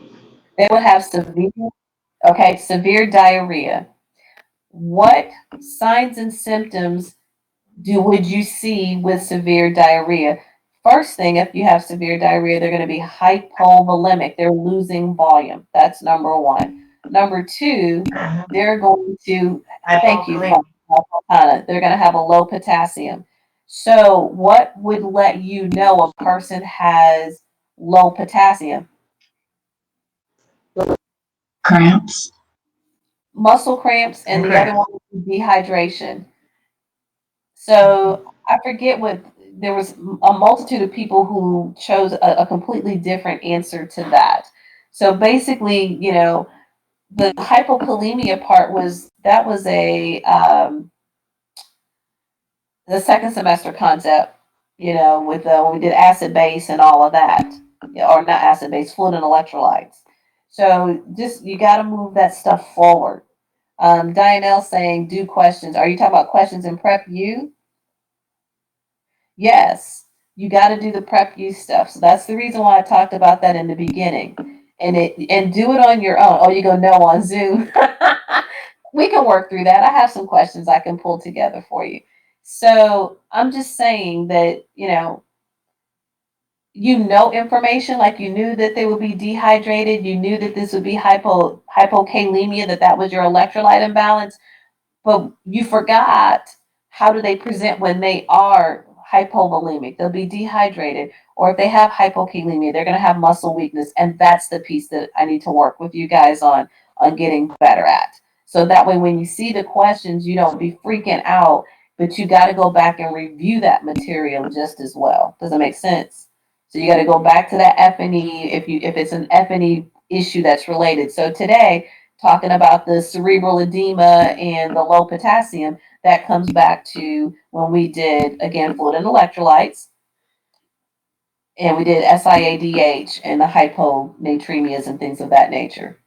They would have severe diarrhea. What signs and symptoms would you see with severe diarrhea? First thing, if you have severe diarrhea, they're going to be hypovolemic. They're losing volume. That's number one. Number two, they're going to, thank you, they're going to have a low potassium. So what would let you know a person has low potassium? Cramps. Muscle cramps, and the other one would be dehydration. So I forget there was a multitude of people who chose a completely different answer to that. So basically, the hypokalemia part was the second semester concept, with when we did acid base and all of that, or not acid base, fluid and electrolytes. So just you got to move that stuff forward. Dianelle saying, do questions. Are you talking about questions in Prep U? Yes, you got to do the Prep U stuff. So that's the reason why I talked about that in the beginning. And do it on your own. Oh, you go no on Zoom. We can work through that. I have some questions I can pull together for you. So I'm just saying that, you know information, like you knew that they would be dehydrated, you knew that this would be hypokalemia, that was your electrolyte imbalance, but you forgot how do they present when they are hypovolemic. They'll be dehydrated, or if they have hypokalemia, they're going to have muscle weakness, and that's the piece that I need to work with you guys on getting better at. So that way, when you see the questions, you don't be freaking out, but you got to go back and review that material just as well. Does that make sense? So you got to go back to that F&E if it's an F&E issue that's related. So today, talking about the cerebral edema and the low potassium, that comes back to when we did, again, fluid and electrolytes, and we did SIADH and the hyponatremias and things of that nature.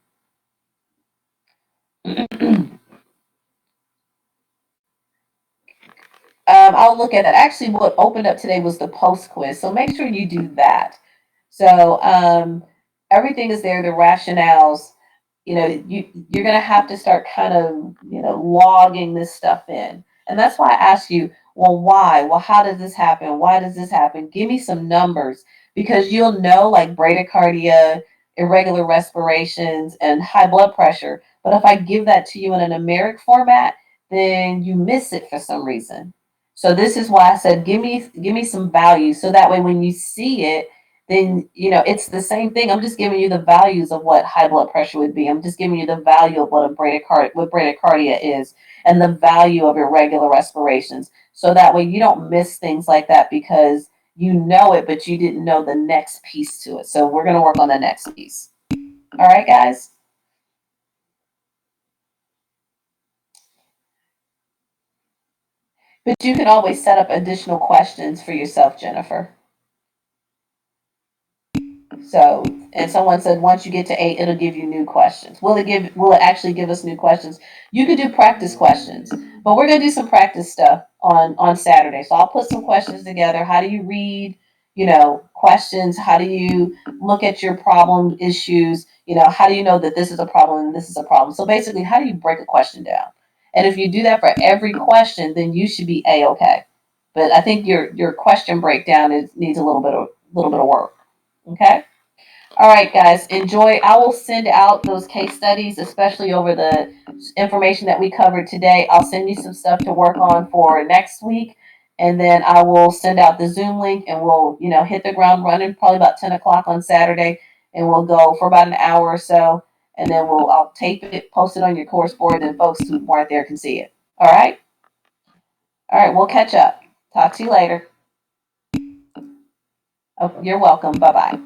I'll look at that. Actually, what opened up today was the post quiz, so make sure you do that. So everything is there, the rationales. You're going to have to start kind of logging this stuff in, and that's why I ask you, well, why? Well, how does this happen? Why does this happen? Give me some numbers, because you'll know, like bradycardia, irregular respirations, and high blood pressure. But if I give that to you in a numeric format, then you miss it for some reason. So this is why I said, give me some value, so that way when you see it, then it's the same thing. I'm just giving you the values of what high blood pressure would be. I'm just giving you the value of what bradycardia is, and the value of irregular respirations. So that way you don't miss things like that, because you know it, but you didn't know the next piece to it. So we're going to work on the next piece. All right, guys. But you can always set up additional questions for yourself, Jennifer. So, and someone said once you get to 8, it'll give you new questions. Will it actually give us new questions? You could do practice questions, but we're gonna do some practice stuff on Saturday. So I'll put some questions together. How do you read, questions? How do you look at your problem issues? How do you know that this is a problem and this is a problem? So basically, how do you break a question down? And if you do that for every question, then you should be A-okay. But I think your question breakdown needs a little bit of work. Okay. All right, guys, enjoy. I will send out those case studies, especially over the information that we covered today. I'll send you some stuff to work on for next week, and then I will send out the Zoom link, and we'll, hit the ground running probably about 10 o'clock on Saturday, and we'll go for about an hour or so, and then I'll tape it, post it on your course board, and folks who weren't there can see it. All right? All right, we'll catch up. Talk to you later. Oh, you're welcome. Bye-bye.